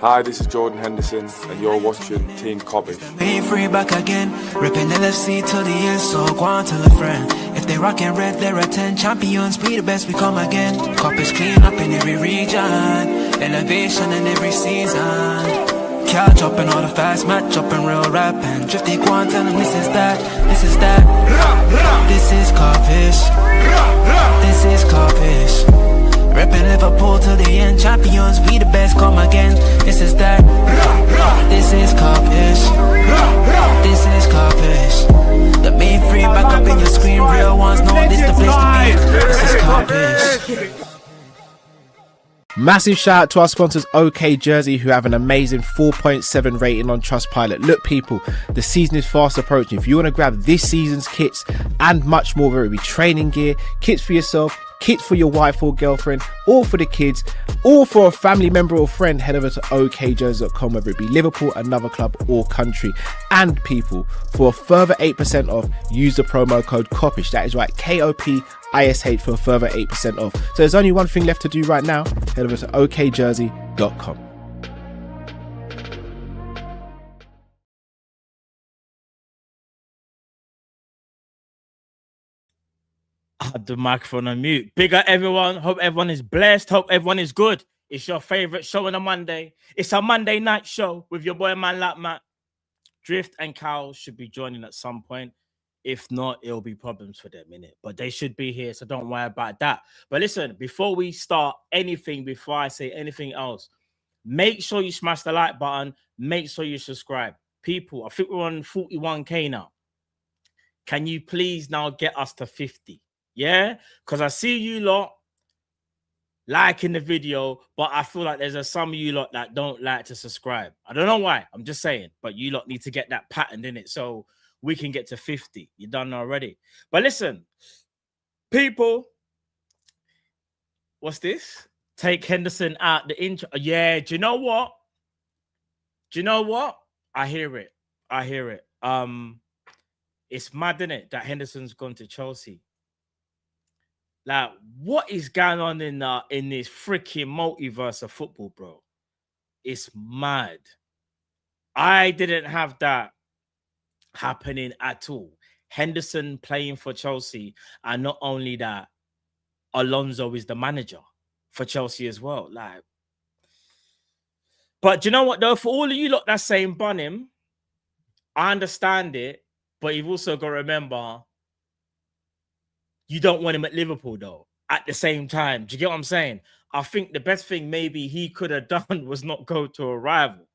Hi, this is Jordan Henderson, and you're watching Team Kop-ish. Being free back again, ripping LFC till the end, so go on tell a friend. If they rockin' red, they're a 10 champions, be the best, we come again. Kopish clean up in every region, elevation in every season. Catch up in all the fast match up in real rap and drifty go on tell them this is that, this is that. This is Kopish, this is Kopish. Reppin' Liverpool till the end, champions, we the best, come again. This is that, this is Kop-ish, this is Kopish. The main free back up in your screen, real ones know this the place to be. This is Kopish. Massive shout out to our sponsors OK Jersey, who have an amazing 4.7 rating on Trustpilot. Look people, the season is fast approaching. If you want to grab this season's kits and much more, whether it be training gear, kits for yourself, kits for your wife or girlfriend, or for the kids, or for a family member or friend, head over to okjersey.com, whether it be Liverpool, another club or country. And people, for a further 8% off, use the promo code Kopish. That is right, KOPISH, for a further 8% off. So there's only one thing left to do right now. Head over to okjersey.com. I had the microphone on mute. Big up everyone. Hope everyone is blessed. Hope everyone is good. It's your favorite show on a Monday. It's a Monday night show with your boy Man Like Matt. Drift and Cal should be joining at some point. If not, it'll be problems for them, innit? But they should be here, so don't worry about that. But listen, before we start anything, before I say anything else, make sure you smash the like button. Make sure you subscribe. People, I think we're on 41K now. Can you please now get us to 50? Yeah? Because I see you lot liking the video, but I feel like there's some of you lot that don't like to subscribe. I don't know why. I'm just saying. But you lot need to get that pattern in it so we can get to 50. You done already. But listen, people, what's this? Take Henderson out the intro. Yeah, do you know what? Do you know what? I hear it. I hear it. It's mad, isn't it, that Henderson's gone to Chelsea? Like, what is going on in this freaking multiverse of football, bro? It's mad. I didn't have that happening at all. Henderson playing for Chelsea, and not only that, Alonso is the manager for Chelsea as well. Like, but do you know what though? For all of you lot that's saying bun him, I understand it, but you've also got to remember you don't want him at Liverpool though. At the same time, do you get what I'm saying? I think the best thing maybe he could have done was not go to a rival,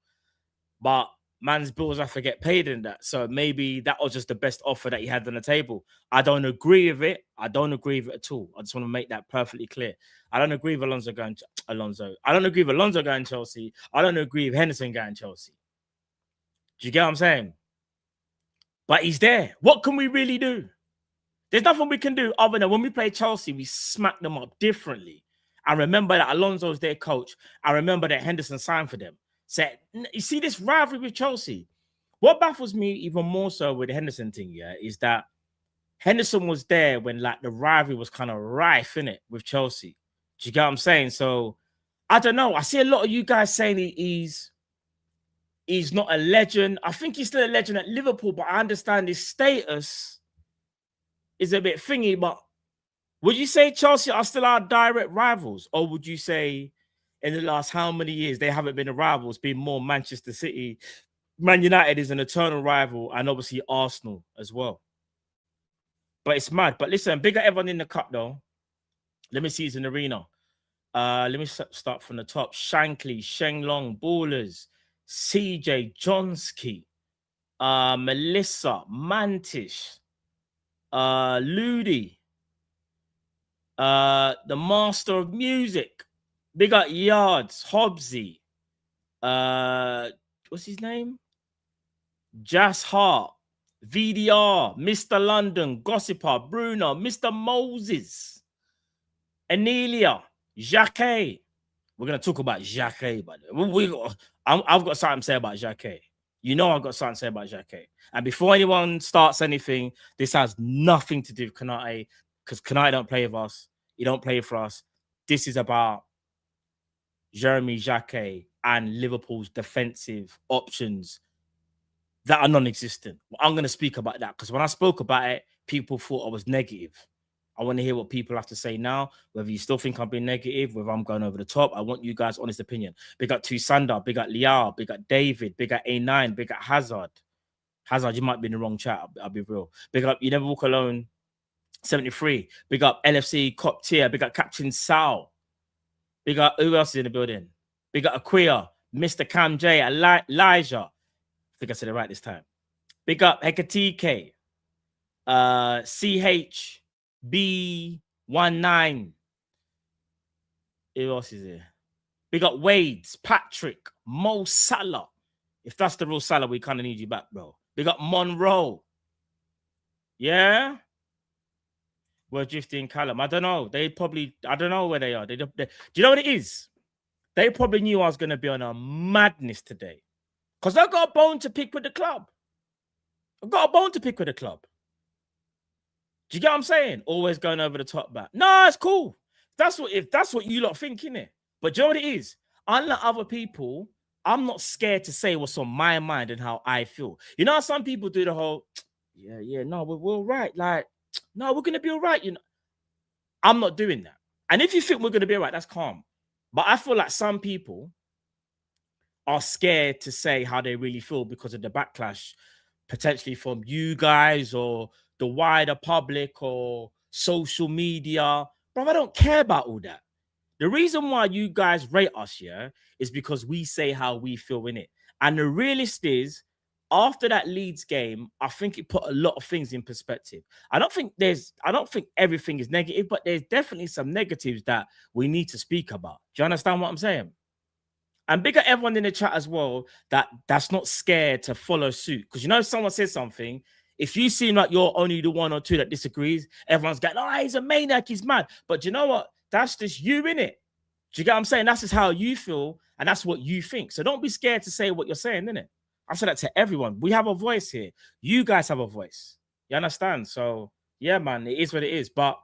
but man's bills have to get paid in that. So maybe that was just the best offer that he had on the table. I don't agree with it. I don't agree with it at all. I just want to make that perfectly clear. I don't agree with Alonso going Alonso. I don't agree with Alonso going Chelsea. I don't agree with Henderson going Chelsea. Do you get what I'm saying? But he's there. What can we really do? There's nothing we can do other than when we play Chelsea, we smack them up differently. I remember that Alonso's their coach. I remember that Henderson signed for them. Said, you see this rivalry with Chelsea? What baffles me even more so with the Henderson thing, yeah, is that Henderson was there when like the rivalry was kind of rife, innit, with Chelsea. Do you get what I'm saying? So I don't know. I see a lot of you guys saying he's not a legend. I think he's still a legend at Liverpool, but I understand his status is a bit thingy. But would you say Chelsea are still our direct rivals? Or would you say in the last how many years they haven't been the rivals, been more Manchester City? Man United is an eternal rival, and obviously Arsenal as well. But it's mad. But listen, bigger everyone in the cup though. Let me see who's in the arena. Let me start from the top. Shankly, Shenglong, Ballers, CJ, Johnsky, Melissa, Mantish, Ludi, the Master of Music. Big up Yards, Hobbsy, what's his name? Jas Hart, VDR, Mr. London, Gossiper, Bruno, Mr. Moses, Anelia, Jacques. We're going to talk about Jacques, but I've got something to say about Jacques. You know I've got something to say about Jacques. And before anyone starts anything, this has nothing to do with Kanate, because Kanate don't play with us. He don't play for us. This is about Jeremy Jacques and Liverpool's defensive options that are non-existent. I'm going to speak about that because when I spoke about it, people thought I was negative. I want to hear what people have to say now, whether you still think I'm being negative, whether I'm going over the top. I want you guys' honest opinion. Big up Tusanda, big up Liao, big up David, big up A9, big up Hazard. Hazard, you might be in the wrong chat. I'll be real. Big up You Never Walk Alone 73. Big up LFC Cop Tier. Big up Captain Sal. Big up, who else is in the building? Big up Aquia, Mr. Cam J, Elijah. I think I said it right this time. Big up Hekatike, CHB19. Who else is here? Big up Wades, Patrick, Mo Salah. If that's the real Salah, we kind of need you back, bro. Big up Monroe. Yeah? We're drifting Callum. I don't know. I don't know where they are. Do you know what it is? They probably knew I was going to be on a madness today. Because I got a bone to pick with the club. I've got a bone to pick with the club. Do you get what I'm saying? Always going over the top back. No, it's cool. If that's what you lot think, innit? But do you know what it is? Unlike other people, I'm not scared to say what's on my mind and how I feel. You know how some people do the whole, no, we're all right. Like, no, we're going to be all right. You know, I'm not doing that. And if you think we're going to be all right, that's calm. But I feel like some people are scared to say how they really feel because of the backlash, potentially from you guys or the wider public or social media. Bro, I don't care about all that. The reason why you guys rate us, is because we say how we feel in it. And the realist is, after that Leeds game, I think it put a lot of things in perspective. I don't think everything is negative, but there's definitely some negatives that we need to speak about. Do you understand what I'm saying? And big up everyone in the chat as well that's not scared to follow suit. Because if someone says something, if you seem like you're only the one or two that disagrees, everyone's going, oh, he's a maniac, he's mad. But you know what? That's just you, innit? Do you get what I'm saying? That's just how you feel, and that's what you think. So don't be scared to say what you're saying, innit? I said that to everyone. We have a voice here. You guys have a voice. You understand? So, yeah, man, it is what it is. But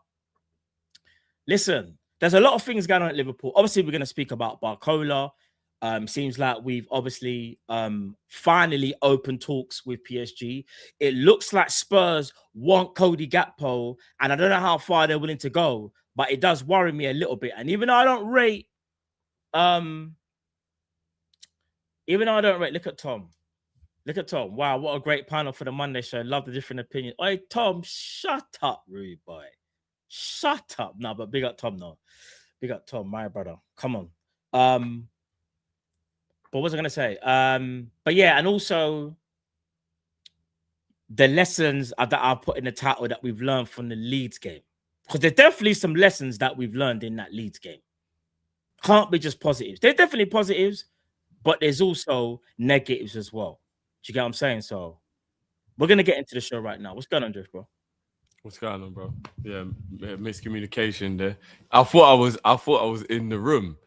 listen, there's a lot of things going on at Liverpool. Obviously, we're going to speak about Barcola. Seems like we've obviously finally opened talks with PSG. It looks like Spurs want Cody Gakpo, and I don't know how far they're willing to go, but it does worry me a little bit. And even though I don't rate, look at Tom. Look at Tom. Wow, what a great panel for the Monday show. Love the different opinions. Hey, Tom, shut up, rude boy. Shut up. No, but big up Tom, no. Big up Tom, my brother. Come on. But what was I going to say? But yeah, and also the lessons that I've put in the title that we've learned from the Leeds game. Because there's definitely some lessons that we've learned in that Leeds game. Can't be just positives. There's definitely positives, but there's also negatives as well. Do you get what I'm saying? So we're going to get into the show right now. What's going on, Drift, bro? What's going on, bro? Yeah, miscommunication there. I thought I was in the room.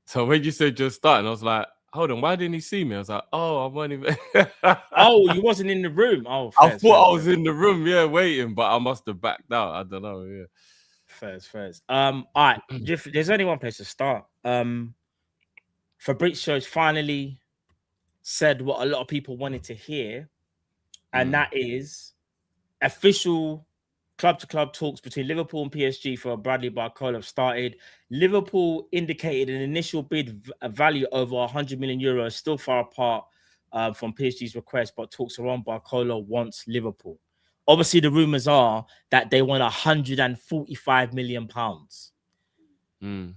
So when you said just starting, I was like, hold on, why didn't he see me? I was like, I wasn't even. Oh, you wasn't in the room. Oh, I thought I was in the room, waiting, but I must have backed out. I don't know. Yeah. Fairs. All right. There's only one place to start. Fabrizio's finally said what a lot of people wanted to hear, and that is official club-to-club talks between Liverpool and PSG for Bradley Barcola have started. Liverpool indicated an initial bid value over 100 million euros, still far apart from PSG's request, but talks are on. Barcola wants Liverpool. Obviously, the rumors are that they want 145 million pounds.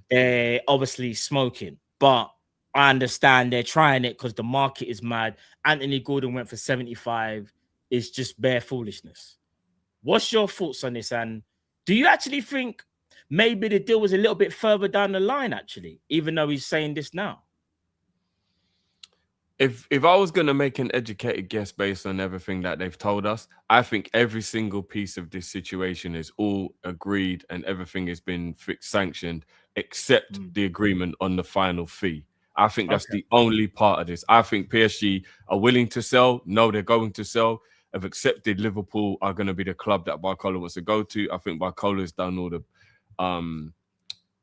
They're obviously smoking, but I understand they're trying it because the market is mad. Anthony Gordon went for 75. It's just bare foolishness. What's your thoughts on this? And do you actually think maybe the deal was a little bit further down the line, actually, even though he's saying this now? If I was going to make an educated guess based on everything that they've told us, I think every single piece of this situation is all agreed and everything has been fixed, sanctioned, except the agreement on the final fee. I think that's the only part of this. I think PSG are willing to sell. No, they're going to sell. Have accepted Liverpool are going to be the club that Barcola wants to go to. I think Barcola has done all of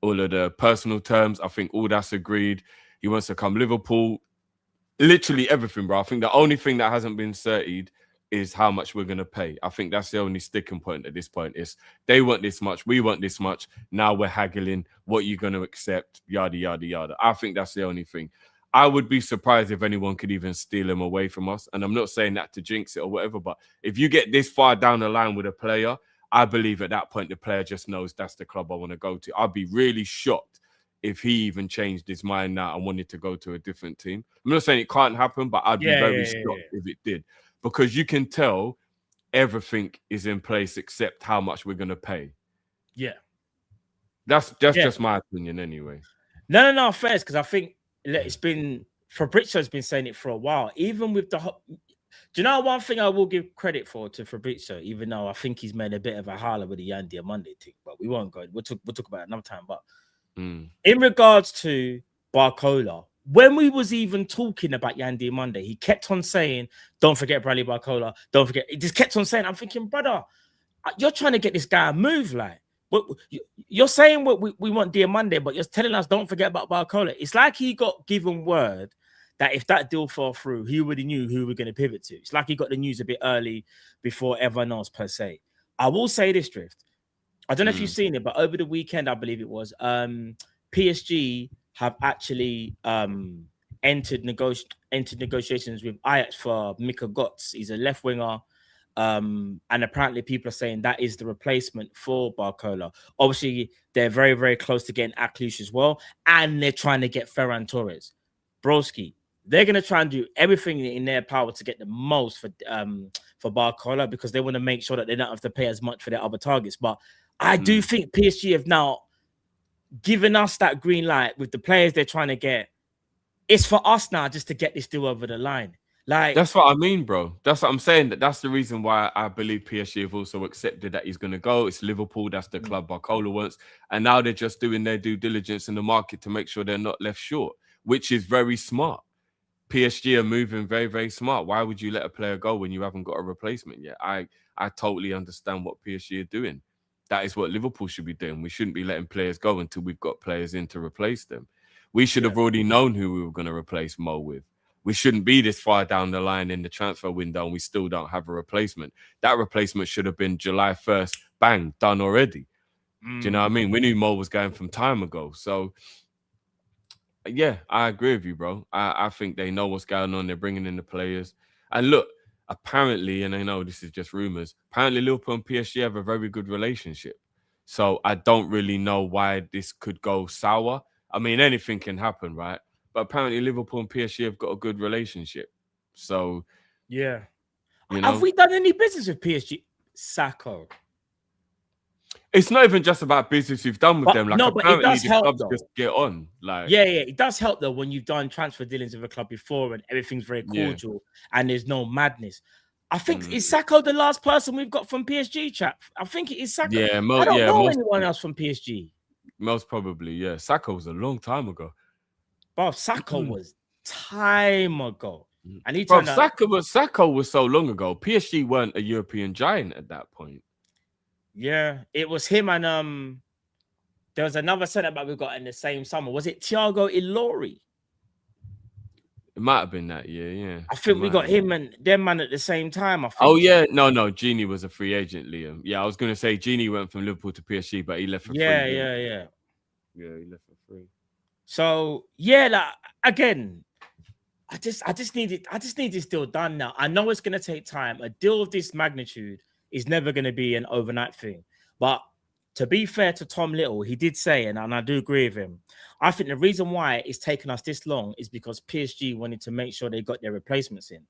the personal terms. I think all that's agreed. He wants to come Liverpool. Literally everything, bro. I think the only thing that hasn't been certified is how much we're going to pay. I think that's the only sticking point at this point is they want this much, we want this much. Now we're haggling what you're going to accept, yada, yada, yada. I think that's the only thing. I would be surprised if anyone could even steal him away from us. And I'm not saying that to jinx it or whatever, but if you get this far down the line with a player, I believe at that point the player just knows that's the club I want to go to. I'd be really shocked if he even changed his mind now and wanted to go to a different team. I'm not saying it can't happen, but I'd be very shocked if it did. Because you can tell everything is in place except how much we're going to pay. Yeah. That's just my opinion anyway. No, fair, because I think it's been, Fabrizio's been saying it for a while. Even with the... Do you know one thing I will give credit to Fabrizio, even though I think he's made a bit of a holler with the Yandy Monday thing, but we won't go. We'll talk about it another time. But in regards to Barcola, when we was even talking about Yandy Monday, he kept on saying, don't forget Bradley Barcola, don't forget. He just kept on saying, I'm thinking, brother, you're trying to get this guy a move. Like, you're saying what we want Diamande, but you're telling us don't forget about Barcola. It's like he got given word that if that deal fell through, he already knew who we're going to pivot to. It's like he got the news a bit early before everyone else, per se. I will say this, Drift. I don't know if you've seen it, but over the weekend, I believe it was, PSG have actually entered negotiations with Ajax for Mika Götze. He's a left winger. And apparently people are saying that is the replacement for Barcola. Obviously, they're very, very close to getting Aklush as well. And they're trying to get Ferran Torres. Broski, they're going to try and do everything in their power to get the most for Barcola because they want to make sure that they don't have to pay as much for their other targets. But I do think PSG have now given us that green light with the players they're trying to get. It's for us now just to get this deal over the line. Like, that's what I mean, bro. That's what I'm saying. That's the reason why I believe PSG have also accepted that he's going to go. It's Liverpool. That's the club Barcola wants. And now they're just doing their due diligence in the market to make sure they're not left short, which is very smart. PSG are moving very, very smart. Why would you let a player go when you haven't got a replacement yet? I totally understand what PSG are doing. That is what Liverpool should be doing. We shouldn't be letting players go until we've got players in to replace them. We should have already known who we were going to replace Mo with. We shouldn't be this far down the line in the transfer window and we still don't have a replacement. That replacement should have been July 1st, bang, done already. Do you know what I mean? We knew Mo was going from time ago. So, yeah, I agree with you, bro. I think they know what's going on. They're bringing in the players. And look, apparently, and I know this is just rumors, apparently Liverpool and PSG have a very good relationship. So I don't really know why this could go sour. I mean, anything can happen, right? But apparently Liverpool and PSG have got a good relationship. So, yeah. You know? Have we done any business with PSG? Sacco. It's not even just about business you've done with them. Like, but it does help, though. Just get on. Like, yeah, it does help, though, when you've done transfer dealings with a club before and everything's very cordial and there's no madness. I think, is Sacco the last person we've got from PSG, chap? I think it is Sacco. Yeah, I don't know anyone else from PSG. Most probably, yeah. Sacco was a long time ago. Bro, Sacco was time ago. And he Sacco was so long ago. PSG weren't a European giant at that point. Yeah, it was him and there was another centre back we got in the same summer. Was it Thiago Ilori? It might have been that year, yeah. I think we got him and them man at the same time. I think. Oh yeah, no, Gini was a free agent, Liam. Yeah, I was gonna say Gini went from Liverpool to PSG, but he left for free. Yeah, he left for free. So yeah, like, again, I just need this deal done now. I know it's gonna take time. A deal of this magnitude is never gonna be an overnight thing. But to be fair to Tom Little, he did say, and I do agree with him, I think the reason why it's taken us this long is because PSG wanted to make sure they got their replacements in.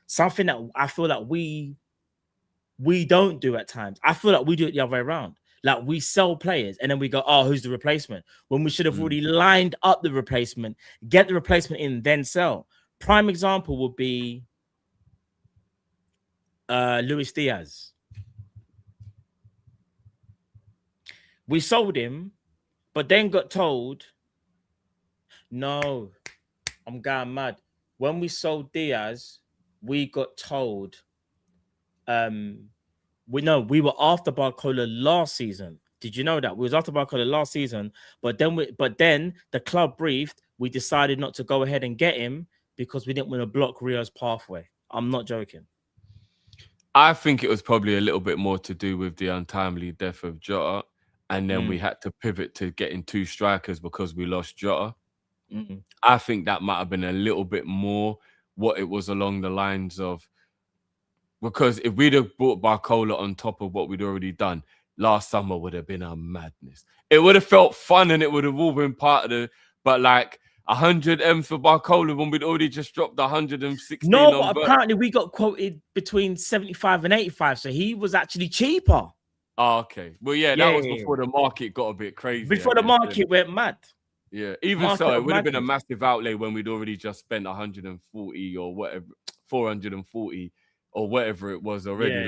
Something that I feel like we don't do at times. I feel like we do it the other way around. Like, we sell players and then we go, oh, who's the replacement? When we should have already lined up the replacement, get the replacement in, then sell. Prime example would be Luis Diaz. We sold him, but then got told, no, I'm going mad. When we sold Diaz, we got told, we were after Barcola last season. Did you know that? We was after Barcola last season, but then the club briefed, we decided not to go ahead and get him because we didn't want to block Rio's pathway. I'm not joking. I think it was probably a little bit more to do with the untimely death of Jota. And then we had to pivot to getting 2 strikers because we lost Jota. I think that might have been a little bit more what it was along the lines of, because if we'd have brought Barcola on top of what we'd already done, last summer would have been a madness. It would have felt fun and it would have all been part of the, but like 100 M's for Barcola when we'd already just dropped 116. No, but apparently we got quoted between 75 and 85, so he was actually cheaper. Oh, okay. Well, yeah, that was before the market got a bit crazy. Before the market went mad. Yeah, even so, it would have been a massive outlay when we'd already just spent 140 or whatever, 440 or whatever it was already.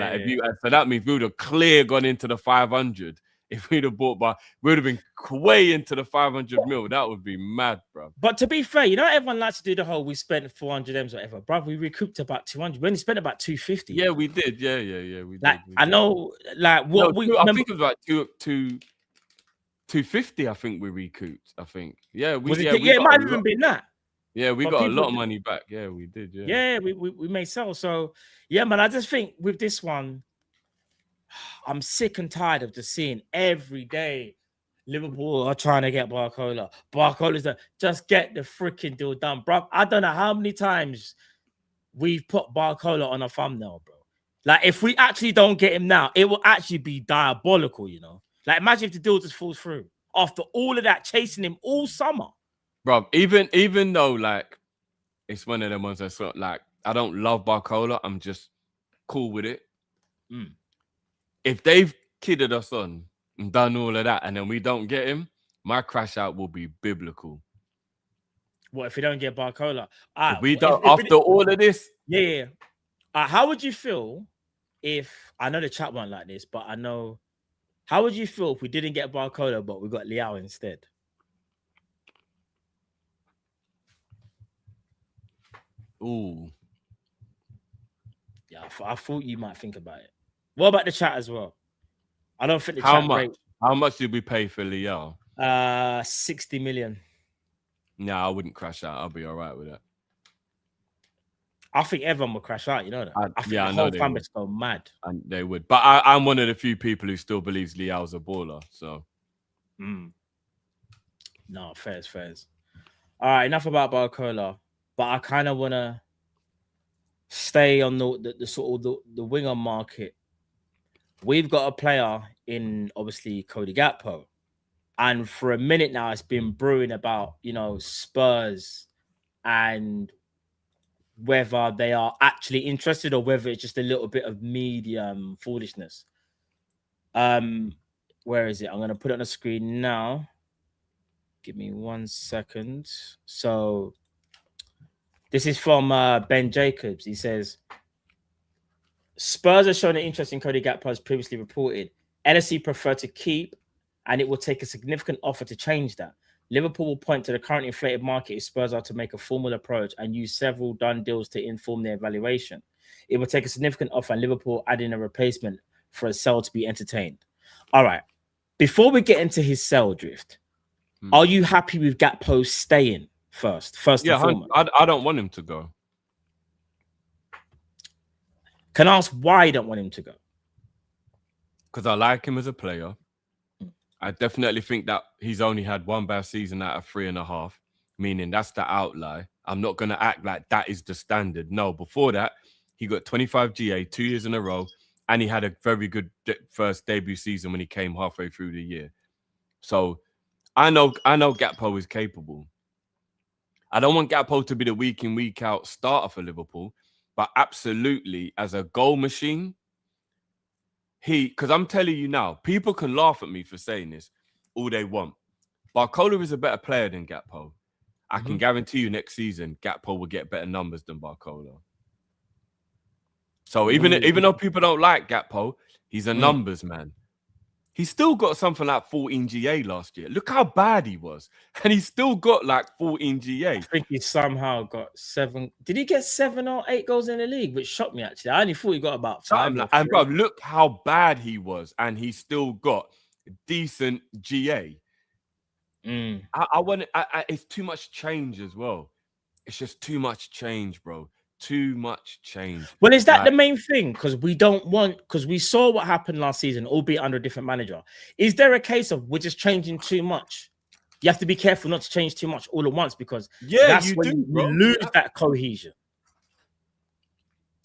So that means we would have clear gone into the 500 if we'd have bought by. We would have been way into the 500 mil. That would be mad, bro. But to be fair, you know, everyone likes to do the whole we spent 400 M's or whatever, bro. We recouped about 200. We only spent about 250. Yeah, we did. Yeah. We like, did. I know, like what I think it was like 250. I think we recouped. I think. Yeah, it might have even been that. Yeah, we got a lot of money back. Yeah, we did. Yeah, we made sales. So yeah, man, I just think with this one, I'm sick and tired of just seeing every day Liverpool are trying to get Barcola. Barcola's just get the freaking deal done, bro. I don't know how many times we've put Barcola on a thumbnail, bro. Like, if we actually don't get him now, it will actually be diabolical, you know? Like, imagine if the deal just falls through after all of that chasing him all summer. Bro, even though, like, it's one of them ones that's sort of, like, I don't love Barcola, I'm just cool with it. If they've kidded us on and done all of that and then we don't get him, my crash out will be biblical. What if we don't get Barcola? If we don't, after all of this? Yeah. How would you feel if, I know the chat won't like this, but I know, how would you feel if we didn't get Barcola, but we got Leao instead? Ooh. Yeah, I thought you might think about it. What about the chat as well? I don't think the How chat much? rate. How much did we pay for Leao? 60 million. No, I wouldn't crash out. I'll be all right with that. I think everyone will crash out, you know that. I think the whole fan base go mad. And they would. But I'm one of the few people who still believes Leao's a baller. So. No, fairs. All right, enough about Barcola. But I kind of want to stay on the sort of the winger market. We've got a player in, obviously, Cody Gakpo. And for a minute now, it's been brewing about, you know, Spurs and whether they are actually interested or whether it's just a little bit of medium foolishness. Where is it? I'm going to put it on the screen now. Give me 1 second. So this is from Ben Jacobs. He says, Spurs are showing an interest in Cody Gakpo as previously reported. LSE prefer to keep, and it will take a significant offer to change that. Liverpool will point to the current inflated market if Spurs are to make a formal approach and use several done deals to inform their evaluation. It will take a significant offer and Liverpool adding a replacement for a sell to be entertained. All right. Before we get into his sell drift, are you happy with Gakpo staying first and foremost? I don't want him to go. Can I ask why you don't want him to go? Because I like him as a player. I definitely think that he's only had one bad season out of 3.5, meaning that's the outlier. I'm not going to act like that is the standard. No, before that, he got 25 GA 2 years in a row, and he had a very good first debut season when he came halfway through the year. So I know Gakpo is capable. I don't want Gakpo to be the week in, week out starter for Liverpool, but absolutely as a goal machine, because I'm telling you now, people can laugh at me for saying this all they want. Barcola is a better player than Gakpo. I can guarantee you next season, Gakpo will get better numbers than Barcola. So even though people don't like Gakpo, he's a numbers man. He still got something like 14 GA last year. Look how bad he was. And he still got like 14 GA. I think he somehow got 7. Did he get 7 or 8 goals in the league? Which shocked me, actually. I only thought he got about 5. And bro, look how bad he was. And he still got decent GA. I want it's too much change as well. It's just too much change, bro. Too much change. Well, is that Like, the main thing? Because we saw what happened last season, albeit under a different manager. Is there a case of we're just changing too much? You have to be careful not to change too much all at once, because that's you when do, you bro. lose that cohesion.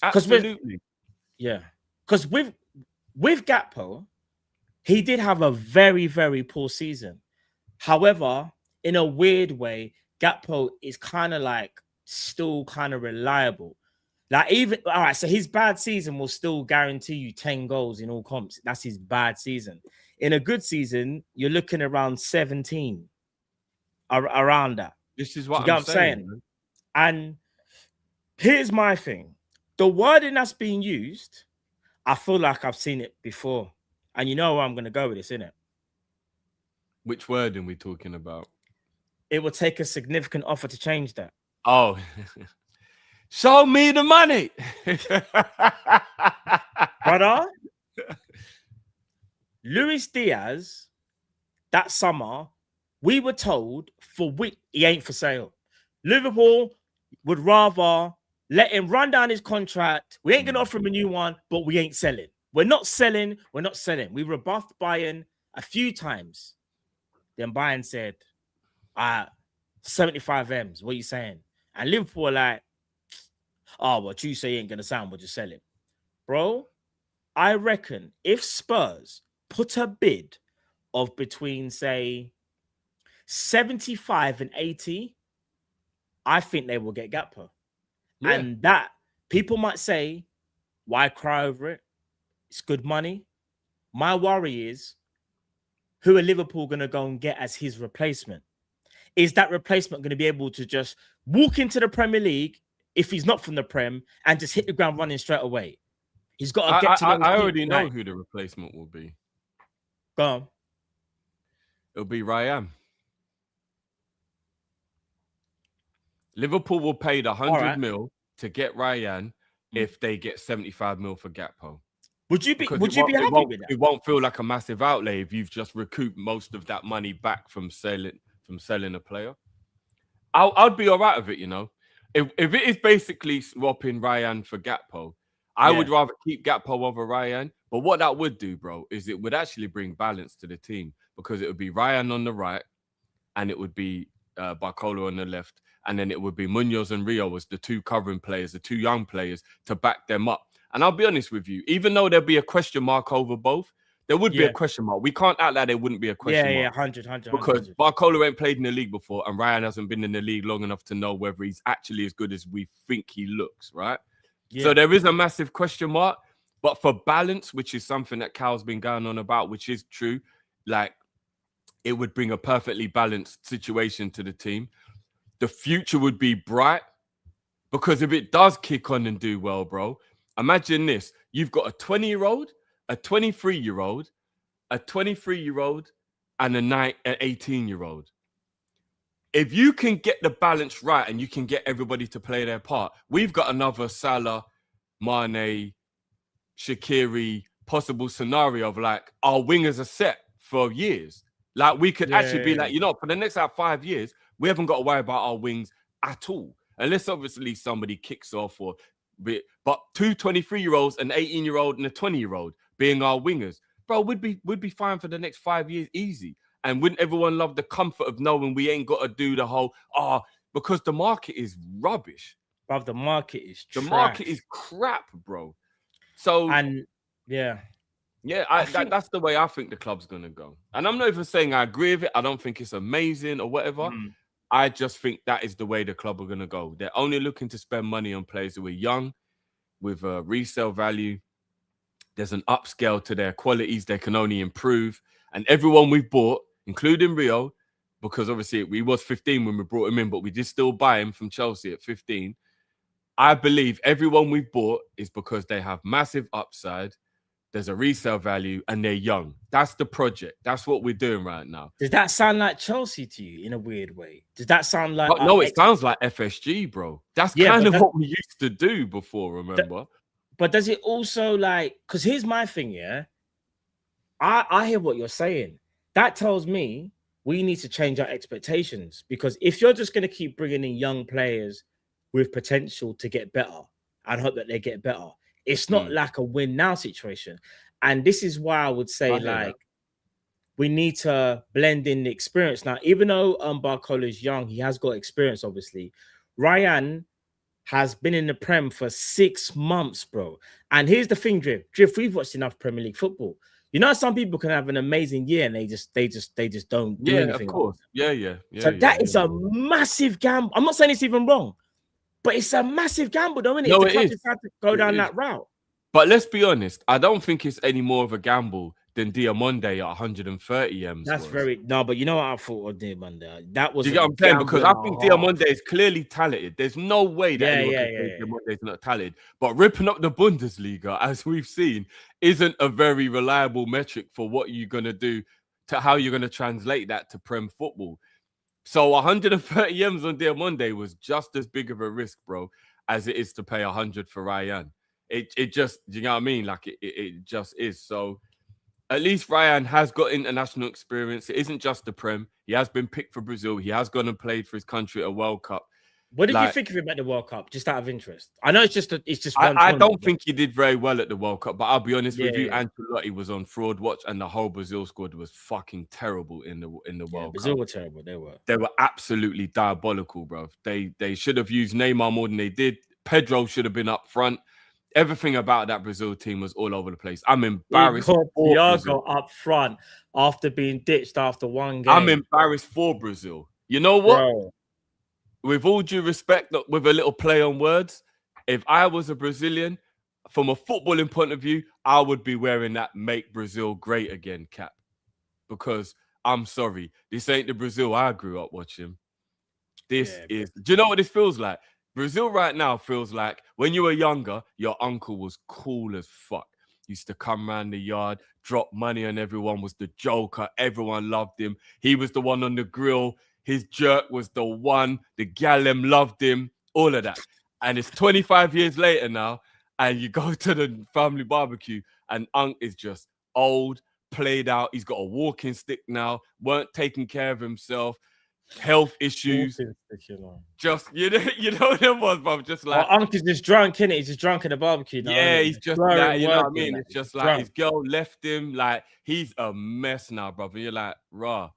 Absolutely. Because with Gakpo, he did have a very, very poor season. However, in a weird way, Gakpo is kind of like still kind of reliable. Like, even all right, so his bad season will still guarantee you 10 goals in all comps. That's his bad season. In a good season, you're looking around 17, around that. This is what You get I'm what I'm saying? saying. And here's my thing: the wording that's being used, I feel like I've seen it before, and you know where I'm going to go with this, innit? Which wording we talking about? It will take a significant offer to change that. Oh, show me the money, brother. Luis Diaz, that summer, we were told he ain't for sale. Liverpool would rather let him run down his contract. We ain't gonna offer him a new one, but we ain't selling. We're not selling. We're not selling. We rebuffed Bayern a few times. Then Bayern said, 75 M's. What are you saying? And Liverpool were like, oh, well, you say you ain't gonna sign, we'll just sell him. Bro, I reckon if Spurs put a bid of between, say, 75 and 80, I think they will get Gakpo. Yeah. And that, people might say, why cry over it? It's good money. My worry is, who are Liverpool going to go and get as his replacement? Is that replacement going to be able to just walk into the Premier League, if he's not from the Prem, and just hit the ground running straight away? He's got to get to know. I already know who the replacement will be. Go on. It'll be Ryan. Liverpool will pay the 100 mil to get Ryan if they get 75 mil for Gakpo. Would you be happy with that? It won't feel like a massive outlay if you've just recouped most of that money back from selling a player. I'd be all right with it, you know. If it is basically swapping Ryan for Gakpo, I would rather keep Gakpo over Ryan. But what that would do, bro, is it would actually bring balance to the team, because it would be Ryan on the right and it would be Barcola on the left. And then it would be Munoz and Rio as the two covering players, the two young players, to back them up. And I'll be honest with you, even though there'll be a question mark over both, there would be a question mark. We can't act like there wouldn't be a question mark. Yeah, 100. Because Barcola ain't played in the league before, and Ryan hasn't been in the league long enough to know whether he's actually as good as we think he looks, right? Yeah. So there is a massive question mark. But for balance, which is something that Cal's been going on about, which is true, like, it would bring a perfectly balanced situation to the team. The future would be bright, because if it does kick on and do well, bro, imagine this. You've got a 20-year-old, a 23-year-old, a 23-year-old, and an 18-year-old. If you can get the balance right and you can get everybody to play their part, we've got another Salah, Mane, Shaqiri possible scenario of like our wingers are set for years. Like, we could actually be like, you know, for the next 5 years, we haven't got to worry about our wings at all. Unless obviously somebody kicks off but two 23-year-olds, an 18-year-old and a 20-year-old being our wingers, bro, would be fine for the next 5 years easy. And wouldn't everyone love the comfort of knowing we ain't got to do the whole, because the market is rubbish. Bro, the market is trash. The market is crap, bro. So, and that's the way I think the club's going to go. And I'm not even saying I agree with it. I don't think it's amazing or whatever. I just think that is the way the club are going to go. They're only looking to spend money on players who are young, with a resale value. There's an upscale to their qualities. They can only improve. And everyone we've bought, including Rio, because obviously we was 15 when we brought him in, but we did still buy him from Chelsea at 15. I believe everyone we've bought is because they have massive upside. There's a resale value and they're young. That's the project. That's what we're doing right now. Does that sound like Chelsea to you in a weird way? Does that sound like... No, it sounds like FSG, bro. That's kind of what we used to do before, remember? But does it also like... Because here's my thing, yeah? I hear what you're saying. That tells me we need to change our expectations, because if you're just going to keep bringing in young players with potential to get better and hope that they get better, it's not like a win now situation. And this is why I would say, like, we need to blend in the experience. Now, even though Barcola is young, he has got experience, obviously. Ryan has been in the Prem for 6 months, bro. And here's the thing, Drift, we've watched enough Premier League football. You know, some people can have an amazing year and they just don't do anything. Of course. Yeah. So that is a massive gamble. I'm not saying it's even wrong, but it's a massive gamble, though, isn't it? No, if the club it is. decide to go down that route. But let's be honest, I don't think it's any more of a gamble than Diamonde at 130 M's. That's but you know what I thought of Diamonde? That was. Do you get what I'm saying? Because I think Diamonde is clearly talented. There's no way that anyone can say Diamonde is not talented. But ripping up the Bundesliga, as we've seen, isn't a very reliable metric for what you're gonna do, to how you're gonna translate that to Prem football. So 130 M's on Diamonde was just as big of a risk, bro, as it is to pay 100 for Ryan. It just, do you know what I mean? Like it just is. So at least Ryan has got international experience. It isn't just the Prem. He has been picked for Brazil. He has gone and played for his country at a World Cup. What did you think of him at the World Cup? Just out of interest. I know it's just one. I don't think he did very well at the World Cup, but I'll be honest with you. Ancelotti was on fraud watch, and the whole Brazil squad was fucking terrible in the World Cup. Brazil were terrible. They were absolutely diabolical, bro. They should have used Neymar more than they did. Pedro should have been up front. Everything about that Brazil team was all over the place. I'm embarrassed. Thiago up front after being ditched after one game. I'm embarrassed for Brazil. You know what? Bro. With all due respect, with a little play on words, if I was a Brazilian, from a footballing point of view, I would be wearing that "Make Brazil Great Again" cap. Because I'm sorry, this ain't the Brazil I grew up watching. This is. Do you know what this feels like? Brazil right now feels like when you were younger, your uncle was cool as fuck. Used to come around the yard, drop money on everyone, was the joker. Everyone loved him. He was the one on the grill. His jerk was the one. The gallem loved him. All of that. And it's 25 years later now, and you go to the family barbecue, and Unc is just old, played out. He's got a walking stick now, weren't taking care of himself. Health issues, just you know what it was, bro. Just like Unc is just drunk, innit? He's just drunk at the barbecue now. Yeah, he's just like, you know what I mean. It's just like his girl left him. Like he's a mess now, brother. You're like, rah,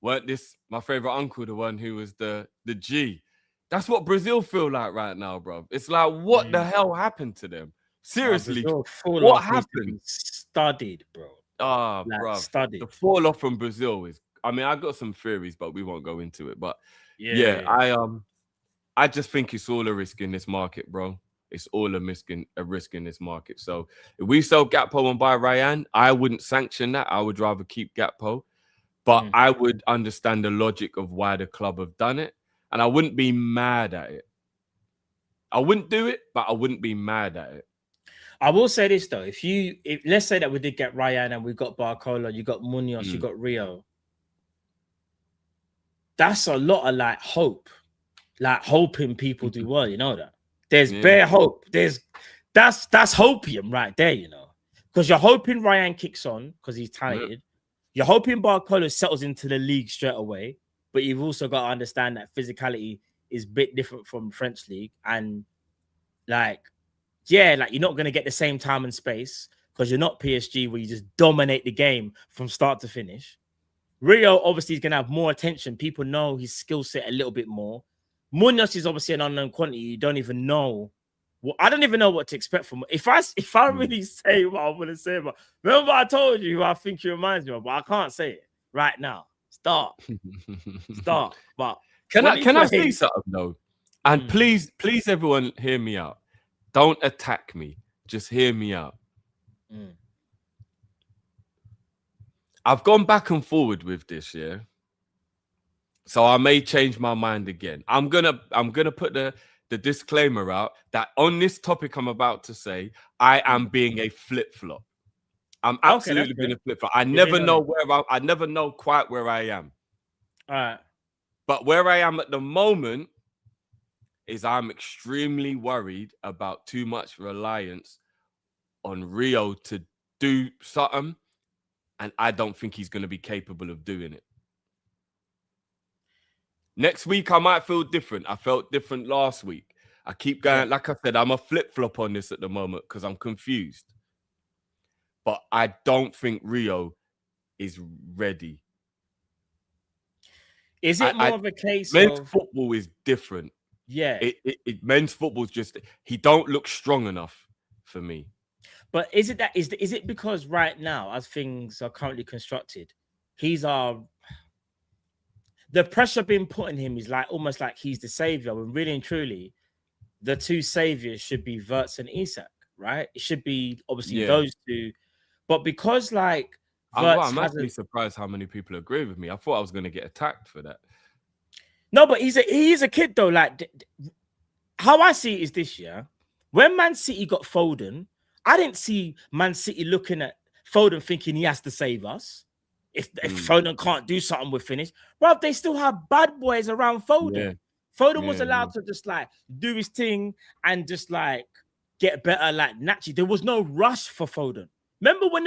weren't this my favorite uncle, the one who was the G? That's what Brazil feel like right now, bro. It's like, what the hell happened to them? Seriously, what happened? Studied, bro. Bro, studied. The fall off from Brazil is. I mean, I got some theories, but we won't go into it. But I just think it's all a risk in this market, bro. It's all a risk in this market. So if we sell Gakpo and buy Ryan, I wouldn't sanction that. I would rather keep Gakpo, but I would understand the logic of why the club have done it, and I wouldn't be mad at it. I wouldn't do it, but I wouldn't be mad at it. I will say this though: if let's say that we did get Ryan and we got Barcola, you got Munoz, you got Rio. That's a lot of like hope, like hoping people do well. You know that there's bare hope. That's hopium right there. You know, because you're hoping Ryan kicks on because he's talented. You're hoping Barcola settles into the league straight away, but you've also got to understand that physicality is a bit different from French league, and like you're not going to get the same time and space because you're not PSG where you just dominate the game from start to finish. Rio obviously is going to have more attention. People know his skill set a little bit more. Munoz is obviously an unknown quantity. You don't even know. I don't even know what to expect from him. If I really say what I'm going to say about, remember I told you who I think he reminds me of, but I can't say it right now. Start. But can I say something though? And please, everyone, hear me out. Don't attack me. Just hear me out. I've gone back and forward with this, so I may change my mind again. I'm gonna put the disclaimer out that on this topic I'm about to say, I am being a flip-flop. I'm absolutely being a flip-flop. I never know I never know quite where I am. All right. But where I am at the moment is I'm extremely worried about too much reliance on Rio to do something. And I don't think he's going to be capable of doing it. Next week, I might feel different. I felt different last week. I keep going. Like I said, I'm a flip-flop on this at the moment because I'm confused. But I don't think Rio is ready. Is it more of a case men's of football is different? Yeah. Men's football's just he don't look strong enough for me. But is it because right now, as things are currently constructed, the pressure being put on him is like almost like he's the savior, when really and truly, the two saviors should be Wirtz and Isak, right? It should be obviously those two, but because like I'm actually surprised how many people agree with me. I thought I was going to get attacked for that. No, but he is a kid though. Like how I see it is this year, when Man City got Foden, I didn't see Man City looking at Foden thinking he has to save us. If Foden can't do something, we're finished. Bro, they still have bad boys around Foden. Yeah. Foden was allowed to just like do his thing and just like get better, like naturally. There was no rush for Foden. Remember when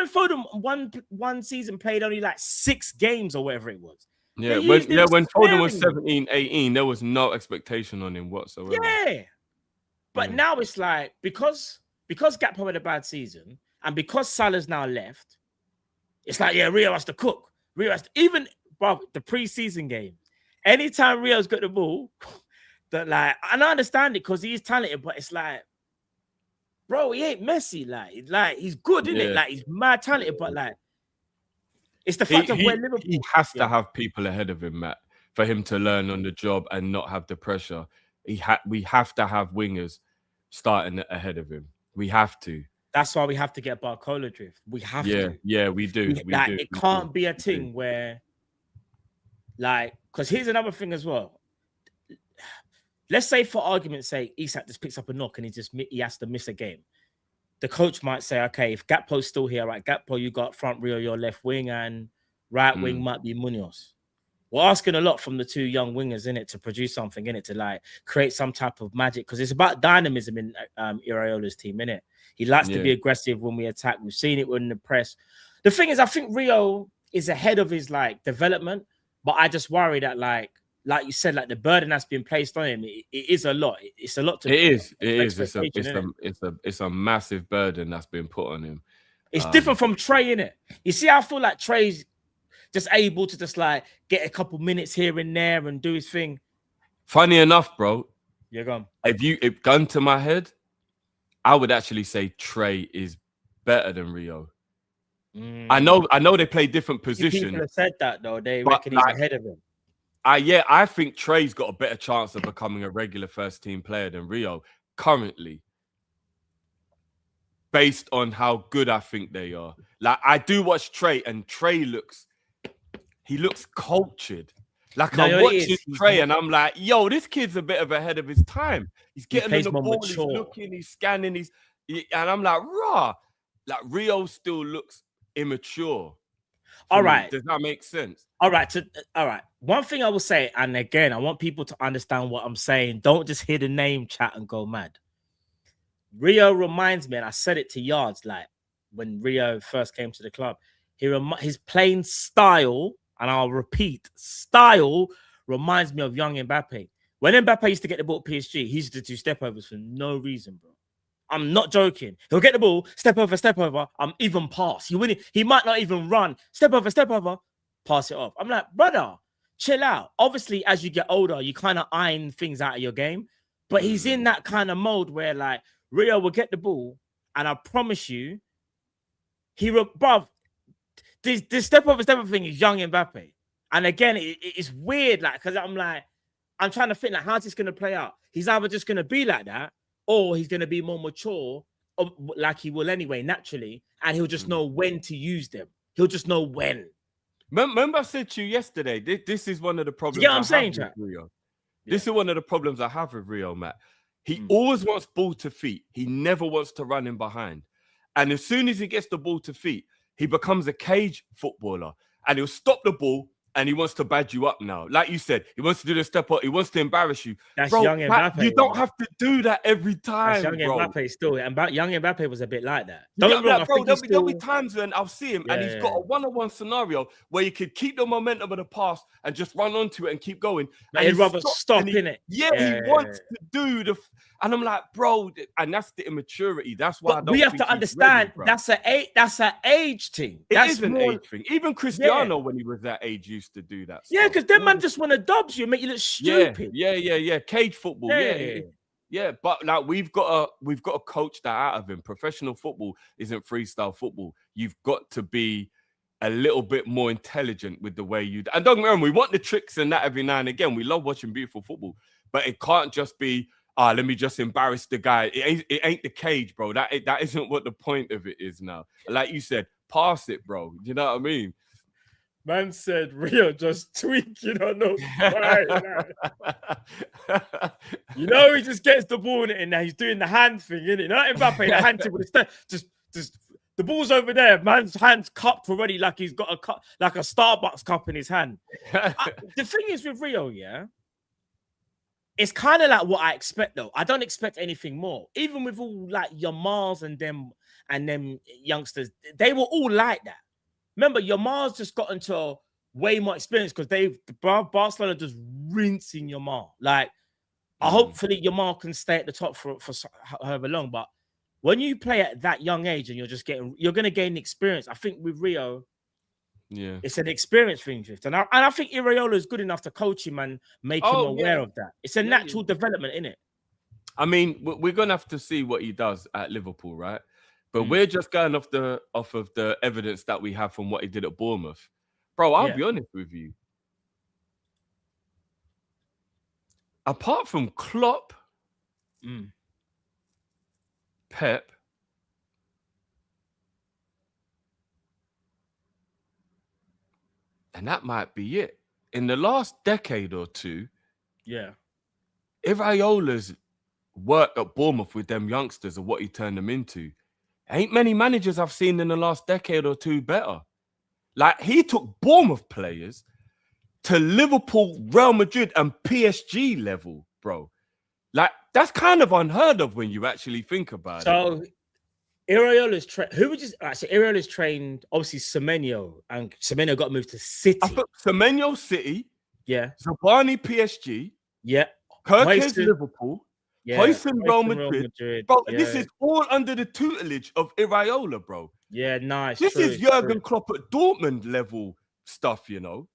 Foden one season played only like 6 games or whatever it was. Yeah, when Foden was 17, 18, there was no expectation on him whatsoever. Yeah. But now it's like because Gakpo had a bad season and because Salah's now left, it's like, Rio has to cook. Rio has to, even bro, the preseason game. Anytime Rio's got the ball, that like, and I understand it because he's talented, but it's like, bro, he ain't Messi. Like he's good, isn't it? Like he's mad talented, but like it's the fact of where Liverpool. He has to have people ahead of him, Matt, for him to learn on the job and not have the pressure. We have to have wingers starting ahead of him. We have to. That's why we have to get Barcola drift. We have to. Yeah, we do. It can't be a thing where, like, because here's another thing as well. Let's say, for argument's sake, Isak just picks up a knock and he has to miss a game. The coach might say, okay, if Gakpo's still here, right, Gakpo, you got front Rio, your left wing, and right wing might be Munoz. We're asking a lot from the two young wingers in it to produce something in it, to like create some type of magic, because it's about dynamism in Iraola's team, innit? He likes to be aggressive when we attack. We've seen it in the press. The thing is, I think Rio is ahead of his like development, but I just worry that like you said, like the burden that's been placed on him, it is a lot. It's a lot to. It is. It's a massive burden that's been put on him. It's different from Trey, innit? You see, I feel like Trey's just able to just like get a couple minutes here and there and do his thing. Funny enough, bro. You're gone. If gun to my head, I would actually say Trey is better than Rio. I know they play different positions. People have said that though. They reckon he's ahead of him. I think Trey's got a better chance of becoming a regular first team player than Rio currently, based on how good I think they are. Like I do watch Trey, and Trey looks cultured. Like I'm watching Trey, and I'm like, yo, this kid's a bit of ahead of his time. He's getting on the ball, he's looking, he's scanning, and I'm like, raw. Like Rio still looks immature. All right. Does that make sense? All right. One thing I will say, and again, I want people to understand what I'm saying. Don't just hear the name chat and go mad. Rio reminds me, and I said it to Yards, like when Rio first came to the club, his playing style, and I'll repeat, style reminds me of young Mbappe. When Mbappe used to get the ball at PSG, he used to do step overs for no reason, bro. I'm not joking. He'll get the ball, step over, even pass. He might not even run. Step over, pass it off. I'm like, brother, chill out. Obviously, as you get older, you kind of iron things out of your game. But he's in that kind of mode where, like, Rio will get the ball, and I promise you, bruv, this step over thing is young Mbappe. And again, it's weird, like, because I'm trying to think, like, how's this going to play out? He's either just going to be like that, or he's going to be more mature, like he will anyway, naturally, and he'll just know when to use them. He'll just know when. Remember I said to you yesterday, this is one of the problems. Yeah, I'm saying, Jack. Rio. This is one of the problems I have with Rio, Matt. He always wants ball to feet. He never wants to run in behind. And as soon as he gets the ball to feet, he becomes a cage footballer. And he'll stop the ball and he wants to badge you up now. Like you said, he wants to do the step up. He wants to embarrass you. That's bro, young Mbappe. You don't have to do that every time, That's young bro. Mbappe still. And young Mbappe was a bit like that. Don't get me wrong, bro, there'll be times when I'll see him and he's got a one-on-one scenario where you could keep the momentum of the pass and just run onto it and keep going. And he'd rather stop in it. Yeah, he wants to do the... And I'm like, bro, and that's the immaturity. That's why we have to understand that's an age thing. It is an age thing. Even Cristiano, when he was that age, used to do that. Yeah, because them man just want to dubs you, make you look stupid. Yeah. Cage football. Yeah. But like we've got to coach that out of him. Professional football isn't freestyle football. You've got to be a little bit more intelligent with the way you. And don't get me wrong, we want the tricks and that every now and again. We love watching beautiful football, but it can't just be. Let me just embarrass the guy. It ain't the cage, bro. That isn't what the point of it is now. Like you said, pass it, bro. You know what I mean? Man said Rio just tweaking on those. You know, he just gets the ball in it and now he's doing the hand thing, innit? Not Mbappe, the hand thing with the just the ball's over there. Man's hand's cupped already, like he's got a cup, like a Starbucks cup in his hand. The thing is with Rio, yeah. It's kind of like what I expect, though. I don't expect anything more. Even with all like Yamals and them youngsters, they were all like that. Remember, Yamal's just got into way more experience because Barcelona just rinsing Yamal. Like, hopefully Yamal can stay at the top for however long. But when you play at that young age and you're going to gain experience. I think with Rio. Yeah, it's an experience thing, Drift, and I think Iraola is good enough to coach him and make him aware of that. It's a natural development, isn't it? I mean, we're gonna have to see what he does at Liverpool, right? But we're just going off of the evidence that we have from what he did at Bournemouth, bro. I'll be honest with you. Apart from Klopp, Pep. And that might be it. In the last decade or two, Iraola's work at Bournemouth with them youngsters and what he turned them into. Ain't many managers I've seen in the last decade or two better. Like, he took Bournemouth players to Liverpool, Real Madrid, and PSG level, bro. Like, that's kind of unheard of when you actually think about it. So, Iraola's Iraola's trained obviously Semenyo, and Semenyo got moved to City. I put Semenyo City, Zabani PSG, Kirkes Liverpool, Hoyson Real Madrid. Bro, this is all under the tutelage of Iraola, bro. Yeah, nice. This is Jurgen Klopp at Dortmund level stuff, you know.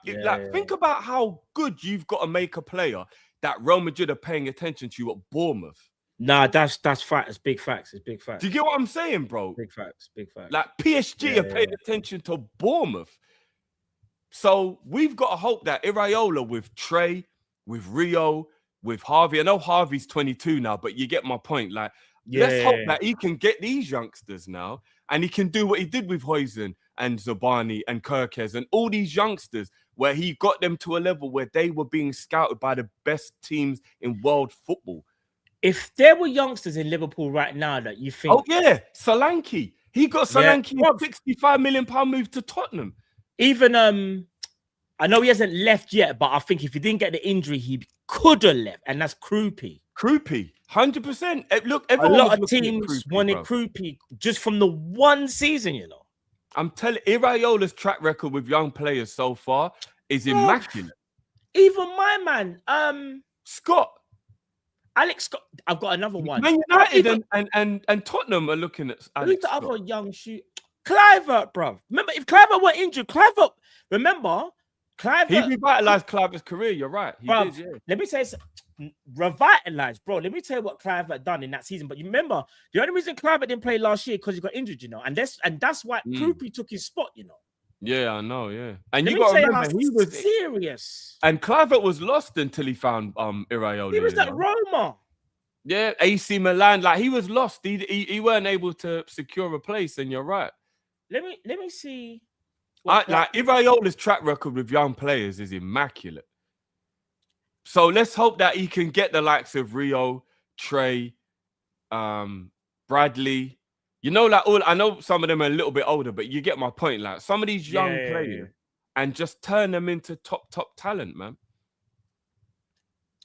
Think about how good you've got to make a player that Real Madrid are paying attention to you at Bournemouth. Nah, that's fact. It's big facts. It's big facts. Do you get what I'm saying, bro? Big facts. Like PSG are paying attention to Bournemouth. So we've got to hope that Iraola with Trey, with Rio, with Harvey. I know Harvey's 22 now, but you get my point. Like, let's hope that he can get these youngsters now and he can do what he did with Hoyson and Zabani and Kirkes and all these youngsters where he got them to a level where they were being scouted by the best teams in world football. If there were youngsters in Liverpool right now that you think... Oh, yeah. Solanke. He got Solanke £65 million move to Tottenham. Even, I know he hasn't left yet, but I think if he didn't get the injury, he could have left. And that's Krupi. 100%. Look, a lot of teams wanted Krupi just from the one season, you know. I'm telling Iraola's track record with young players so far is immaculate. Even my man, Scott. Alex Scott, I've got another one. Man United and Tottenham are looking at Alex who's the Scott. other young shoot? Kluivert, bruv. Remember, if Kluivert were injured, Kluivert, he revitalized Kluivert's career. You're right. He did, yeah. Let me say revitalized, bro. Let me tell you what Kluivert done in that season. But you remember, the only reason Kluivert didn't play last year because he got injured, you know, and that's why Krupi took his spot, you know. Yeah, I know, yeah. And you got to remember, he was serious. And Kluivert was lost until he found Iraola. He was at Roma. Yeah, AC Milan. Like, he was lost. He weren't able to secure a place, and you're right. Let me see. Iraola's track record with young players is immaculate. So let's hope that he can get the likes of Rio, Trey, Bradley. You know, like I know some of them are a little bit older, but you get my point. Like, some of these young players and just turn them into top talent, man.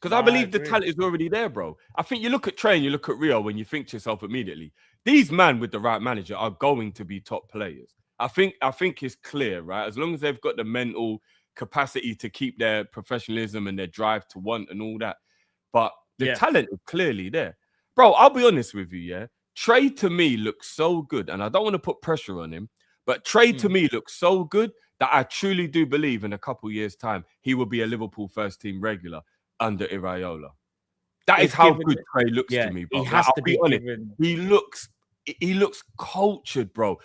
Because I I believe the agree. talent is already there, bro. I think you look at Trey and you look at Rio when you think to yourself immediately, these men with the right manager are going to be top players. I think it's clear, right? As long as they've got the mental capacity to keep their professionalism and their drive to want and all that. But the talent is clearly there. Bro, I'll be honest with you, yeah? Trey to me looks so good, and I don't want to put pressure on him, but Trey to me looks so good that I truly do believe in a couple years' time he will be a Liverpool first team regular under Iraola. That is how good Trey looks to me, bro. He has to be honest. given. He looks cultured, bro.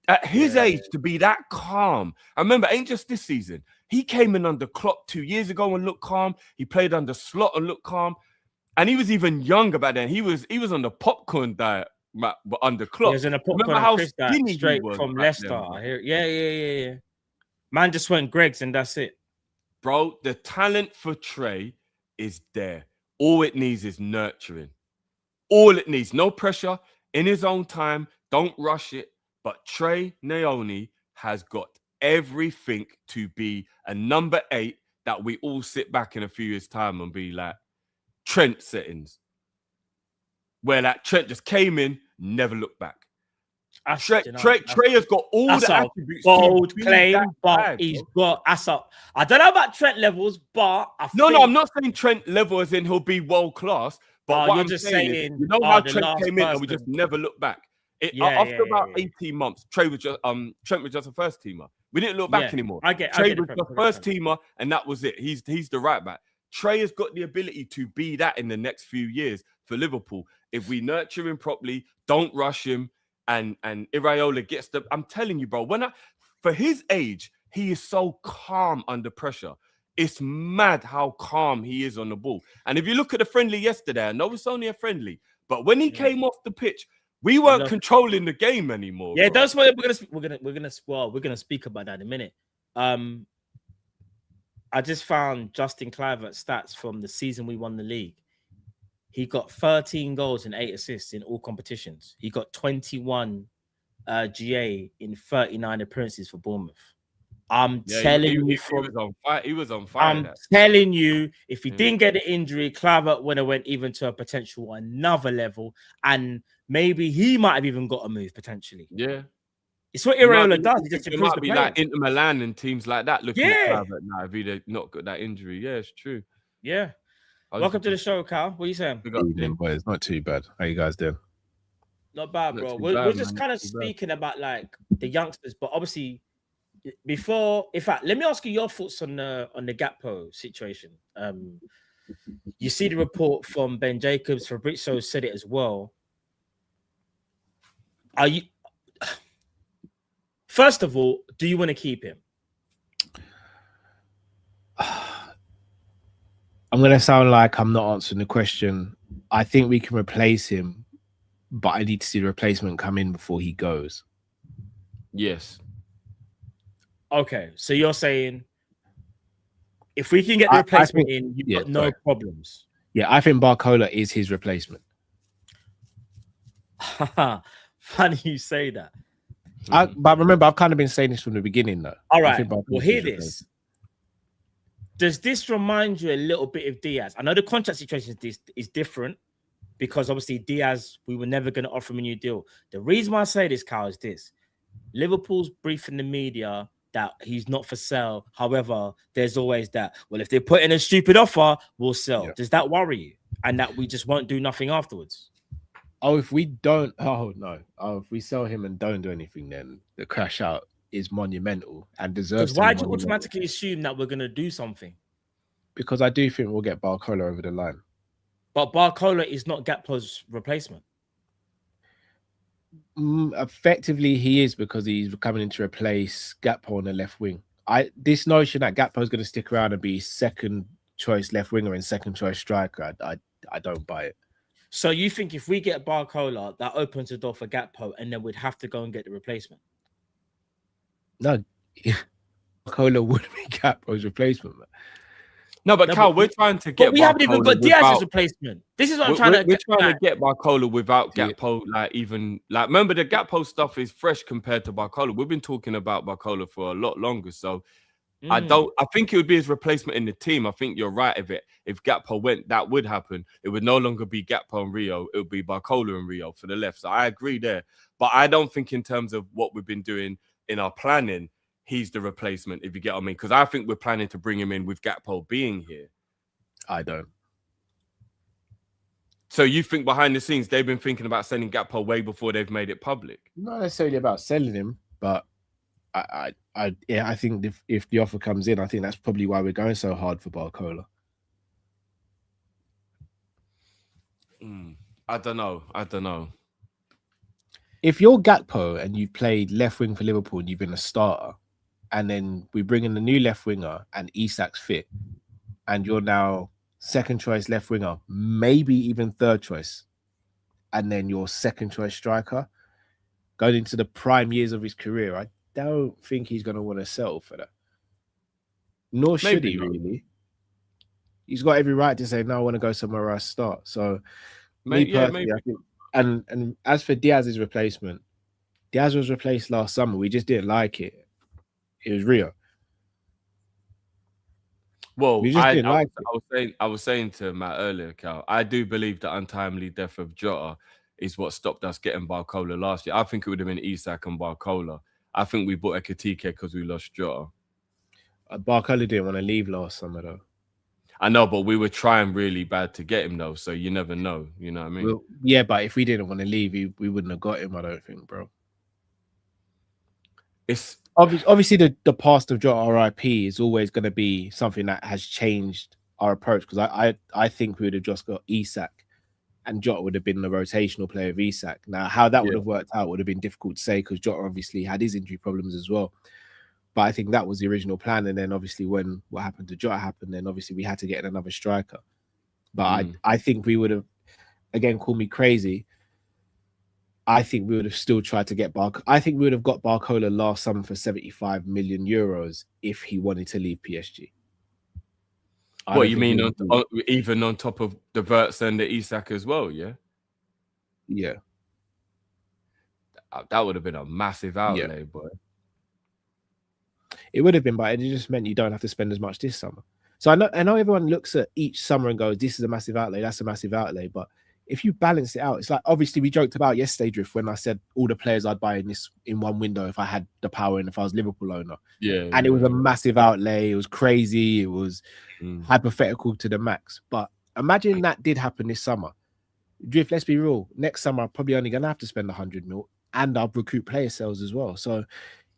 At his age, to be that calm. I remember, ain't just this season. He came in under Klopp 2 years ago and looked calm. He played under Slot and looked calm. And he was even younger back then. He was on the popcorn diet, but under Klopp. He was in a popcorn remember how skinny straight from Leicester. Then, I hear. Yeah. Man just went Greg's and that's it. Bro, the talent for Trey is there. All it needs is nurturing. All it needs. No pressure. In his own time. Don't rush it. But Trey Naoni has got everything to be a number 8 that we all sit back in a few years' time and be like, Trent settings. Where that Trent just came in, never looked back. Trey has got all the attributes. Bold claim, but he's got ass up. I don't know about Trent levels, but No, I'm not saying Trent level as in he'll be world class. But what I'm just saying is, you know how Trent came in and we just never looked back. After about 18 months, Trent was just a first teamer. We didn't look back anymore. Trey was the first teamer, and that was it. He's the right back. Trey has got the ability to be that in the next few years for Liverpool. If we nurture him properly, don't rush him, and Iraola gets the. I'm telling you, bro. For his age, he is so calm under pressure. It's mad how calm he is on the ball. And if you look at the friendly yesterday, I know it's only a friendly, but when he came off the pitch, we weren't controlling the game anymore. Yeah, bro. That's what we're gonna speak about that in a minute. I just found Justin Kluivert's stats from the season we won the league. He got 13 goals and 8 assists in all competitions. He got 21 GA in 39 appearances for Bournemouth. I'm telling you, he was on fire. I'm telling you, if he didn't get the injury, Kluivert would have went even to a potential another level, and maybe he might have even got a move potentially. Yeah, it's what Iraola does. He just improves might the be players. like Inter Milan and teams like that looking at Kluivert now if he'd not got that injury. Yeah, it's true. Yeah. Welcome to the show, Cal. What are you saying? Boys, not too bad. How you guys doing? Not bad, bro. We're just kind of speaking about like the youngsters, but obviously. In fact, let me ask you your thoughts on the Gakpo situation. You see the report from Ben Jacobs, Fabrizio said it as well. First of all, do you want to keep him? I'm going to sound like I'm not answering the question. I think we can replace him, but I need to see the replacement come in before he goes. Yes. Okay, so you're saying if we can get the replacement in, you've got no problems. Yeah, I think Barcola is his replacement. Funny you say that. But remember, I've kind of been saying this from the beginning, though. All right, well, hear this. Does this remind you a little bit of Diaz? I know the contract situation is different because obviously Diaz, we were never going to offer him a new deal. The reason why I say this, Kyle, is this. Liverpool's briefing the media that he's not for sale. However, there's always that. Well, if they put in a stupid offer, we'll sell. Yeah. Does that worry you? And that we just won't do nothing afterwards? If we don't, if we sell him and don't do anything, then the crash out is monumental and deserves. Why do you automatically assume that we're going to do something? Because I do think we'll get Barcola over the line. But Barcola is not Gakpo's replacement. Effectively, he is because he's coming in to replace Gakpo on the left wing. This notion that Gakpo is going to stick around and be second choice left winger and second choice striker, I don't buy it. So you think if we get Barcola, that opens the door for Gakpo, and then we'd have to go and get the replacement? No, Barcola would be Gakpo's replacement, man. No, but Cal, we're trying to get. We haven't even got Diaz's replacement. This is what I'm trying to. We're trying to get Barcola without Gakpo. Remember the Gakpo stuff is fresh compared to Barcola. We've been talking about Barcola for a lot longer. So I think it would be his replacement in the team. I think you're right. If Gakpo went, that would happen. It would no longer be Gakpo and Rio. It would be Barcola and Rio for the left. So I agree there. But I don't think in terms of what we've been doing in our planning, he's the replacement, if you get what I mean. Because I think we're planning to bring him in with Gakpo being here. I don't. So you think behind the scenes, they've been thinking about sending Gakpo way before they've made it public? Not necessarily about selling him, but I think if the offer comes in, I think that's probably why we're going so hard for Barcola. I don't know. If you're Gakpo and you've played left wing for Liverpool and you've been a starter, and then we bring in the new left winger and Isak's fit, and you're now second choice left winger, maybe even third choice, and then your second choice striker, going into the prime years of his career, I don't think he's going to want to settle for that. Nor should he, really. He's got every right to say, no, I want to go somewhere where I start. So, maybe. I think, and as for Diaz's replacement, Diaz was replaced last summer. We just didn't like it. It was Rio. Well, I was saying to Matt earlier, Cal, I do believe the untimely death of Jota is what stopped us getting Barcola last year. I think it would have been Isak and Barcola. I think we bought Ekitike because we lost Jota. Barcola didn't want to leave last summer, though. I know, but we were trying really bad to get him, though, so you never know. You know what I mean? Well, yeah, but if we didn't want to leave, we wouldn't have got him, I don't think, bro. It's obviously the past of Jota RIP is always going to be something that has changed our approach, because I think we would have just got Isak and Jota would have been the rotational player of Isak. Now, how that would have worked out would have been difficult to say, because Jota obviously had his injury problems as well. But I think that was the original plan. And then obviously when what happened to Jota happened, then obviously we had to get another striker. But I think we would have, again, call me crazy, I think we would have still tried to get Barcola. I think we would have got Barcola last summer for 75 million euros if he wanted to leave PSG. What you mean, even on top of the Wirtz and the Isak as well, yeah? Yeah. That would have been a massive outlay, boy. It would have been, but it just meant you don't have to spend as much this summer. So I know everyone looks at each summer and goes, this is a massive outlay, that's a massive outlay. But if you balance it out, it's like, obviously we joked about yesterday, Drift, when I said all the players I'd buy in one window if I had the power and if I was Liverpool owner. Yeah. And it was a massive outlay. It was crazy. It was hypothetical to the max. But imagine that did happen this summer. Drift, let's be real. Next summer, I'm probably only going to have to spend 100 mil and I'll recruit player sales as well. So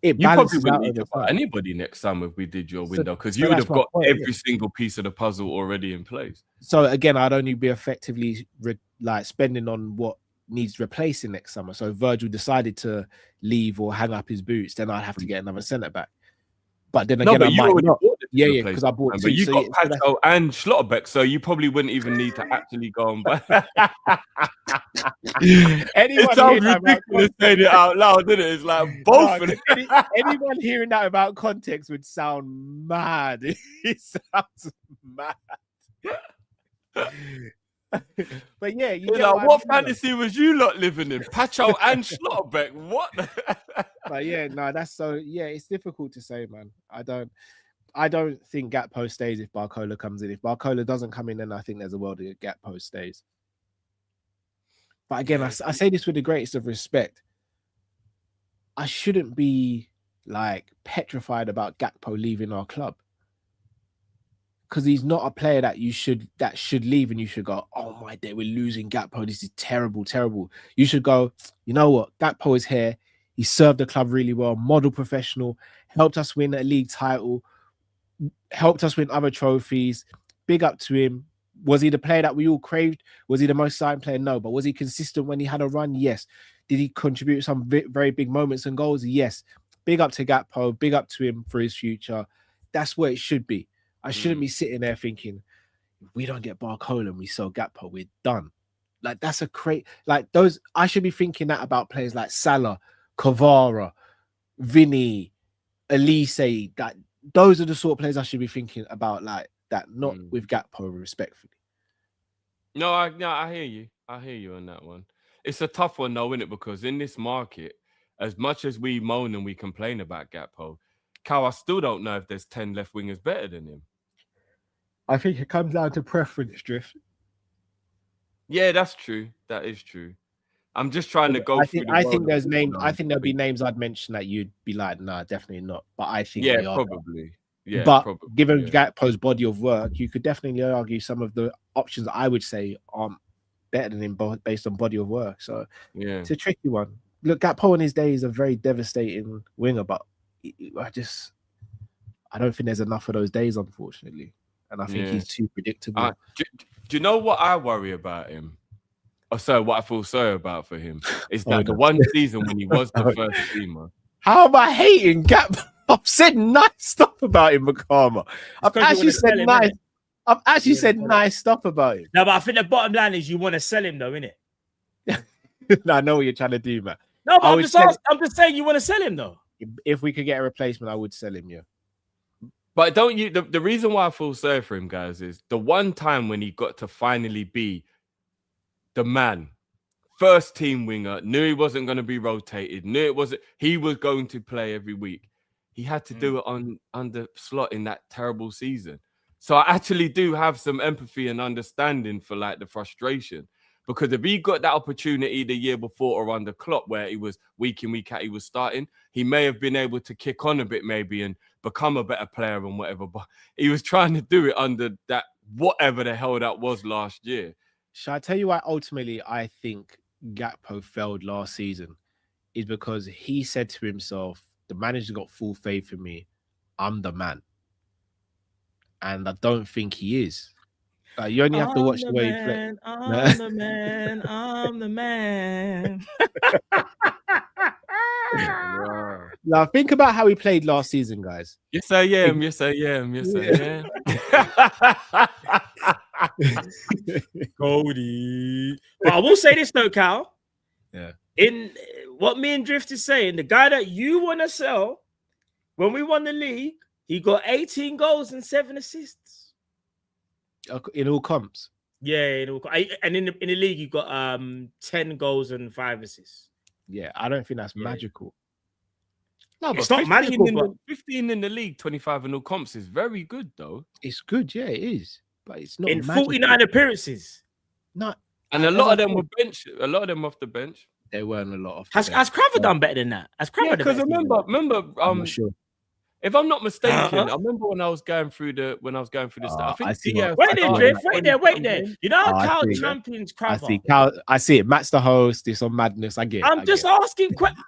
it balances out. You probably wouldn't need to buy anybody next summer if we did your window, because you would have got every single piece of the puzzle already in place. So again, I'd only be effectively spending on what needs replacing next summer. So if Virgil decided to leave or hang up his boots, then I'd have to get another centre back. But then again, I might not. Yeah, because I bought two. But you got Pacho and Schlotterbeck, so you probably wouldn't even need to actually go and buy. It sounds ridiculous saying it out loud, didn't it? It's like both of them. Anyone hearing that about context would sound mad. It sounds mad. But yeah, what fantasy was you lot living in? Pacho and Schlotterbeck, what? But yeah, no, it's difficult to say, man. I don't think Gakpo stays if Barcola comes in. If Barcola doesn't come in, then I think there's a world that Gakpo stays. But again, I say this with the greatest of respect. I shouldn't be petrified about Gakpo leaving our club, because he's not a player that should leave and you should go, oh my day, we're losing Gakpo. This is terrible, terrible. You should go, you know what? Gakpo is here. He served the club really well, model professional, helped us win a league title, helped us win other trophies. Big up to him. Was he the player that we all craved? Was he the most exciting player? No. But was he consistent when he had a run? Yes. Did he contribute some very big moments and goals? Yes. Big up to Gakpo. Big up to him for his future. That's where it should be. I shouldn't be sitting there thinking, if we don't get Barcola and we sell Gakpo, we're done. That's a great, those, I should be thinking that about players like Salah, Kvara, Vinny, Elise. That those are the sort of players I should be thinking about that, not with Gakpo, respectfully. No, I hear you. I hear you on that one. It's a tough one though, isn't it? Because in this market, as much as we moan and we complain about Gakpo, Cal, I still don't know if there's 10 left wingers better than him. I think it comes down to preference, Drift. Yeah, that's true. That is true. I'm just trying to go through. I think there's names. I think there'll be names I'd mention that you'd be like, nah, definitely not. But I think yeah, they are. probably. Yeah, but probably, given Gakpo's body of work, you could definitely argue some of the options I would say aren't better than him based on body of work. So yeah, it's a tricky one. Look, Gakpo in his day is a very devastating winger, but I don't think there's enough of those days, unfortunately. And I think he's too predictable. Do you know what I worry about him? Oh, sorry, what I feel sorry about for him is that the one season when he was the first teamer. How am I hating Gakpo? I've said nice stuff about him, Makama. I've actually said nice. I've actually said nice stuff about him. No, but I think the bottom line is you want to sell him, though, innit? No, I know what you're trying to do, man. No, but I'm just saying you want to sell him, though. If we could get a replacement, I would sell him, yeah. But don't you? The reason why I feel sorry for him, guys, is the one time when he got to finally be the man, first team winger, knew he wasn't going to be rotated, he was going to play every week. He had to do it under Slot in that terrible season. So I actually do have some empathy and understanding for like the frustration, because if he got that opportunity the year before or under Klopp, where he was week in, week out, he was starting, he may have been able to kick on a bit maybe and become a better player and whatever. But he was trying to do it under that, whatever the hell that was last year. Shall I tell you why ultimately I think Gakpo failed last season? Is because he said to himself, the manager got full faith in me. I'm the man. And I don't think he is. You only have to watch the way he plays. I'm the man. I'm the man. Now think about how he played last season, guys. Yes, I am. Yes, I am. Yes, I am. Cody. But I will say this though, Cal. Yeah. In what me and Drift is saying, the guy that you want to sell, when we won the league, he got 18 goals and 7 assists. In all comps? Yeah, and in the league, you got 10 goals and 5 assists. Yeah, I don't think that's magical. No, but it's not magical. 15 in the league, 25 in all comps is very good, though. It's good, yeah, it is. But it's not in magical. 49 appearances. No, and a lot of them were bench. A lot of them off the bench. There weren't a lot of. Has Craver done better than that? Has Craver? Because remember, I'm not sure. If I'm not mistaken, I remember when I was going through the stuff. I think wait there. You know how Cal champions Craver. I see it. Matt's the host. It's on madness. I get it. I'm just asking questions.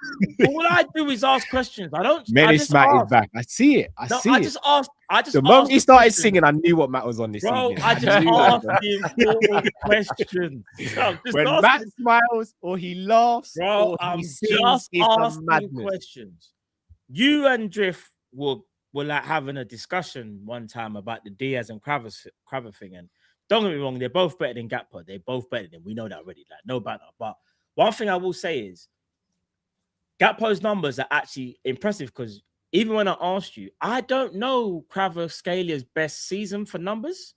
All I do is ask questions. I don't. Menace Matt is back. I see it. I just asked. The moment he started singing, I knew what Matt was on this evening. I just asked him questions. When Matt smiles or he laughs, bro, I'm just asking questions. You and Drift were like having a discussion one time about the Diaz and Craver thing, and don't get me wrong, they're both better than Gakpo. They're both better than we know that already. Like no banter. But one thing I will say is Gakpo's numbers are actually impressive, because even when I asked you, I don't know Kvaratskhelia best season for numbers.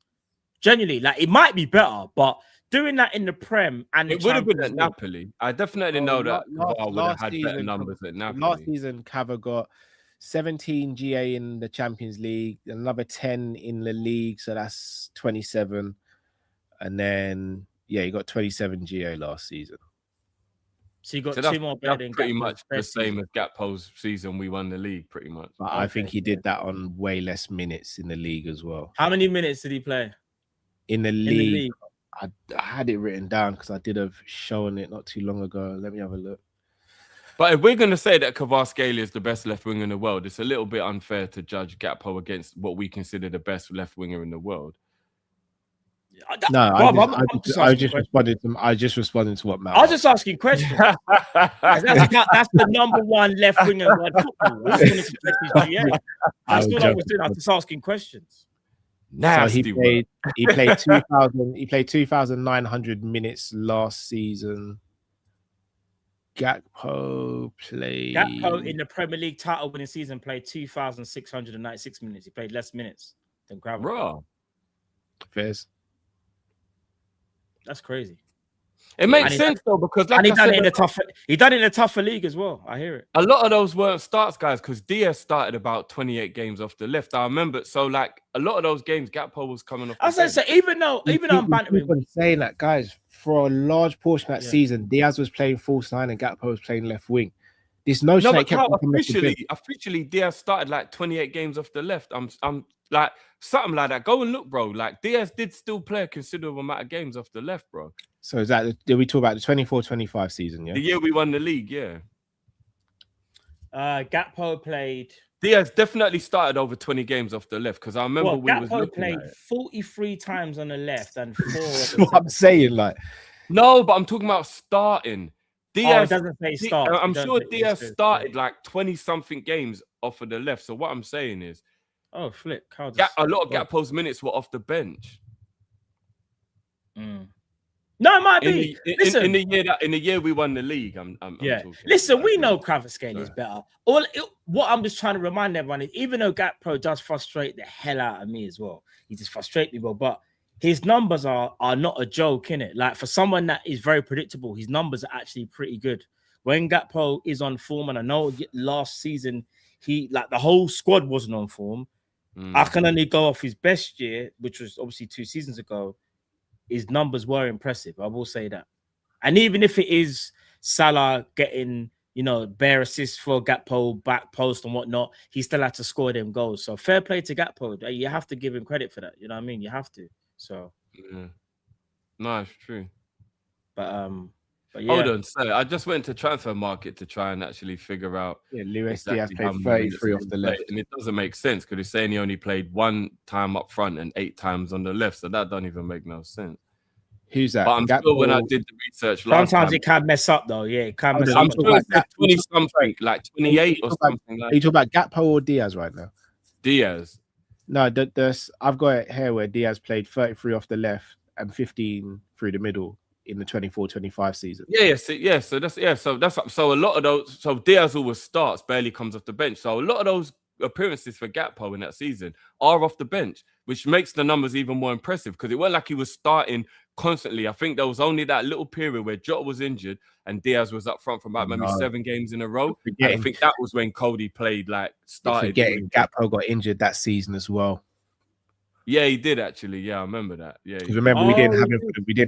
Genuinely, like it might be better, but doing that in the Prem and it would have been at Napoli. I definitely know that I would have had better numbers at Napoli. Last season, Cava got 17 GA in the Champions League, another 10 in the league, so that's 27. And then, he got 27 GA last season. So you got 2 more better than pretty much the same as Gakpo's season we won the league, pretty much. But I think he did that on way less minutes in the league as well. How many minutes did he play? In the league? I had it written down because I did have shown it not too long ago. Let me have a look. But if we're going to say that Kvaratskhelia is the best left winger in the world, it's a little bit unfair to judge Gakpo against what we consider the best left winger in the world. No, I just responded to what Matt. I was just asking questions. that's the number 1 left winger in world football. That's what I was doing. I was just asking questions. Nasty. So he played 2,000. He played 2,900 minutes last season. Gakpo in the Premier League title winning season played 2,696 minutes. He played less minutes than Gravel. Bro, Fairs. That's crazy. It makes sense though, because and like he I done said, it in a tougher. He done it in a tougher league as well. I hear it. a lot of those weren't starts, guys, because Diaz started about 28 games off the left. I remember. So like a lot of those games, Gakpo was coming off. I was say, even though I'm bantering, keep on saying that, guys, for a large portion of that season, Diaz was playing false nine and Gakpo was playing left wing. This notion No, that but officially, Diaz started like 28 games off the left. I'm like something like that. Go and look, bro. Like Diaz did still play a considerable amount of games off the left, bro. So is that? Did we talk about the 24-25 season? Yeah, the year we won the league. Yeah. Gakpo played. Diaz definitely started over 20 games off the left because I remember Gakpo played 43 times on the left and 4. That's what I'm saying. Like, no, but I'm talking about starting. Diaz doesn't say start. I'm sure Diaz started like 20-something games off of the left. So what I'm saying is, a lot of Gakpo's minutes were off the bench. No, it might be. In the year we won the league. I'm Listen, we know Kvaratskhelia is better. What I'm just trying to remind everyone is, even though Gakpo does frustrate the hell out of me as well, he just frustrates me, but his numbers are not a joke, innit? Like, for someone that is very predictable, his numbers are actually pretty good. When Gakpo is on form, and I know last season the whole squad wasn't on form. I can only go off his best year, which was obviously 2 seasons ago. His numbers were impressive. I will say that. And even if it is Salah getting, bare assists for Gakpo, back post and whatnot, he still had to score them goals. So fair play to Gakpo. You have to give him credit for that. You know what I mean? You have to. So no, it's true. But yeah. Hold on, so I just went to transfer market to try and actually figure out. Luis Diaz played 33 off the left, and it doesn't make sense because he's saying he only played 1 time up front and 8 times on the left, so that don't even make no sense. Who's that? But I'm sure when I did the research sometimes it can mess up though. Yeah, it can mess up. I'm sure it said 20 something, like 28 or something. Are you talking about Gakpo or Diaz right now? Diaz. No, I've got it here where Diaz played 33 off the left and 15 through the middle in the 24-25 season. So a lot of those. So Diaz always starts, barely comes off the bench. So a lot of those appearances for Gakpo in that season are off the bench, which makes the numbers even more impressive because it wasn't like he was starting constantly. I think there was only that little period where Jota was injured and Diaz was up front for about maybe 7 games in a row. I think that was when Cody played, started. Forgetting Gakpo got injured that season as well. Yeah, he did actually. Yeah, I remember that. Yeah, because remember we didn't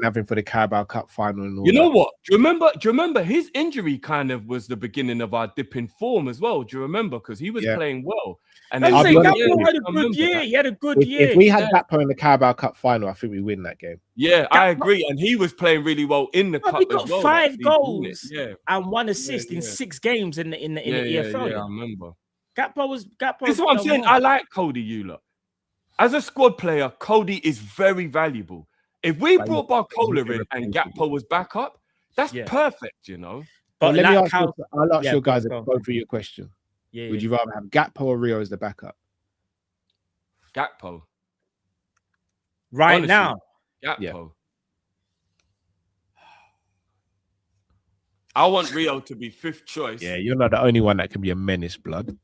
have him for the Carabao Cup final. And all you know what? Do you remember his injury kind of was the beginning of our dip in form as well? Do you remember? Because he was playing well. And then Gakpo had a good year. He had a good year. If we had Gakpo in the Carabao Cup final, I think we win that game. Yeah, I agree. And he was playing really well in the cup. He got as well, 5 goals and 1 assist in 6 games in the EFL. Yeah, I remember. Gakpo. That's what I'm saying. I like Cody Euler. As a squad player, Cody is very valuable. If we brought Barcola in and Gakpo was back up, that's perfect, But let me ask I'll ask you guys both of your question. Yeah, Would you rather have Gakpo or Rio as the backup? Gakpo. Honestly, now. Gakpo. Yeah. I want Rio to be 5th choice. Yeah, you're not the only one that can be a menace, blood.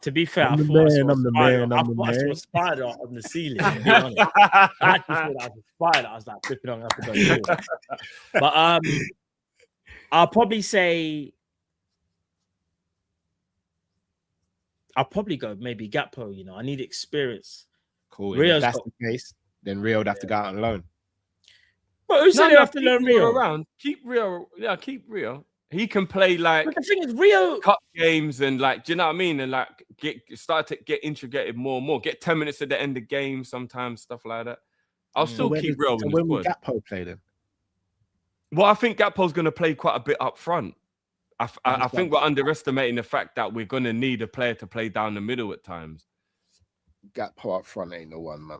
To be fair, I'm the I saw a spider on the ceiling. To be honest. I actually thought that was a spider. I was like flipping on up to go. But I'll probably say I'll probably go maybe Gakpo. I need experience. Cool. If that's the case, then Rio would have to go out on loan. But who said you have to learn Rio around? Keep Rio. Yeah, keep Rio. He can play but the thing is, Rio cup games and do you know what I mean? And start to get integrated more and more. Get 10 minutes at the end of games sometimes, stuff like that. I'll still keep Rio. So when will Gakpo play then? Well, I think Gakpo's going to play quite a bit up front. I think we're underestimating the fact that we're going to need a player to play down the middle at times. Gakpo up front ain't no one, man.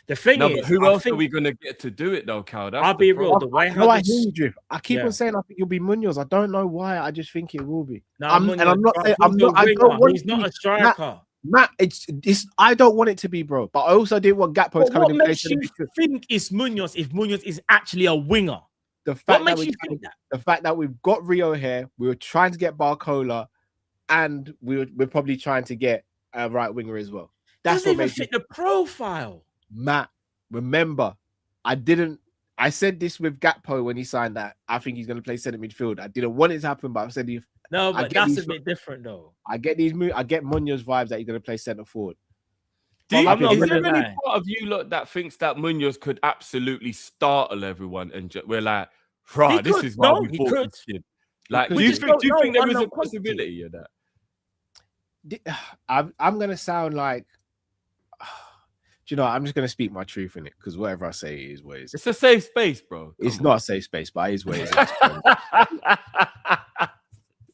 The thing is, but who else are we going to get to do it though, Cal? I'll be real. The way I hear you, Drift. I keep on saying I think you'll be Munoz. I don't know why. I just think it will be. No, I'm not saying I don't want. He's not a striker. Matt, it's I don't want it to be, bro. But I also didn't want Gakpo coming in. What makes you think it's Munoz if Munoz is actually a winger? The fact that we've got Rio here, we were trying to get Barcola, and we're probably trying to get a right winger as well. That's what makes fit the profile. Matt, remember, I said this with Gakpo when he signed that. I think he's going to play centre midfield. I didn't want it to happen, but I said if No, I but get that's these- a bit different though. I get Munoz vibes that he's going to play centre forward. Do you, I'm not is there gonna any lie. part of you lot that thinks that Munoz could absolutely startle everyone and we're like, He this could. is why No, we he bought could. this kid. Like, could. do We you just think don't there know is a under quantity. possibility of that? I'm going to sound like, do you know, I'm just going to speak my truth in it because whatever I say is what it is. It's a safe space, bro. It's Come not a safe space, but it is what it is.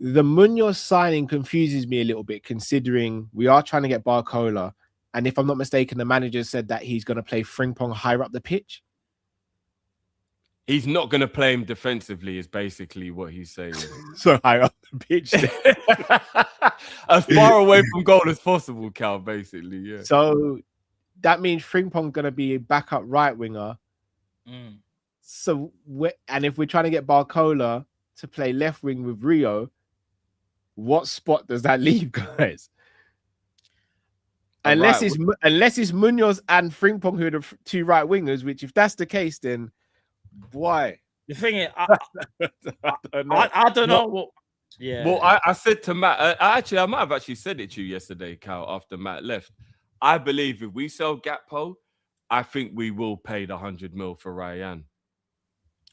The Munoz signing confuses me a little bit, considering we are trying to get Barcola, and if I'm not mistaken, the manager said that he's going to play Frimpong higher up the pitch. He's not going to play him defensively, is basically what he's saying. So higher up the pitch. As far away from goal as possible, Cal, basically, yeah. So that means Frimpong's going to be a backup right winger. So, and if we're trying to get Barcola to play left wing with Rio, what spot does that leave, guys? Unless it's Munoz and Frimpong who are the two right wingers, which if that's the case, then why? The thing is, I don't know. I don't know what. Yeah. Well, I said to Matt, I might have actually said it to you yesterday, Cal, after Matt left. I believe if we sell Gakpo, I think we will pay the 100 mil for Ryan.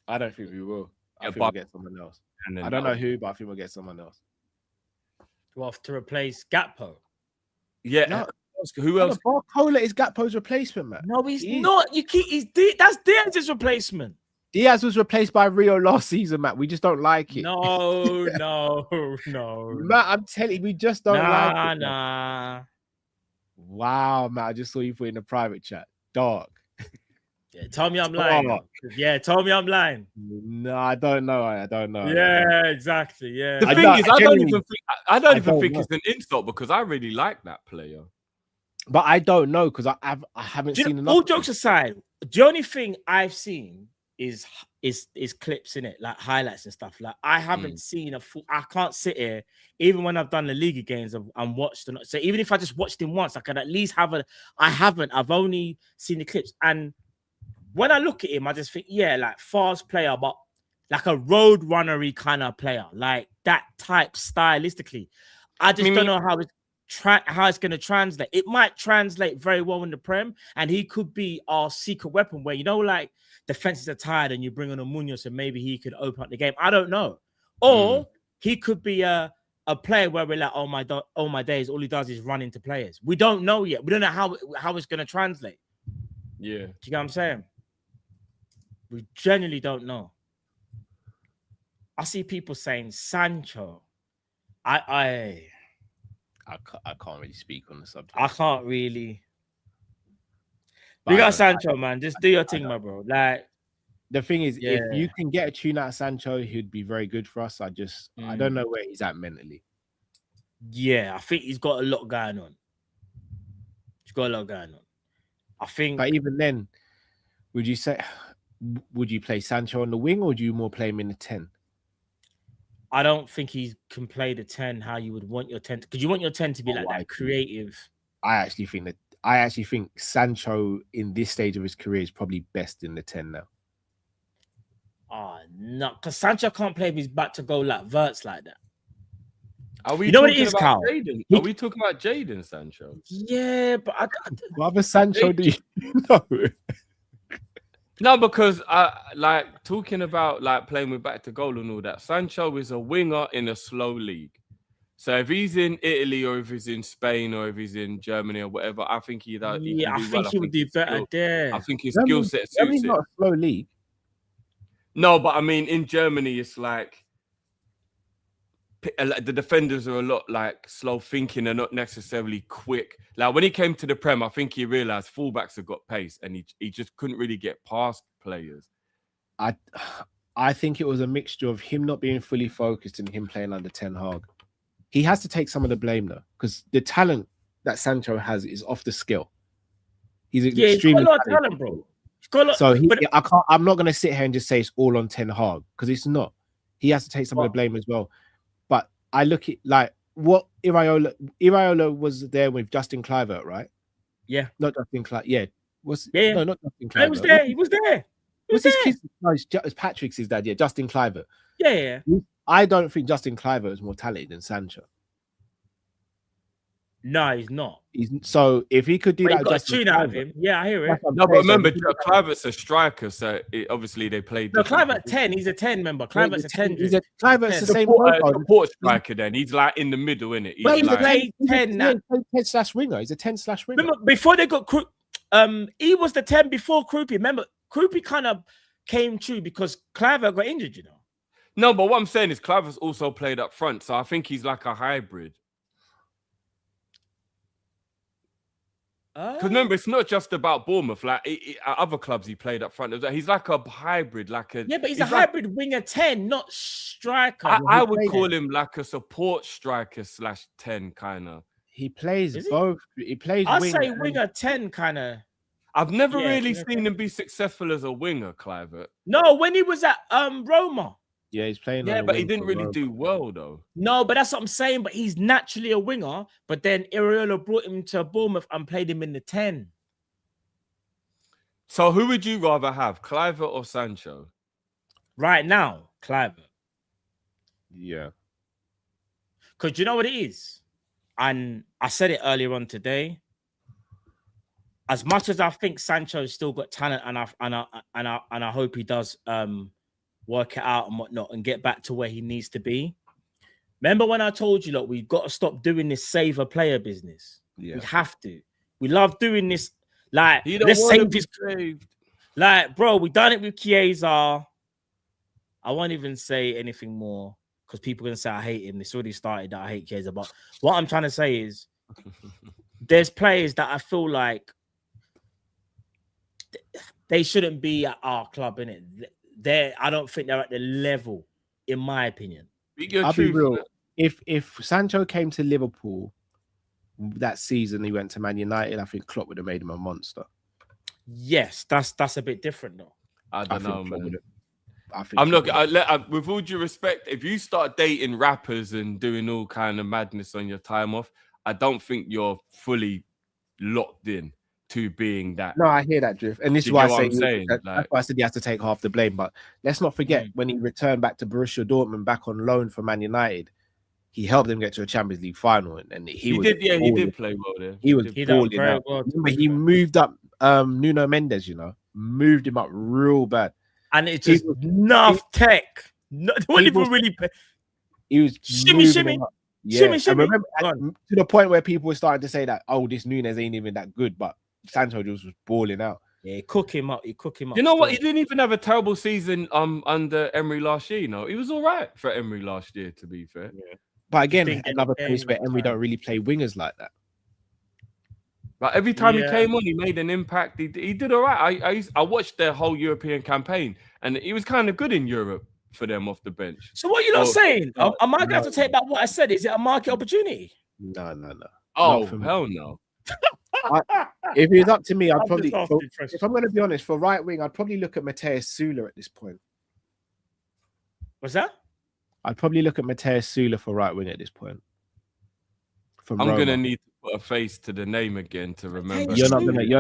I don't think we will. I think Yeah, we'll get someone else. And then I don't know who, but I think we'll get someone else. Well, to replace Gakpo. Yeah. No, Who else? Barcola is Gakpo's replacement, man. No, he's He is. not. That's Diaz's replacement. Diaz was replaced by Rio last season, Matt. We just don't like it. No. Matt, I'm telling you, we just don't like it. man. Nah. Wow, Matt, I just saw you put in the private chat. Dog. Yeah, tell me I'm lying. Oh. Yeah, tell me I'm lying. No, I don't know. I don't know. Yeah, exactly. Yeah. The I thing don't- is, I I don't genuinely- even think know. it's an insult because I really like that player. But I don't know because I haven't Do you seen know, enough. all jokes aside, the only thing I've seen is clips in it, like highlights and stuff. Like I haven't seen a full. I can't sit here, even when I've done the Liga games and watched them. So even if I just watched him once, I could at least have a. I haven't. I've only seen the clips, and when I look at him, I just think, yeah, like fast player, but like a road runnery kind of player, like that type stylistically. I just don't know how it's going to translate. It might translate very well in the Prem, and he could be our secret weapon where, you know, like defenses are tired and you bring on a Munoz and maybe he could open up the game. I don't know. Or he could be a player where we're like, oh my days, all he does is run into players. We don't know yet. We don't know how it's going to translate. Yeah. Do you get what I'm saying? We genuinely don't know. I see people saying Sancho. I can't really speak on the subject. I can't really. But We I got don't- Sancho, man. Just do your thing, my bro. Like, The thing is, Yeah. if you can get a tune out of Sancho, he'd be very good for us. I don't know where he's at mentally. yeah, I think he's got a lot going on. He's got a lot going on. I think. But even then, would you play Sancho on the wing or do you more play him in the 10? I don't think he can play the 10 how you would want your 10 because you want your 10 to be like I that do. creative. I actually think Sancho in this stage of his career is probably best in the 10 now. Oh, no, because Sancho can't play with his back to go like verts like that. Are we You know what it talking is, about Carl? Jadon? He- Are we talking about Jadon Sancho? Yeah, but What other Sancho do you know? No, because like talking about like playing with back to goal and all that. Sancho is a winger in a slow league. So if he's in Italy or if he's in Spain or if he's in Germany or whatever, I think he does. yeah, I think he would do his better skill- there. I think his skill set Germany's suits it. not a slow league. No, but I mean, in Germany, it's like the defenders are a lot like slow thinking. They're not necessarily quick. Like when he came to the Prem, I think he realized fullbacks have got pace, and he just couldn't really get past players. I think it was a mixture of him not being fully focused and him playing under Ten Hag. He has to take some of the blame though, because the talent that Sancho has is off the scale. He's Yeah, he's got extremely a lot of talented. talent, bro. He's got a lot, So but I'm not going to sit here and just say it's all on Ten Hag because it's not. He has to take some of the blame as well. But I look at like what Iraola was there with Justin Kluivert, right? Yeah. Not Justin Kluivert. Yeah. Yeah. No, not Justin He was Kluivert. there. He was there. What's his kid? No, it's Patrick's his dad. Yeah, Justin Kluivert. Yeah. I don't think Justin Kluivert is more talented than Sancho. No, he's not. So if he could do But that, he got a Justin tune out of Kluivert, him. Yeah, I hear it. that's what I'm No, but saying. remember, So Kluivert's a striker, so obviously they played. No, different Kluivert 10. He's a 10 member. Kluivert's a 10. Kluivert's the same support striker. Then he's like in the middle, innit? But He's he's like, played 10 now. 10/winger. He's a 10/winger. Remember, before they got he was the 10 before Krupi. Remember, Krupi kind of came true because Kluivert got injured, you know. no, but what I'm saying is Kluivert's also played up front, so I think he's like a hybrid. Because remember, it's not just about Bournemouth. Like at other clubs, he played up front. He's like a hybrid, like a Yeah, but he's a hybrid winger 10, not striker. I would call him like a support striker /10 kind of. He plays Is he? both. He plays. I'll winger say and- winger 10 kind of. I've never Yeah, really yeah, seen him be successful as a winger, Kluivert. No, when he was at Roma. Yeah, he's playing. Yeah, on the but he wing didn't for really Roma. do well though. No, but that's what I'm saying. But he's naturally a winger. But then Iraola brought him to Bournemouth and played him in the 10. So who would you rather have, Kluivert or Sancho? Right now, Kluivert. Yeah. Because you know what it is? And I said it earlier on today. As much as I think Sancho's still got talent, and I hope he does work it out and whatnot and get back to where he needs to be. Remember when I told you, look, we've got to stop doing this save a player business. Yeah. We have to. We love doing this. Like, He don't let's want to save be this. saved. Like, bro, we done it with Chiesa. I won't even say anything more because people are gonna say I hate him. It's already started that I hate Chiesa. But what I'm trying to say is there's players that I feel like they shouldn't be at our club, innit? I don't think they're at the level, in my opinion. I'll be real. If Sancho came to Liverpool that season, he went to Man United, I think Klopp would have made him a monster. Yes, that's a bit different though. I don't know, man. I'm not. With all due respect, if you start dating rappers and doing all kind of madness on your time off, I don't think you're fully locked in to being that. No, I hear that, Drift, and this is You why get what I I'm say saying? that's Like- why I said he has to take half the blame. But let's not forget when he returned back to Borussia Dortmund, back on loan for Man United, he helped them get to a Champions League final, and he did. Yeah, he did play well there. He was He done balling very out. well. Remember, he moved up Nuno Mendes, moved him up real bad. And it's just enough tech. No, they won't even really play. He was Shimmy, moving shimmy. him up. Yeah. Shimmy, And shimmy. remember, to the point where people were starting to say that, oh, this Nunes ain't even that good, but Sancho just was balling out. Yeah, he cook him up. You know what? He didn't even have a terrible season under Emery last year. He was all right for Emery last year, to be fair. Yeah. But again, Didn't get another the place game where in Emery time. don't really play wingers like that. But every time he Yeah. came on, he made an impact. He did all right. I watched their whole European campaign, and he was kind of good in Europe for them off the bench. So what are you not saying? Am I going to have no. to take back what I said? Is it a market opportunity? No. Oh, for me. hell no. If it was up to me, I'd I'm probably, just asking questions. if I'm going to be honest, for right wing, I'd probably look at Mateus Sula at this point. What's that? I'd probably look at Mateus Sula for right wing at this point. From I'm Roma. gonna need to put a face to the name again to remember. You're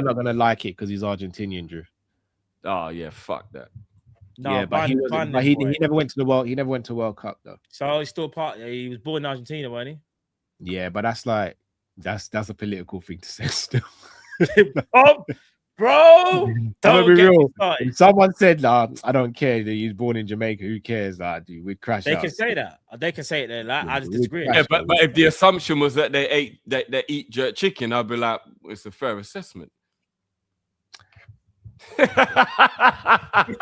not gonna like it because he's Argentinian, Drew. Oh yeah, fuck that. No, yeah, but he never went to the World. He never went to World Cup though. So he's still part. He was born in Argentina, wasn't Yeah, but that's a political thing to say still. he? Oh, bro, I'm don't gonna be get me real. started. If someone said, "Nah, I don't care that he's born in Jamaica," who cares? Dude, we'd crash They out. can say that. They can say it there. Like, I just we disagree. crash. Yeah, but if the assumption was that they eat jerk chicken, I'd be like, it's a fair assessment. If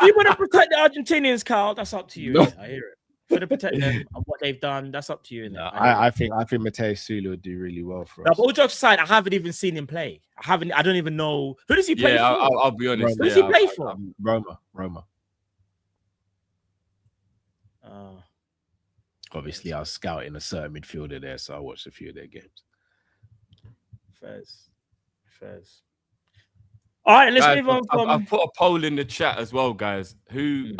you want to protect the Argentinians, Carl, that's up to you. No. I hear it. For to protect them and what they've done, that's up to you. No, I think Mateus Sula would do really well for No, us. but all jokes aside, I haven't even seen him play. I don't even know who does he play Yeah, for. I'll be honest. Who does yeah, he play for? Roma. Oh. Obviously, I was scouting a certain midfielder there, so I watched a few of their games. Fairs. All right, let's Guys, move on from. I've put a poll in the chat as well, guys. Who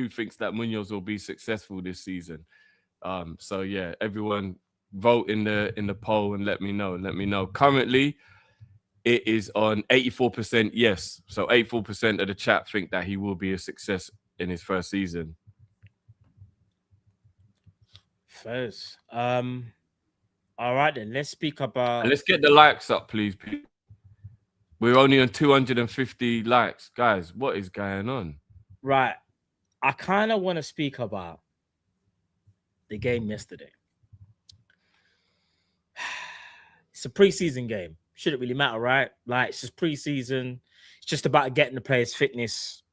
thinks that Munoz will be successful this season? So yeah, everyone vote in the poll and let me know. Currently, it is on 84% yes. So 84% of the chat think that he will be a success in his first season. First, all right then. Let's speak about. And let's get the likes up, please. We're only on 250 likes, guys. What is going on? Right, I kind of want to speak about the game yesterday. It's a preseason game. Shouldn't really matter, right? Like, it's just preseason. It's just about getting the players' fitness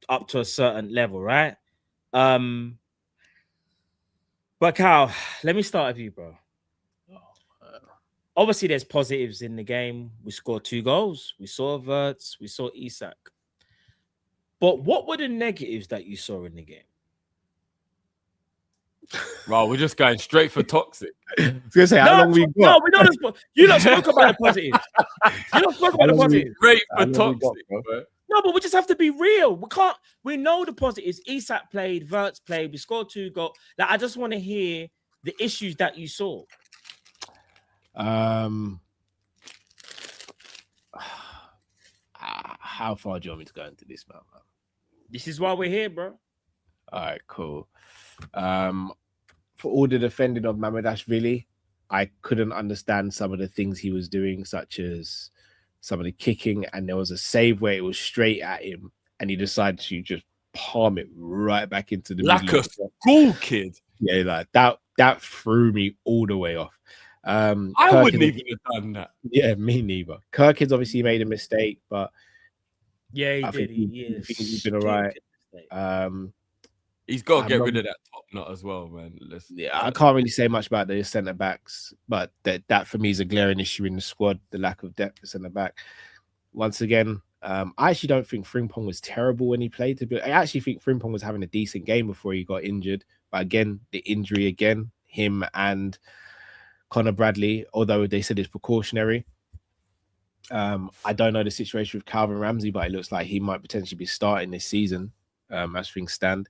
up to a certain level, right? But Cal, let me start with you, bro. Obviously, there's positives in the game. We scored 2 goals. We saw Verts. We saw Isak. But what were the negatives that you saw in the game? Wow, we're just going straight for toxic. I was gonna say, how long we got? No, we don't. You don't spoke about the positives. You don't spoke about the positives. Straight for toxic, bro. No, but we just have to be real. We can't. We know the positives. Isak played, Verts played. We scored 2 goals. Like, I just want to hear the issues that you saw. How far do you want me to go into this, man? This is why we're here, bro. All right, cool. For all the defending of Mamardashvili, I couldn't understand some of the things he was doing, such as some of the kicking, and there was a save where it was straight at him, and he decided to just palm it right back into the like middle a school kid. Yeah, like that threw me all the way off. I wouldn't even have done that. Yeah, me neither. Kirkins obviously made a mistake, but yeah, he I did. think he's been all right. He's got to get rid of that top knot as well, man. I can't really say much about the centre backs, but that for me is a glaring issue in the squad, the lack of depth at centre back. Once again, I actually don't think Frimpong was terrible when he played. I actually think Frimpong was having a decent game before he got injured. But again, the injury again, him and Connor Bradley, although they said it's precautionary. I don't know the situation with Calvin Ramsey, but it looks like he might potentially be starting this season as things stand.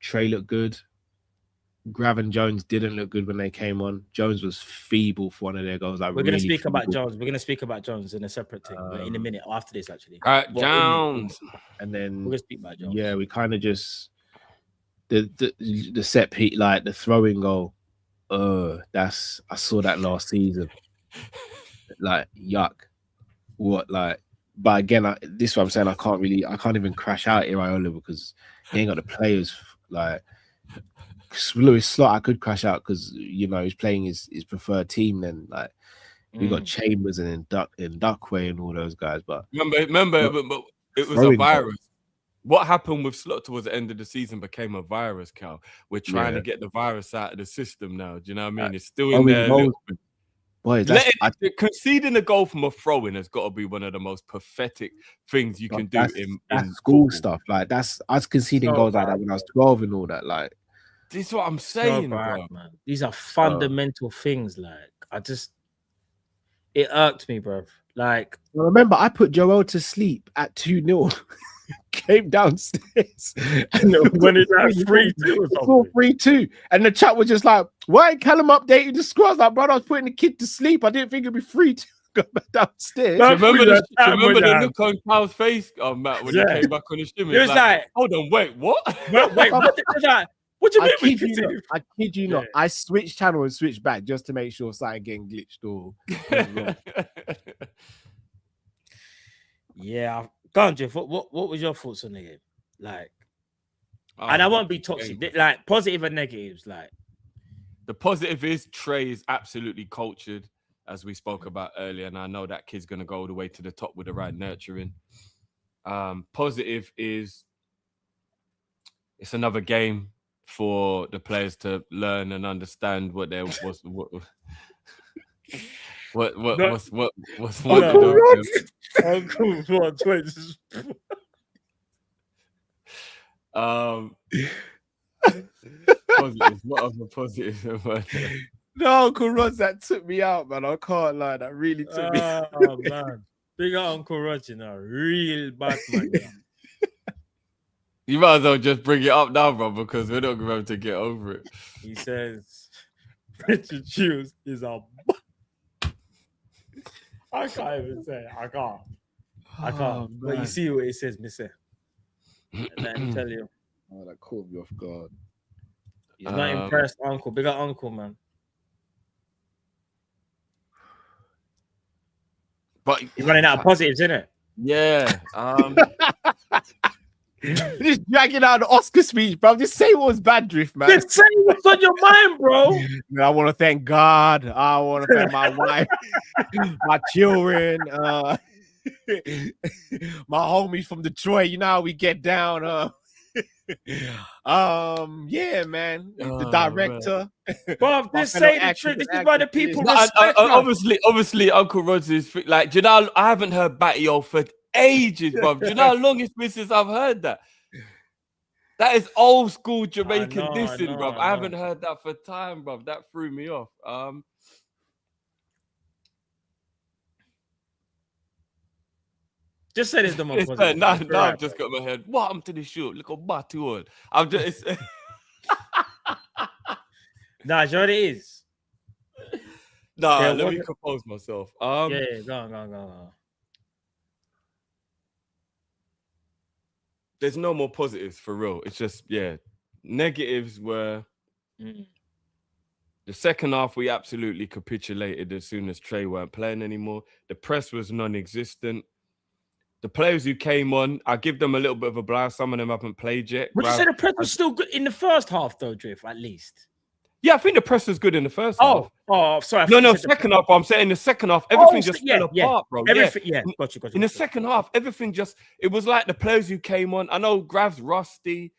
Trey looked good. Grav and Jones didn't look good when they came on. Jones was feeble for one of their goals. Like, we're going to speak about Jones. We're going to speak about Jones in a separate thing in a minute after this, actually. Jones. And then we're going to speak about Jones. Yeah, we kind of just the set piece, like the throwing goal. I saw that last season. Like, yuck. What, like? But again, this is what I'm saying. I can't even crash out Iraola because he ain't got the players. Like Lewis Slot, I could crash out because he's playing his preferred team. Then like we got Chambers and Duckway and all those guys. But remember, but it was a virus. What happened with Slot towards the end of the season became a virus, Cal. We're trying to get the virus out of the system now. Do you know what I mean? It's still in there. Boy, conceding a goal from a throw-in has got to be one of the most pathetic things you can do in school stuff. Like I was conceding goals like that when I was 12 and all that. Like, this is what I'm saying, bro. Man. These are fundamental things. Like, it irked me, bro. Like, remember, I put Joel to sleep at 2-0. Came downstairs and when it's at 3-2, and the chat was just like, "Why ain't Callum updating the squad?" I was like, "Bro, I was putting the kid to sleep. I didn't think it'd be 3-2." Go back downstairs. Remember the look on Cal's face, Matt, when he came back on the stream? It was like, "Hold on, wait, what? Wait, what do you mean? I kid you not. I switched channel and switched back just to make sure something getting glitched or. Yeah. Go on, Jeff. What was your thoughts on the game? Like, and I won't be toxic. Like, positive and negatives. Like, the positive is Trey is absolutely cultured, as we spoke about earlier, and I know that kid's gonna go all the way to the top with the right nurturing. Positive is it's another game for the players to learn and understand what there was. What's positives. What other positives? No, Uncle Rods, that took me out, man. I can't lie, that really took me out. Oh man, big up Uncle Rods, real bad man. You might as well just bring it up now, bro, because we're not going to be able to get over it. He says Richard Hughes is a I can't even say. I can't. I Oh, can't. But you man. see what it says, Mister. Let me tell you, Oh, that caught me off guard. he's not impressed. Uncle, big up, Uncle, man. But He's running out of positives, isn't it? yeah, Just dragging out the Oscar speech, bro. Just say what was bad, Drift, man. Just say what's on your mind, bro. Man, I want to thank God. I want to thank my wife, my children, my homies from Detroit. You know how we get down. Yeah, man. The director. Bro, just say the truth. This is why the people no, respect us. obviously, Uncle Rod's is like. Do you know? I haven't heard Batty for ages, bro. Do you know how long it's been since I've heard that? That is old school Jamaican dissing, bro. I haven't heard that for time, bro. That threw me off. Just say there's no more now I've just got my head. What happened to the shoot? Look at Batty on. I'm just. Nah, you know what it is? Nah, let me compose myself. Yeah, go on. There's no more positives for real. It's just, negatives were the second half. We absolutely capitulated as soon as Trey weren't playing anymore. The press was non-existent. The players who came on, I give them a little bit of a blast. Some of them haven't played yet. Would you say the press was still good in the first half, though, Drift, at least? Yeah, I think the press was good in the first half. Oh, sorry. No, second half. I'm saying the second half, everything just fell apart, bro. Everything, gotcha. In the second half, everything it was like the players who came on. I know Grav's rusty.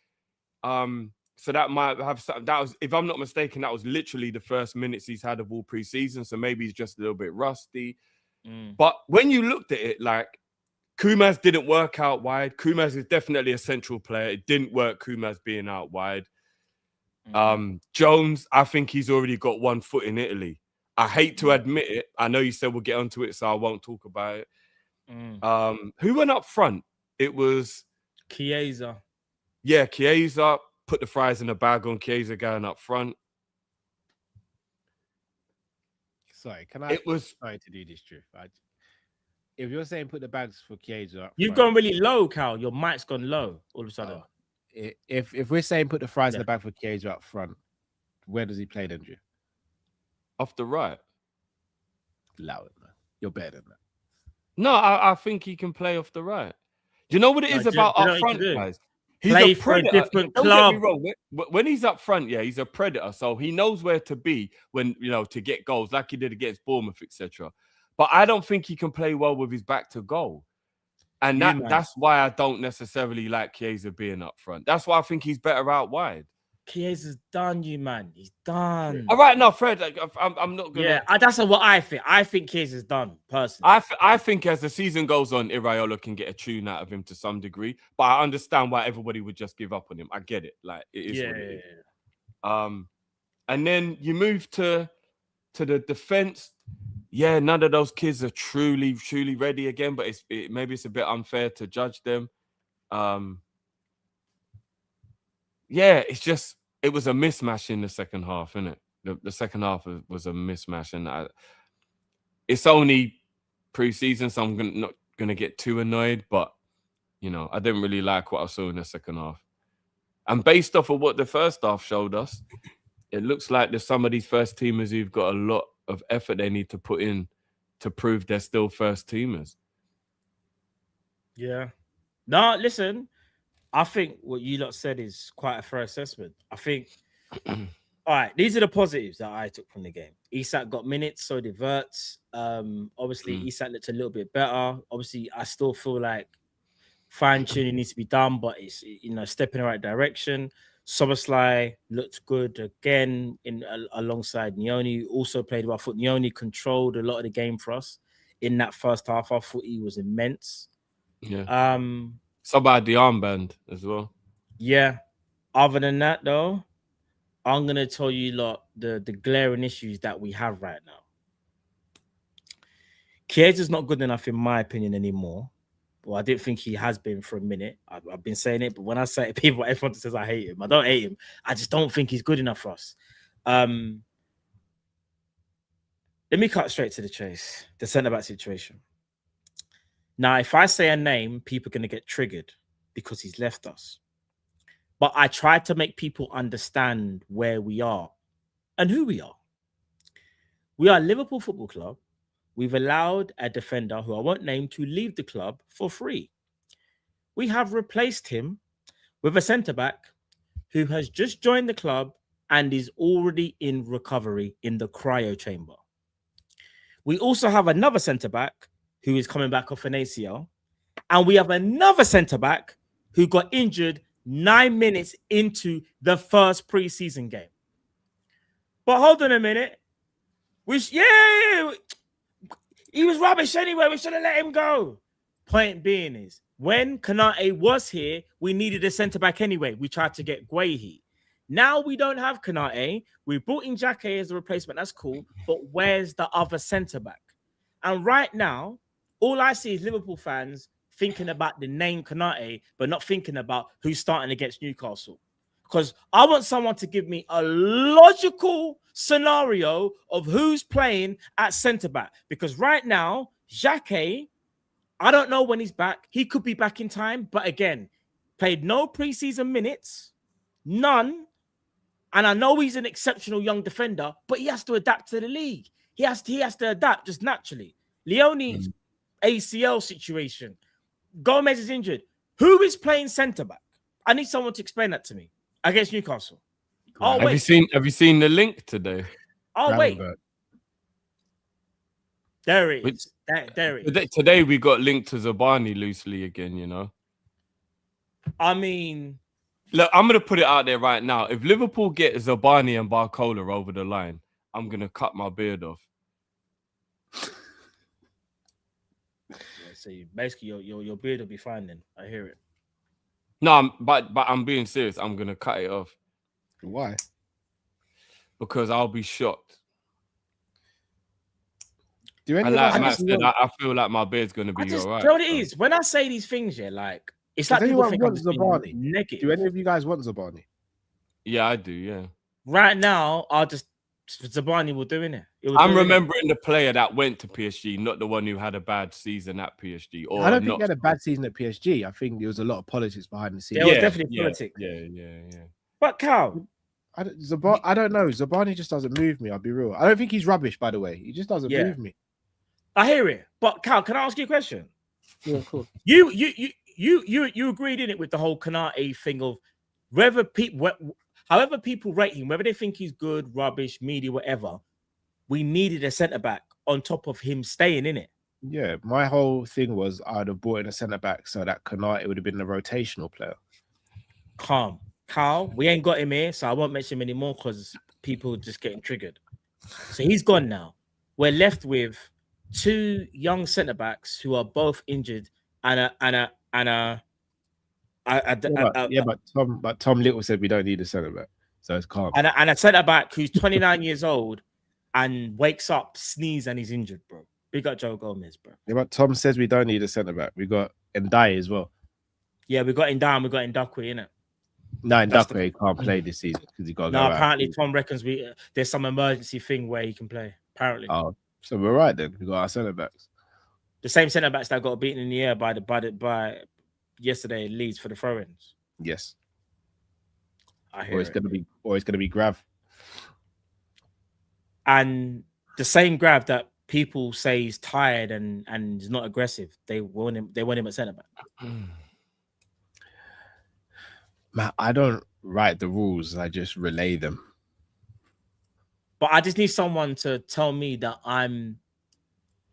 So that might have something. That was, if I'm not mistaken, that was literally the first minutes he's had of all preseason. So maybe he's just a little bit rusty. But when you looked at it, like Kumaz didn't work out wide. Kumaz is definitely a central player. It didn't work, Kumaz being out wide. Jones, I think he's already got 1 foot in Italy. I hate to admit it. I know you said we'll get onto it, so I won't talk about it. Who went up front? It was Chiesa. Yeah, Chiesa put the fries in the bag on Chiesa going up front. Sorry, sorry to do this, Drift. If you're saying put the bags for Chiesa up You've gone really low, Cal. Your mic's gone low all of a sudden. If we're saying put the fries in the bag for Chiesa up front, where does he play then, Drew? Off the right. Allow it, man. You're better than that. No, I think he can play off the right. Do you know what it is about up front, guys? He's play a predator. For a different Don't club. get me wrong. When he's up front, he's a predator. So he knows where to be when, to get goals, like he did against Bournemouth, etc. But I don't think he can play well with his back to goal. And that's why I don't necessarily like Chiesa being up front. That's why I think he's better out wide. Chiesa's done, man. He's done. All right, no, Fred, I'm not going to... Yeah, that's what I think. I think Chiesa's done, personally. I think as the season goes on, Iraola can get a tune out of him to some degree. But I understand why everybody would just give up on him. I get it. Like, it is what it is. And then you move to the defense. Yeah, none of those kids are truly ready again, but maybe it's a bit unfair to judge them. It's just, it was a mismatch in the second half, isn't it? The second half was a mismatch, and it's only pre-season, so I'm not going to get too annoyed, but, I didn't really like what I saw in the second half. And based off of what the first half showed us, it looks like there's some of these first teamers who've got a lot of effort they need to put in to prove they're still first teamers. Yeah. No, listen, I think what you lot said is quite a fair assessment. I think, all right, these are the positives that I took from the game. Isak got minutes, so did Wirtz. Obviously, Isak looked a little bit better. Obviously, I still feel like fine-tuning needs to be done, but it's, step in the right direction. Soberslai looked good again alongside Nyoni. Also played well. I thought Nyoni controlled a lot of the game for us in that first half. I thought he was immense. Yeah. Somebody the armband as well. Yeah. Other than that, though, I'm gonna tell you the glaring issues that we have right now. Chiesa's not good enough, in my opinion, anymore. Well, I didn't think he has been for a minute. I've been saying it, but when I say it, people, everyone says I hate him. I don't hate him. I just don't think he's good enough for us. Let me cut straight to the chase. The centre-back situation. Now, if I say a name, people are going to get triggered because he's left us. But I try to make people understand where we are and who we are. We are Liverpool Football Club. We've allowed a defender who I won't name to leave the club for free. We have replaced him with a centre-back who has just joined the club and is already in recovery in the cryo chamber. We also have another centre-back who is coming back off an ACL. And we have another centre-back who got injured 9 minutes into the first pre-season game. But hold on a minute. He was rubbish anyway. We should have let him go. Point being is, when Konate was here, we needed a centre-back anyway. We tried to get Guehi. Now we don't have Konate. We brought in Jake as a replacement. That's cool. But where's the other centre-back? And right now, all I see is Liverpool fans thinking about the name Konate, but not thinking about who's starting against Newcastle. Because I want someone to give me a logical scenario of who's playing at centre-back. Because right now, Jake, I don't know when he's back. He could be back in time. But again, played no preseason minutes, none. And I know he's an exceptional young defender, but he has to adapt to the league. He has to adapt just naturally. Leone's ACL situation. Gomez is injured. Who is playing centre-back? I need someone to explain that to me against Newcastle. Oh, Have you seen the link today? Oh, wait. There it is. There it is. Today we got linked to Zabani loosely again, you know. I mean, look, I'm going to put it out there right now. If Liverpool get Zabani and Barcola over the line, I'm going to cut my beard off. So basically, your beard will be fine then. I hear it. No, but I'm being serious. I'm going to cut it off. Why? Because I'll be shocked. Do any and of like us Matt actually said, want- I feel like my beard's going to be all right. You know what it is? When I say these things, yeah, like, it's like Does people anyone think I'm want just being Zabani? negative. Do any of you guys want Zabani? Yeah, I do, yeah. Right now, Zabani will do it. I'm remembering the player that went to PSG, not the one who had a bad season at PSG. Or I don't think he had a bad season at PSG. I think there was a lot of politics behind the scenes. There was definitely politics. Yeah. But Cal, I don't know. Zabani just doesn't move me. I'll be real. I don't think he's rubbish, by the way. He just doesn't move me. I hear it. But Cal, can I ask you a question? Yeah, of course. You agreed in it with the whole Konate thing of however people rate him, whether they think he's good, rubbish, media, whatever. We needed a centre back on top of him staying in it. Yeah, my whole thing was I'd have brought in a centre back so that Konate would have been a rotational player. Calm, Carl. We ain't got him here, so I won't mention him anymore because people are just getting triggered. So he's gone now. We're left with two young centre backs who are both injured, but Tom Little said we don't need a centre back, so it's calm. And a centre back who's 29 years old and wakes up, sneeze, and he's injured, bro. We got Joe Gomez, bro. Yeah, but Tom says we don't need a centre back. We got Ndai as well. Yeah, we got Ndai, we got Ndakwe, innit? No, Ndakwe can't play this season because he got to go out. Apparently Tom reckons there's some emergency thing where he can play. Apparently. Oh, so we're right then. We got our centre backs. The same centre backs that got beaten in the air by yesterday at Leeds for the throw-ins. Yes. I hear it's gonna be Grav. And the same Grav that people say is tired and is not aggressive. They want him at centre back. Matt, I don't write the rules. I just relay them. But I just need someone to tell me that Am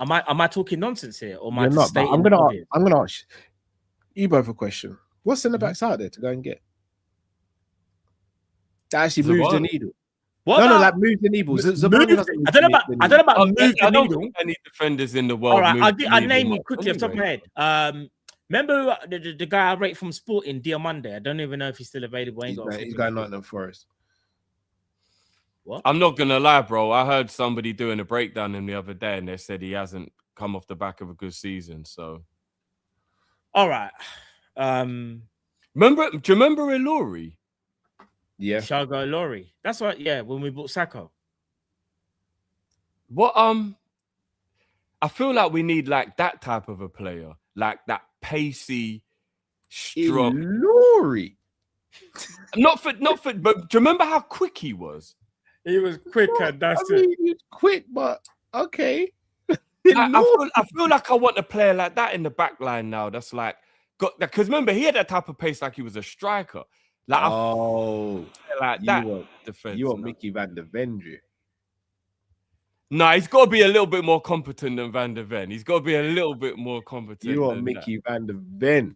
I talking nonsense here, or am I just stating? I'm gonna ask you both a question. What centre backs out there to go and get? That actually moves the needle. What? No, that moves the needle. I don't know about move the needle. Any defenders in the world? All right, I'll name you quickly off the top of my head. Remember the guy I rate from Sporting, Diamande? I don't even know if he's still available. He's going Nottingham Forest. What? I'm not gonna lie, bro. I heard somebody doing a breakdown him the other day, and they said he hasn't come off the back of a good season. So, all right. Do you remember Ilori? Yeah, Thiago Ilori. That's right. Yeah, when we bought Sacco. What I feel like we need like that type of a player, like that pacey, strong. Ilori. Not for, but do you remember how quick he was? He was quick, and that's I mean, he's quick, but okay. I feel like I want a player like that in the back line now. That's like got that, because remember he had that type of pace like he was a striker. Like like you that want, defense. you want Mickey Van der Vendry. No, he's got to be a little bit more competent than Van der Ven. He's got to be a little bit more competent. You want Mickey Van der Ven.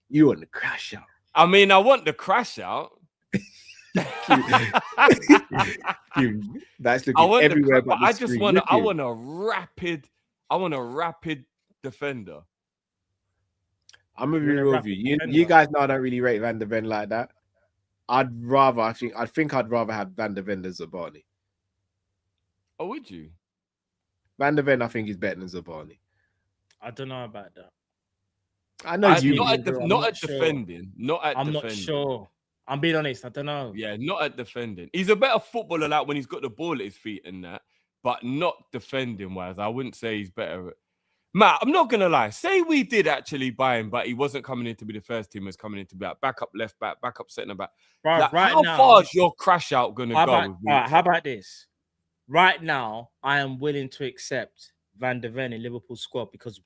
You want the crash out. I mean, I want the crash out. That's looking everywhere. But I just want a rapid defender. I'm gonna be real with you. You guys know I don't really rate Van der Ven like that. I think I'd rather have Van der Ven than Zabani. Oh, would you? Van der Ven, I think, is better than Zabani. I don't know about that. I know you. Not at defending. I'm not sure. I'm being honest. I don't know. Yeah, not at defending. He's a better footballer like when he's got the ball at his feet and that, but not defending wise. I wouldn't say he's better. Matt, I'm not gonna lie. Say we did actually buy him, but he wasn't coming in to be the first team. He was coming in to be like backup left back, backup centre back. Right, like, how far is your crash out gonna go? How about this? Right now, I am willing to accept Van der Ven in Liverpool squad because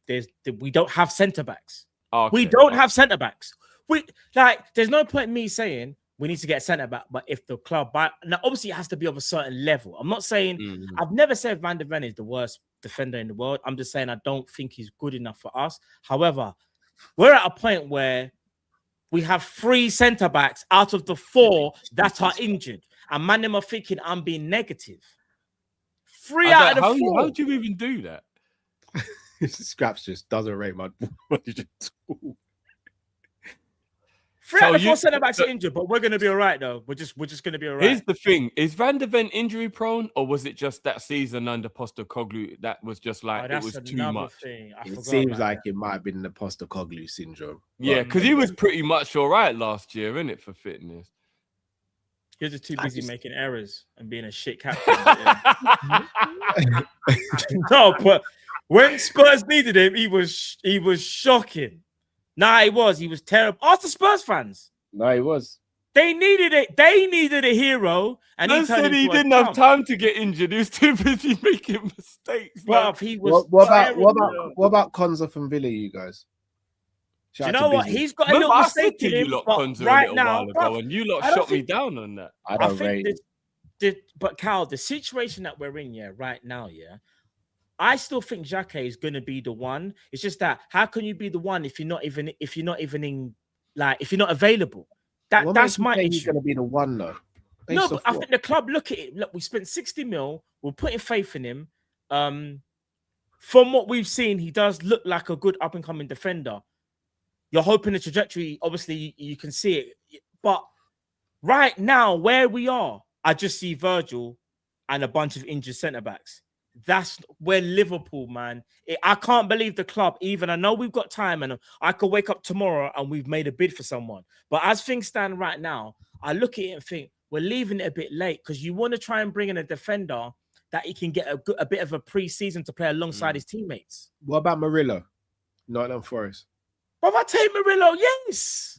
we don't have centre backs. Okay. We don't have centre backs. There's no point in me saying we need to get a centre back, but if the club now, obviously it has to be of a certain level. I'm not saying I've never said Van der Ven is the worst defender in the world. I'm just saying I don't think he's good enough for us. However, we're at a point where we have 3 centre backs out of the 4 that are injured, and man, them are thinking I'm being negative. 3 out of the 4. How do you even do that? Scraps just doesn't rate my body. 3 out of the 4 centre backs are injured, but we're going to be all right though. We're just going to be all right. Here's the thing: is Van der Ven injury prone, or was it just that season under Postecoglou that was just like it was too much? It seems like it might have been the Postecoglou syndrome. Yeah, because he was pretty much all right last year, isn't it, for fitness? He was just too busy making errors and being a shit captain. No, but when Spurs needed him, he was shocking. Nah, he was terrible. Ask the Spurs fans. No, he was. They needed it. They needed a hero, and he said he didn't have time to get injured. He was too busy making mistakes. But he was. What about Konza from Villa? You guys. Do you know what? He's got a little mistake in him. Right now, and you lot shot me down on that. I think but Cal, the situation that we're in, right now, I still think Xhaka is going to be the one. It's just that how can you be the one if you're not available? That's my issue. He's going to be the one though. No, but I think the club look at it. Look, we spent 60 mil. We're putting faith in him. From what we've seen, he does look like a good up and coming defender. You're hoping the trajectory, obviously, you can see it. But right now, where we are, I just see Virgil and a bunch of injured centre-backs. That's where Liverpool, man. I can't believe the club even. I know we've got time and I could wake up tomorrow and we've made a bid for someone. But as things stand right now, I look at it and think we're leaving it a bit late because you want to try and bring in a defender that he can get a bit of a pre-season to play alongside his teammates. What about Murillo? Nottingham Forest. But if I take Murillo, yes.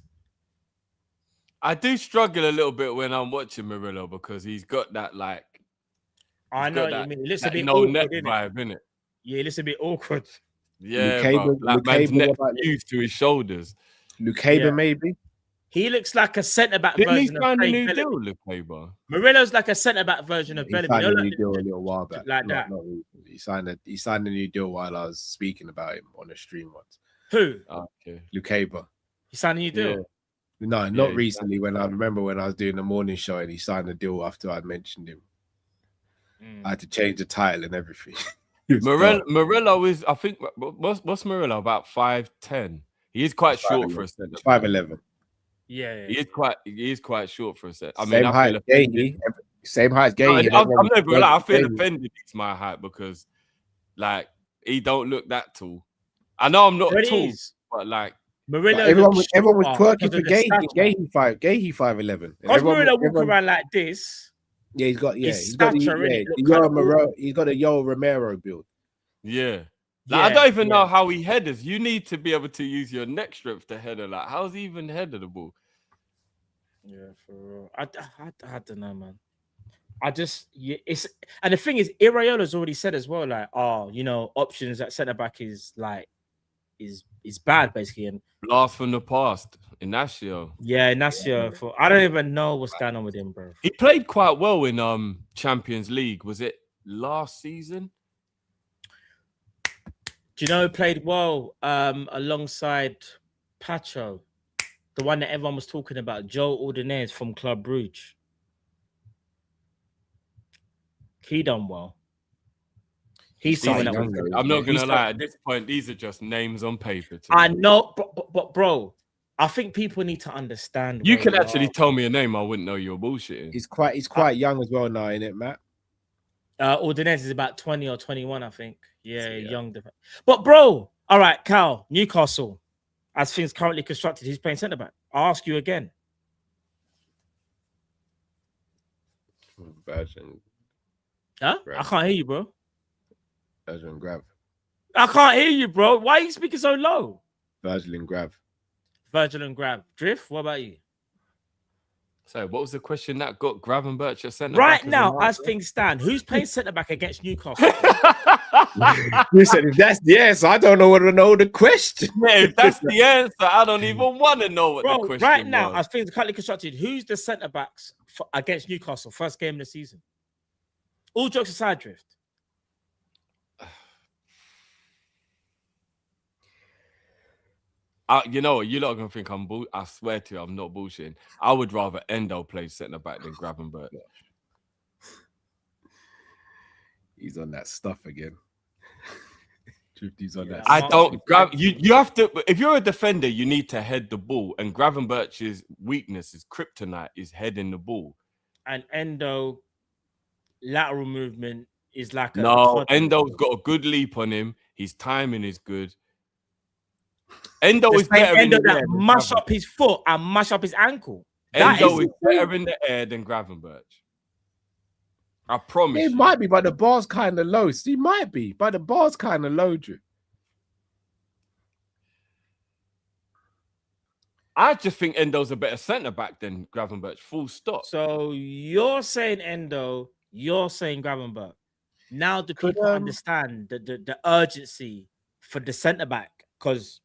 I do struggle a little bit when I'm watching Murillo because he's got that like. I know what you mean. It looks a bit awkward, vibe, innit? Yeah, it looks a bit awkward. Yeah, like man's neck used to his shoulders. Lukeba, maybe. He looks like a centre-back version of Bellamy. Didn't he sign a new deal, Lukeba? Murillo's like a centre-back version of Bellamy. He signed a new deal a little while back. Like that. He signed a new deal while I was speaking about him on a stream once. Who? Okay. Lukeba. He signed a new deal? Yeah. No, not recently. When I remember when I was doing the morning show and he signed a deal after I mentioned him. I had to change the title and everything. Murillo is, I think, what's Murillo? About 5'10". He is quite short for a centre. 5'11". Yeah. He is quite short for a centre. I mean, same height as Gay. I feel offended it's my height because, like, he don't look that tall. I know I'm not tall, but like Murillo. Everyone was twerking for Gay. Gay 5'11". Because Murillo walk around like this. Yeah, he's got His the stature, innit, the look kind of he's got a Yo Romero build. Yeah. Yeah, I don't even yeah. know how he headers. You need to be able to use your neck strength to header. Like, how's he even header the ball? Yeah, for real. I don't know, man. It's and the thing is, Iraola's already said as well, like, options at centre back is like is bad basically, and Blast from the past, Inacio. yeah, Ignacio. I don't even know what's going on with him, bro. He played quite well in Champions League. Was it last season? Do you know who played well alongside Pacho, the one that everyone was talking about, Joe Ordonez from Club Brugge? He done well. He's someone that I'm not gonna lie. At this point, these are just names on paper. I know, but bro, I think people need to understand. You can actually tell me a name. I wouldn't know you're bullshitting. He's quite young as well now, isn't it, Matt? Ordonez is about 20 or 21, I think. Yeah, young. But bro, all right, Cal, Newcastle, as things currently constructed, he's playing centre back. I'll ask you again. Virgin. Huh? Right. I can't hear you, bro. Virgil and Grav. I can't hear you, bro. Why are you speaking so low? Virgil and Grav. Virgil and Grav. Drift, what about you? So, what was the question that got Gravenberch at centre Right back? now, as things stand, who's playing centre back against Newcastle? Listen, if that's the answer, I don't know what to know the question. Yeah, if that's the answer, I don't even want to know what the question right now, was. as things are currently constructed, who's the centre backs against Newcastle? First game of the season. All jokes aside, Drift. You know what? You're not gonna think I'm bull. I swear to you, I'm not bullshitting. I would rather Endo play centre back than Gravenberch. He's on that stuff again. He's on that. I don't grab you. You have to. If you're a defender, you need to head the ball. And Gravenberch's weakness, his kryptonite, is heading the ball. And Endo lateral movement is like Endo's got a good leap on him. His timing is good. Endo is better in the air. Mash up his foot and mash up his ankle. Endo is better in the air than Gravenberch. I promise. It might be, but the bar's kind of low. He might be, but the bar's kind of low, Drew. I just think Endo's a better centre back than Gravenberch. Full stop. So you're saying Endo, you're saying Gravenberch. Now do people understand the urgency for the centre back? Because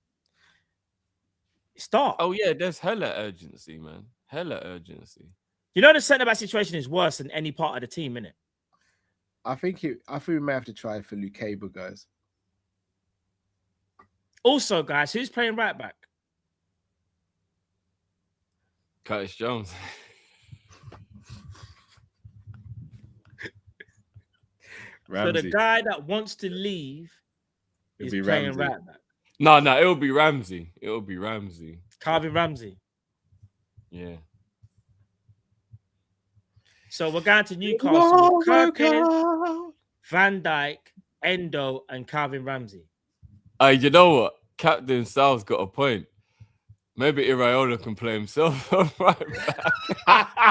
start. Oh yeah, there's hella urgency, man. Hella urgency. You know the centre back situation is worse than any part of the team, innit? I think we may have to try for Lukeba, guys. Also, guys, who's playing right back? Curtis Jones. So the guy that wants to leave is playing right back. No, it'll be Ramsey. It'll be Ramsey. Calvin Ramsey. Yeah. So we're going to Newcastle. Kirkland, Van Dijk, Endo, and Calvin Ramsey. You know what? Captain Sal's got a point. Maybe Iraola can play himself right back.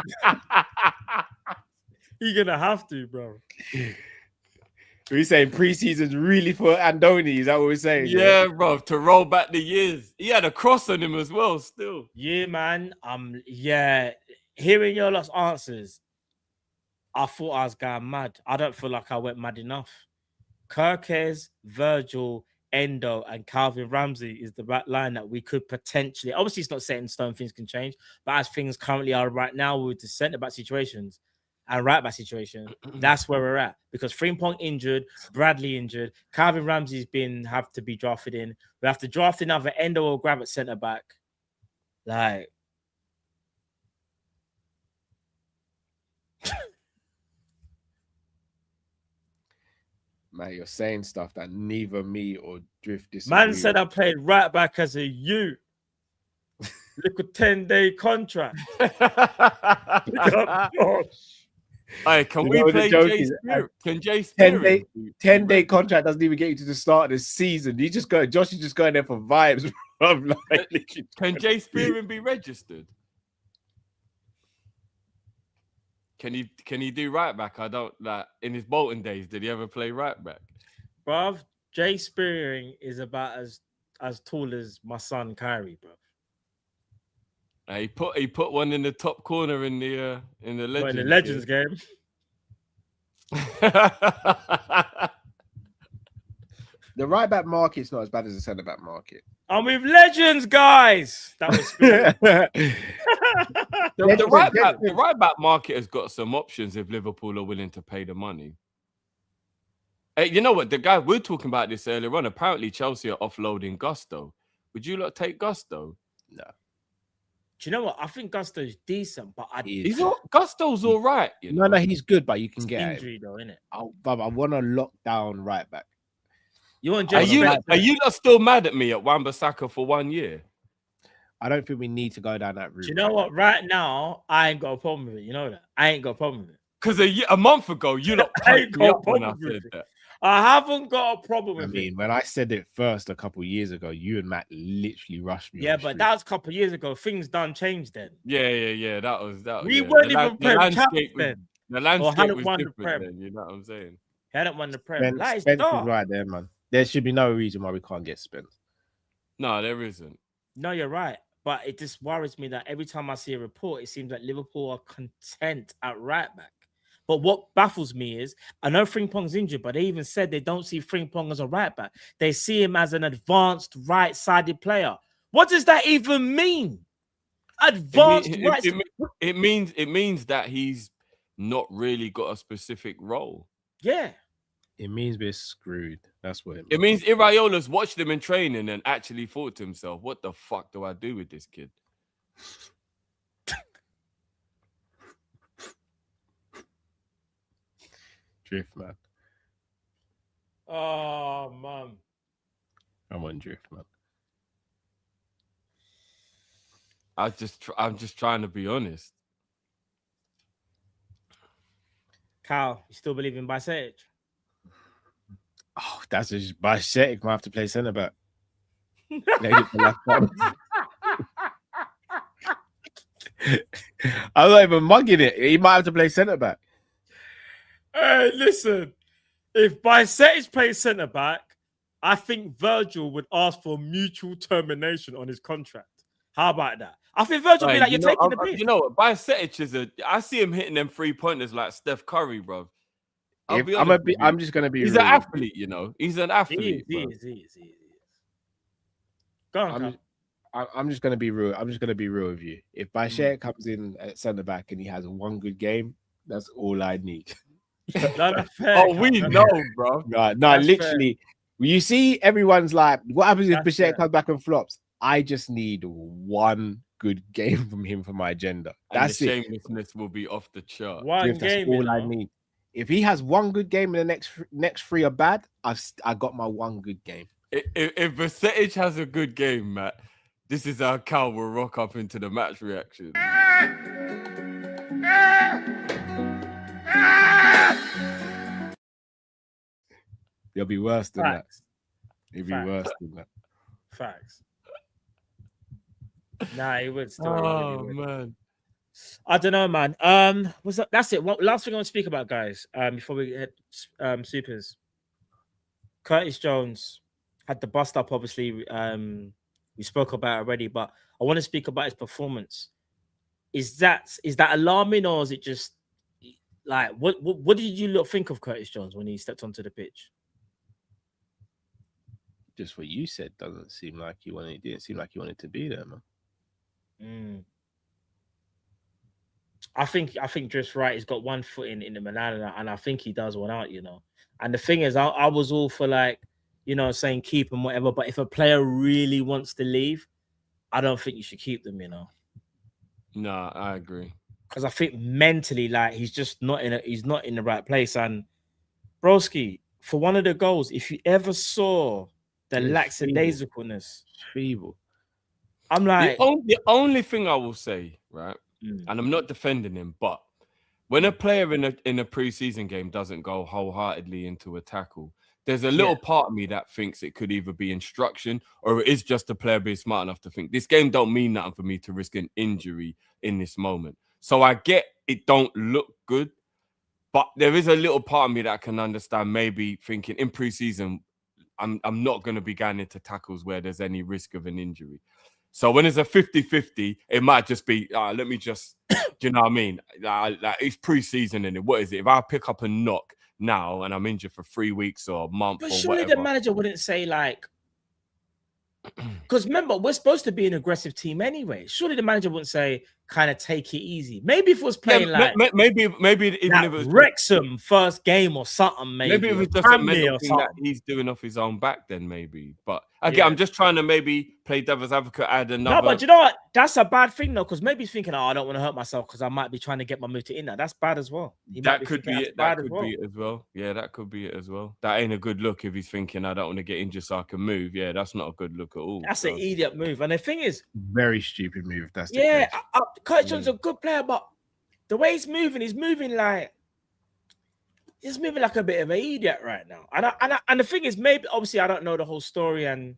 You're gonna have to, bro. Are we saying preseason's really for Andoni? Is that what we're saying? Yeah, bro. To roll back the years. He had a cross on him as well, still. Yeah, man. Yeah. Hearing your last answers, I thought I was going mad. I don't feel like I went mad enough. Kirkes, Virgil, Endo, and Calvin Ramsey is the back line that we could potentially. Obviously, it's not set in stone. Things can change. But as things currently are right now with the centre back situations and right back situation, that's where we're at. Because Frimpong injured, Bradley injured, Calvin Ramsey's have to be drafted in. We have to draft another Endo or grab at centre back. Like, man, you're saying stuff that neither me or Drift disagree. Man said I played right back as a youth. Look at 10-day contract. Hey, can we play Jay Spirit? Can Jay Spirit? 10-day contract doesn't even get you to the start of the season. Josh is just going there for vibes. Can Jay Spearman be registered? Can he do right back? I don't like in his Bolton days. Did he ever play right back? Bruv, Jay Spearing is about as tall as my son Kyrie, bro. He put one in the top corner in the Legends. But in the Legends game. The right back market's not as bad as the centre back market. I'm with Legends, guys. That was Spearing. the right back market has got some options if Liverpool are willing to pay the money. Hey, you know what? The guy we're talking about this earlier on. Apparently, Chelsea are offloading Gusto. Would you lot take Gusto? No. Do you know what? I think Gusto's decent, but Gusto's all right. You know? No, he's good, but you can get injury though, innit? I want to lock down right back. You want Are you not still mad at me at Wan-Bissaka for 1 year? I don't think we need to go down that route. Do you know what? Right now, I ain't got a problem with it. You know that? I ain't got a problem with it. Because a month ago, you lot piped me up when I said that. I haven't got a problem with it. When I said it first a couple of years ago, you and Matt literally rushed me. Yeah, but that was a couple of years ago. Things done changed then. Yeah. That was. We weren't even Prem champs then. The landscape was different then. You know what I'm saying? Hadn't won the Prem. Spence is right there, man. There should be no reason why we can't get Spence. No, there isn't. No, you're right. But it just worries me that every time I see a report, it seems like Liverpool are content at right back. But what baffles me is, I know Frimpong's injured, but they even said they don't see Frimpong as a right back. They see him as an advanced right-sided player. What does that even mean? Advanced right. It means that he's not really got a specific role. Yeah. It means we're screwed. That's what it means. It means Iraola's watched him in training and actually thought to himself, what the fuck do I do with this kid? Drift, man. Oh, man. I'm on drift, man. I'm just trying to be honest. Cal, you still believe in Bajcetic? Oh, that's just Bajcetic. Might have to play centre back. I'm not even mugging it. He might have to play centre back. Hey, listen. If Bajcetic plays centre back, I think Virgil would ask for mutual termination on his contract. How about that? I think Virgil would be like, you're taking the piss. You know what? Bajcetic I see him hitting them 3-pointers like Steph Curry, bro. I'm just gonna be. He's real. an athlete, you know. He's an athlete. He is. Go on, I'm just gonna be real. I'm just gonna be real with you. If Bajcetic comes in at centre back and he has one good game, that's all I need. We know, bro. No, literally. Fair. You see, everyone's like, "What happens if Bajcetic comes back and flops?" I just need one good game from him for my agenda. That's and the it. Shamelessness will be off the chart. That's all I need. If he has one good game and the next three are bad, I got my one good game. If Bajcetic has a good game, Matt, this is how Cal will rock up into the match reaction. It'll be worse than Facts. that. It'll be worse than that. Facts. Nah, he would still. Oh man. I don't know, man. That's it. Last thing I want to speak about, guys. Before we hit supers. Curtis Jones had the bust up. Obviously, we spoke about it already, but I want to speak about his performance. Is that alarming, or is it just like what did you think of Curtis Jones when he stepped onto the pitch? Just what you said. Doesn't seem like he wanted. It didn't seem like he wanted to be there, man. I think just right. He's got one foot in the Milan, and I think he does one out, you know. And the thing is, I was all for like, you know, saying keep him, whatever. But if a player really wants to leave, I don't think you should keep them, you know. No, I agree. Because I think mentally, like, he's not in the right place. And Broski, for one of the goals, if you ever saw the lackadaisicalness, feeble. I'm like, the only thing I will say, right, and I'm not defending him, but when a player in a preseason game doesn't go wholeheartedly into a tackle, there's a little part of me that thinks it could either be instruction or it is just a player being smart enough to think this game don't mean nothing for me to risk an injury in this moment. So I get it don't look good. But there is a little part of me that can understand maybe thinking in pre-season, I'm not going to be going into tackles where there's any risk of an injury. So when it's a 50-50, it might just be, let me just, do you know what I mean? Like it's pre-season and what is it? If I pick up a knock now and I'm injured for 3 weeks or a month but or surely whatever. the manager wouldn't say like, because remember, we're supposed to be an aggressive team anyway. Surely the manager wouldn't say, kind of take it easy. Maybe if it was playing maybe even if it was Wrexham first game or something, maybe it was just a mental thing that he's doing off his own back then, maybe. But again, I'm just trying to maybe play devil's advocate, add another. No, but you know what? That's a bad thing though, because maybe he's thinking, I don't want to hurt myself because I might be trying to get my move to in there. That's bad as well. That could be it. That could be it as well. Yeah, that could be it as well. That ain't a good look if he's thinking I don't want to get injured so I can move. Yeah, that's not a good look at all. That's an idiot move. And the thing is, very stupid move. If that's the case. Curtis Jones is a good player, but the way he's moving like a bit of an idiot right now. And the thing is, maybe obviously I don't know the whole story and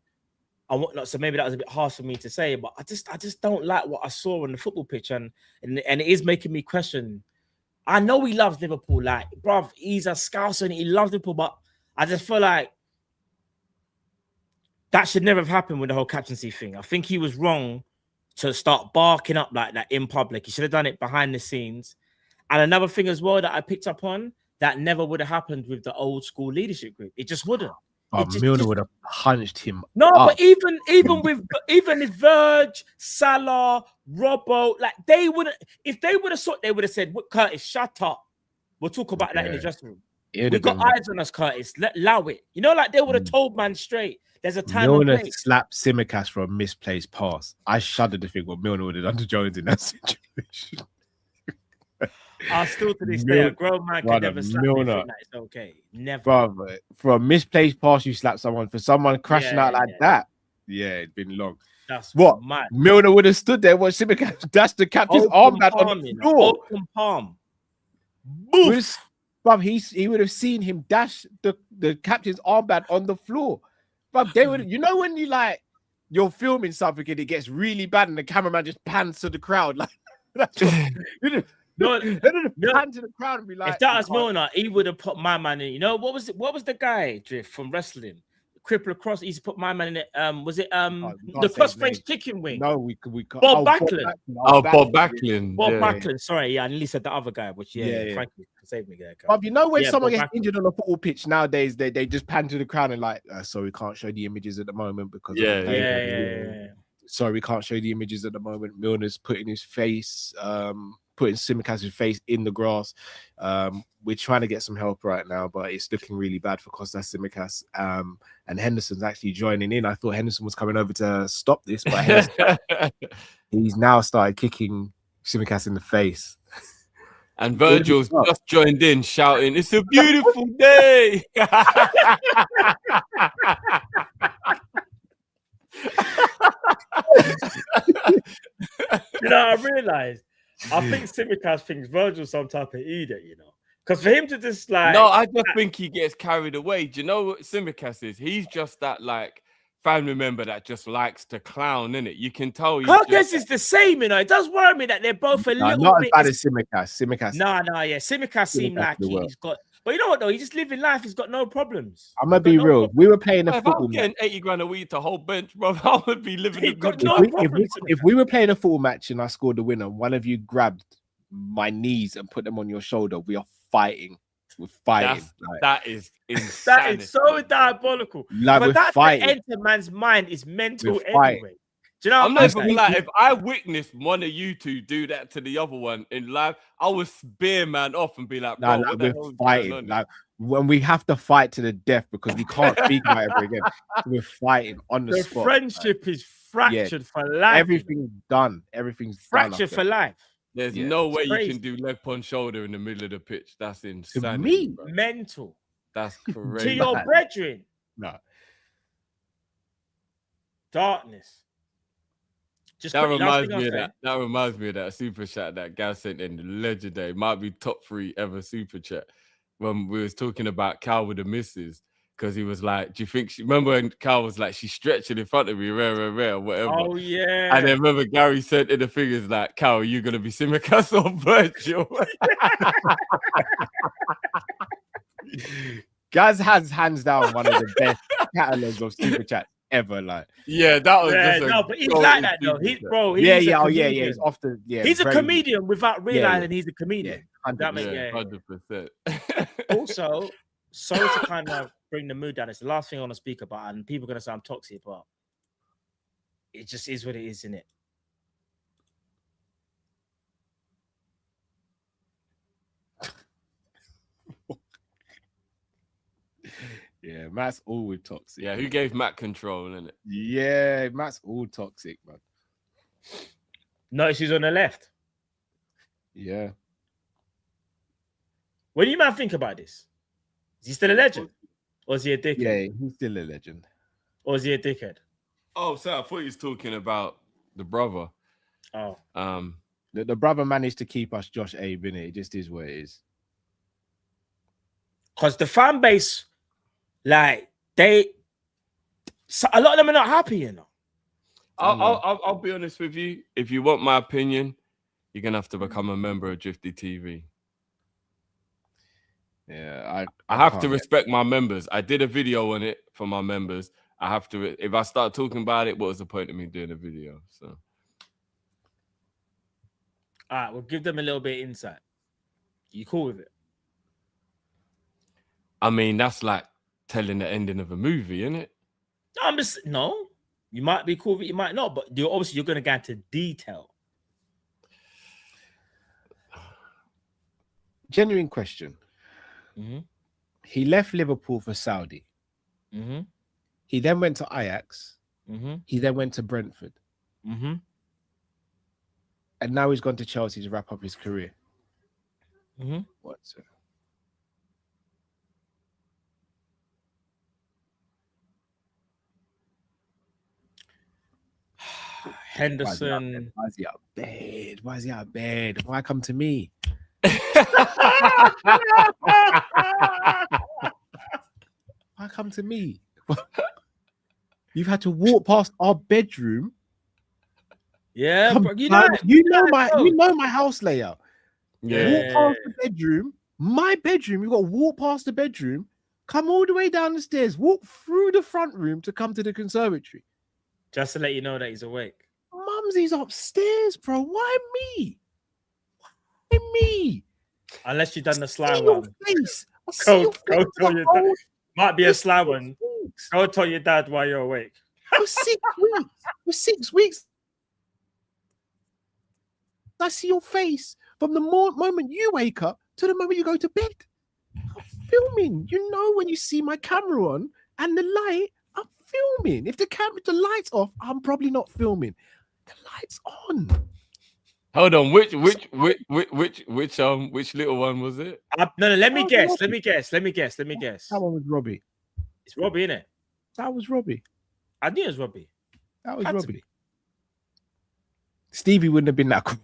whatnot, so maybe that was a bit harsh for me to say, but I just don't like what I saw on the football pitch, and it is making me question. I know he loves Liverpool, like, bruv, he's a Scouser and he loves Liverpool, but I just feel like that should never have happened with the whole captaincy thing. I think he was wrong to start barking up like that in public. He should have done it behind the scenes. And another thing as well that I picked up on, that never would have happened with the old school leadership group. It just wouldn't. Milner would have punched him. No, but even if Verge, Salah, Robbo, like they wouldn't. If they would have they would have said, "Curtis, shut up. We'll talk about that in the dressing room. We got eyes on us, Curtis. Allow it." You know, like they would have told man straight. There's a time. Milner slapped Tsimikas for a misplaced pass. I shudder to think what Milner would have done to Jones in that situation. Still to this day, a grown man can never slap me that it's okay. Never. Brother, for a misplaced pass, you slap someone. For someone crashing out like that, it's been long. That's what mad. Milner would have stood there. What Tsimikas? That's the captain's armband on the floor. Open palm. Boof. Bruv, he would have seen him dash the captain's armband on the floor. Bruv, they would. You know when you're filming something and it gets really bad and the cameraman just pans to the crowd like that's what, pan to the crowd and be like, if that was Milner, he would have put my man in. You know, what was the guy Drift from wrestling? Crippler Cross, he used to put my man in it. Was it the cross-face chicken wing? No, we can't. Bob Backlund. Bob Backlund. Bob Backlund. Sorry, I nearly said the other guy, which frankly saved me there. Bob, you know when someone gets injured on a football pitch nowadays, they just pan to the crowd and like, sorry, we can't show the images at the moment because sorry, we can't show the images at the moment. Milner's putting his face, putting Tsimikas' face in the grass. We're trying to get some help right now, but it's looking really bad for Kostas Tsimikas. And Henderson's actually joining in. I thought Henderson was coming over to stop this, but he's now started kicking Tsimikas in the face. And Virgil's just joined in shouting, "It's a beautiful day." You know, I realized I think Tsimikas thinks Virgil's some type of idiot, you know. Because for him to just like... No, I just think he gets carried away. Do you know what Tsimikas is? He's just that like family member that just likes to clown, innit? You can tell. Kirkes is the same, you know. It does worry me that they're both a little not bit... Not as bad as Tsimikas. Tsimikas seemed like he's got... But you know what, though? He's just living life. He's got no problems. I'm going to be real. We were playing a football match. If I'm getting 80 grand a week to whole bench, bro, I would be living a good life. If we were playing a football match and I scored the winner, one of you grabbed my knees and put them on your shoulder, we are fighting. We're fighting. That is insanity. That is so diabolical. But that to enter man's mind is mental anyway. Do you know? I'm not even like, if I witnessed one of you two do that to the other one in live, I would spear man off and be like, bro, we're fighting. Like when we have to fight to the death because we can't speak about it ever again. We're fighting on the spot. The friendship is fractured for life. Everything's done. Everything's fractured for life. There's no way you can do leg on shoulder in the middle of the pitch. That's insane. To me, bro. Mental. That's crazy. To your brethren. No. Darkness. That reminds me of that super chat that Gav sent in, the legendary, might be top 3 ever super chat when we was talking about Cal with the misses. because he was like, "Do you think she?" Remember when Cal was like, "She's stretching in front of me, rare, or whatever." Oh yeah. And then remember Gary said in the figures like, "Cal, are you gonna be Simicast or Virgil?" Gaz has hands down one of the best catalogs of super chats ever. Like, yeah, that was just no, but he's like that though. He's yeah. He's often he's a comedian without realizing he's a comedian. Yeah, that makes 100%. Also, sorry to kind of bring the mood down. It's the last thing I want to speak about, and people are gonna say I'm toxic, but it just is what it is, isn't it? Yeah, Matt's always toxic. Yeah, who gave Matt control, innit? Yeah, Matt's all toxic, man. Notice he's on the left. Yeah. What do you man think about this? Is he still a legend? Or is he a dickhead? Yeah, he's still a legend. Or is he a dickhead? Oh, so I thought he was talking about the brother. Oh. The brother managed to keep us Josh Abe, innit? It just is what it is. Because the fan base, like, a lot of them are not happy, you know. I'll be honest with you. If you want my opinion, you're gonna have to become a member of Drifty TV. Yeah, I have to respect my members. I did a video on it for my members. I have to. If I start talking about it, what was the point of me doing a video? So, all right, we'll give them a little bit of insight. You cool with it? I mean, that's like telling the ending of a movie, isn't it? No. You might be cool with it, you might not, but you're going to go into detail. Genuine question. Mm-hmm. He left Liverpool for Saudi. Mm-hmm. He then went to Ajax. Mm-hmm. He then went to Brentford. Mm-hmm. And now he's gone to Chelsea to wrap up his career. Mm-hmm. What's it? Henderson. Why is he out of bed? Why is he out of bed? Why come to me? Why come to me? You've had to walk past our bedroom. Yeah, but you know my house layout. Yeah. Walk past the bedroom. My bedroom. You got to walk past the bedroom. Come all the way down the stairs. Walk through the front room to come to the conservatory. Just to let you know that he's awake. Mumsy's upstairs, bro. Why me? Why me? Unless you've done the sly one. Go tell your dad. Might be a sly one. Go tell your dad why you're awake. For 6 weeks. For 6 weeks. I see your face from the moment you wake up to the moment you go to bed. I'm filming. You know, when you see my camera on and the light, I'm filming. If the light's off, I'm probably not filming. The light's on. Hold on, which little one was it? No, let me guess. Let me guess. That one was Robbie. It's Robbie, innit? That was Robbie. I knew it was Robbie. That was Robbie. Stevie wouldn't have been that cool.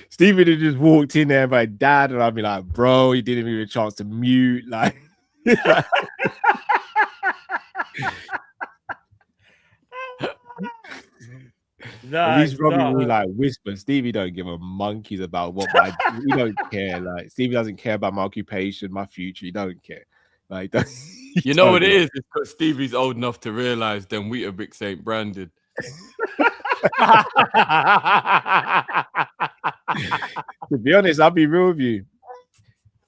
Stevie would have just walked in there by dad, and I'd be like, bro, he didn't even have a chance to mute. Like, at least Robbie will like whisper. Stevie don't give a monkeys about what he don't care. Like, Stevie doesn't care about my occupation, my future. He don't care. Like, you know what it is? It's because Stevie's old enough to realize them Weetabix ain't branded. To be honest, I'll be real with you.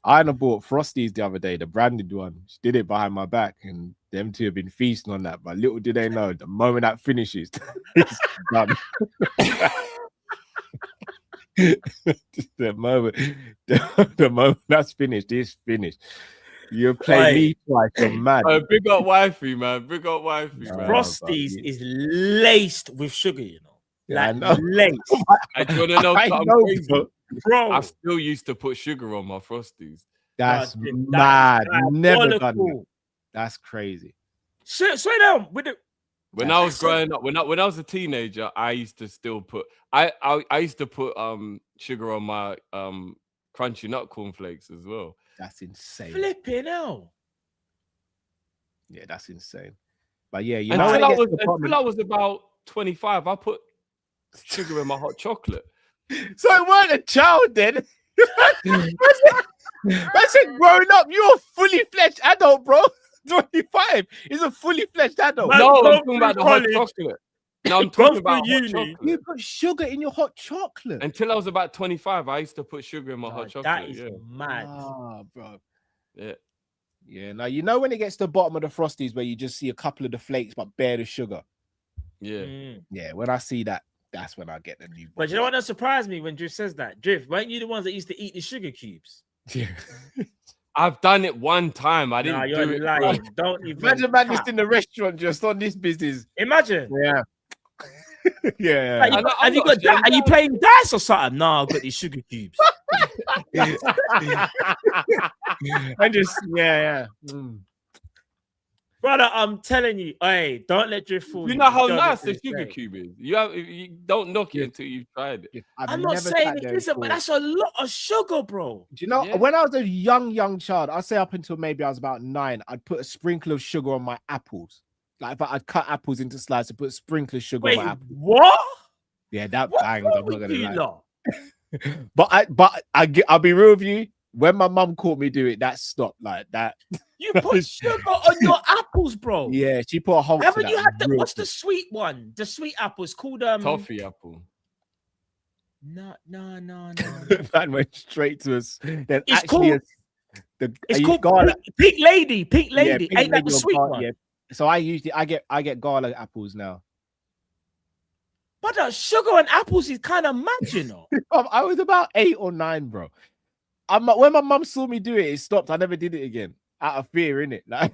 I bought Frosties the other day, the branded one. She did it behind my back, and them two have been feasting on that. But little do they know, the moment that finishes, it's done. the moment that's finished, it's finished. You play me twice, you're mad. Big up wifey, man. Big up wifey, man. Frosties is laced with sugar, you know. Yeah, like, I know. Laced. I don't know. Bro, I still used to put sugar on my Frosties. That's mad. Never done that. That's crazy. Slow down with it. When I was growing up, when I was a teenager, I used to still put I used to put sugar on my crunchy nut cornflakes as well. That's insane. Flipping hell. Yeah, that's insane. But yeah, you Until, know, when it I gets was, to the bottom until I was about 25, I put sugar in my hot chocolate. so it weren't a child then. I said, growing up, you're a fully fledged adult, bro. 25 is a fully fledged adult. Man, No, go I'm talking about the hot through college. chocolate. No, I'm Go talking through about hot uni. You chocolate. put sugar in your hot chocolate. Until I was about 25, I used to put sugar in my Nah, hot chocolate. that is yeah. mad. Ah, bro. Yeah. Yeah, now you know when it gets to the bottom of the Frosties where you just see a couple of the flakes but bare the sugar. Yeah. Mm. Yeah, when I see that, that's when I get the new. But you know what that surprised me when Drift says that? Drift, weren't you the ones that used to eat the sugar cubes? Yeah. I've done it one time. I Nah, didn't you're do it. lying. Don't even. Imagine man cap. just in the restaurant just on this business. Imagine. Yeah. Yeah. Like, I'm have you not got ashamed. are you playing dice or something? No, I've got these sugar cubes. And just yeah. Mm. Brother, I'm telling you, hey, don't let Drift fool you. You know how Don't nice let the Drift sugar say. cube is. You don't knock it Yeah. until you've tried it. Yeah, I'm not saying sat it there isn't, and but thought- that's a lot of sugar, bro. Do you know Yeah. when I was a young child, I'd say up until maybe I was about 9, I'd put a sprinkle of sugar on my apples. Like if I'd cut apples into slices, I'd put a sprinkle of sugar Wait, on my apples. what? Yeah, that What's bangs. wrong I'm not with gonna you lie. lot? I'll be real with you. When my mum caught me do it, that stopped like that. You put sugar on your apples, bro. Yeah, she put a halt to Haven't that you had the real what's the quick. sweet one? The sweet apple is called Toffee apple. No. Man went straight to us. Then It's actually, called- the It's I use called garlic. Pink Lady. Pink Yeah, Lady. pink Ain't that the lady or sweet one? Yeah. So I get garlic apples now. But the sugar and apples is kind of mad, you know. I was about 8 or 9, bro. When my mum saw me do it, it stopped. I never did it again out of fear, innit? Like,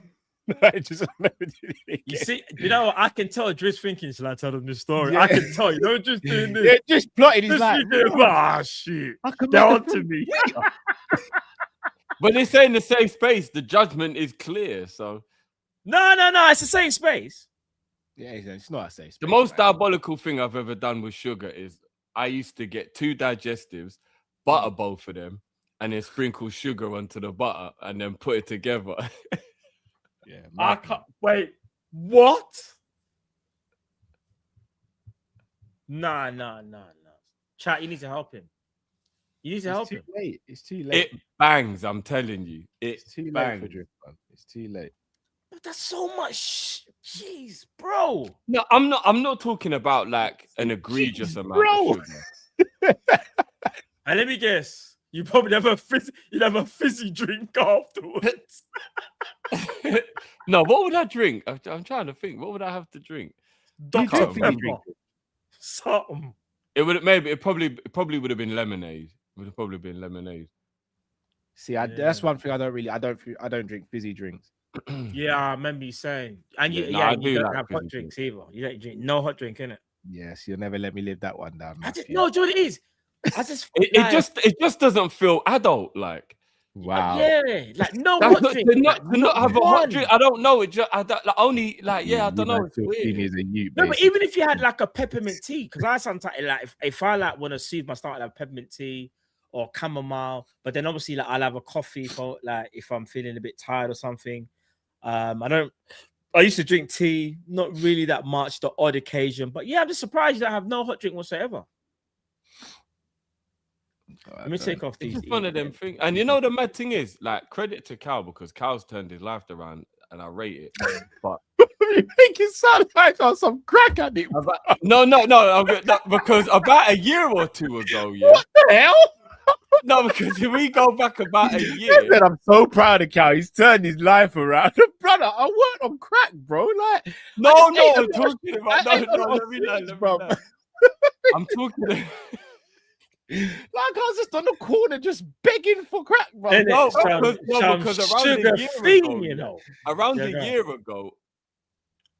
I just never did it again. You see, you know, I can tell Drift's thinking, shall I tell them this story? Yeah. I can tell you, don't just doing this. Yeah, just plotted. He's Just like, thinking, ah, shit. I can They're make the onto me. But they say in the safe space, the judgment is clear. So No, it's the same space. Yeah, it's not a safe space. the most man. diabolical thing I've ever done with sugar is I used to get 2 digestives, butter both of them, and then sprinkle sugar onto the butter and then put it together. Yeah, I man. can't wait. What? Nah. Chat, you need to help him. You need to help It's too him. late. It's too late. It bangs, I'm telling you. It's too late bangs. for drift, man. It's too late. But that's so much. Jeez, bro. No, I'm not talking about like an egregious amount bro. of sugar. And let me guess. You probably have a fizzy drink afterwards. No, what would I drink? I'm trying to think. What would I have to drink? Dr. can't Pepper. drink Something. It probably would have been lemonade. Would have probably been lemonade. See, that's one thing I don't drink fizzy drinks. Yeah, I remember you saying. And you, Yeah, no, I you do don't like have hot fizzy drinks either. You don't drink no hot drink, innit? Yes, you'll never let me live that one down. I just Matthew. no, do you know what it is? I just It just doesn't feel adult like. Wow. Yeah, like no That's hot not, drink. to not have a hot one. drink. I don't know. It just I don't, like, only like You I don't know. might It's feel seen weird. as a youth, No, but basically. even if you had like a peppermint tea, because I sometimes like if I like want to soothe my stomach, like peppermint tea or chamomile. But then obviously like I'll have a coffee for like if I'm feeling a bit tired or something. I used to drink tea, not really that much, the odd occasion. But yeah, I'm just surprised that I have no hot drink whatsoever. Let me take off It's these. just one of them things. And you know the mad thing is, like, credit to Cal because Cal's turned his life around, and I rate it. But You make it sound like I'm some crack addict. no, because about a year or two ago, yeah. What the hell? No, because if we go back about a I year, said, I'm so proud of Cal. He's turned his life around. Brother, I worked on crack, bro. Like, no, I just ate a I'm lot of- talking about I ate a lot no, of let me know, sweets, bro. I'm talking. Like I was just on the corner just begging for crack, bro. And No, it's some because around sugar a year fiend, ago, you know. around Yeah, a go on. year ago,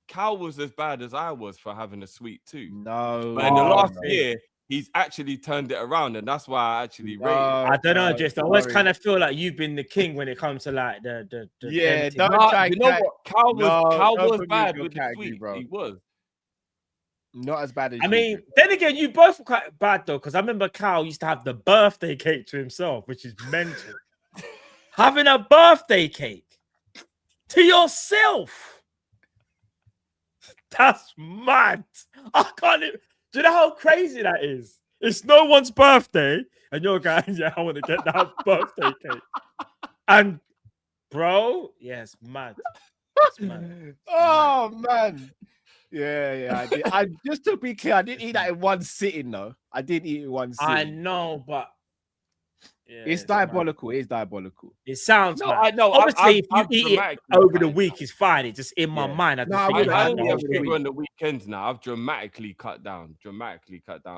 Cal was as bad as I was for having a sweet tooth. No. But in the last no. year, he's actually turned it around, and that's why I actually rate it. I don't know, just I always sorry. kind of feel like you've been the king when it comes to like the Yeah, tempting. don't Nah, try you know cat- what? Cal don't was put me in bad your with the category, sweet. bro. He was. Not as bad as I you, mean, bro. then again, you both were quite bad though, because I remember Cal used to have the birthday cake to himself, which is mental. having a birthday cake to yourself. That's mad. I can't even, do you know how crazy that is? It's no one's birthday, and you're going, yeah, I want to get that birthday cake. And bro, yes, mad. It's mad. Oh man. Yeah, I did. Just to be clear, I didn't eat that in one sitting, though. I didn't eat it in one sitting. I know, but yeah, it's diabolical. It is diabolical. It sounds No, mad. I know. Obviously, if you I've eat it over the week, it's fine. It's just in my mind. I only have sugar on the weekends now. I've dramatically cut down.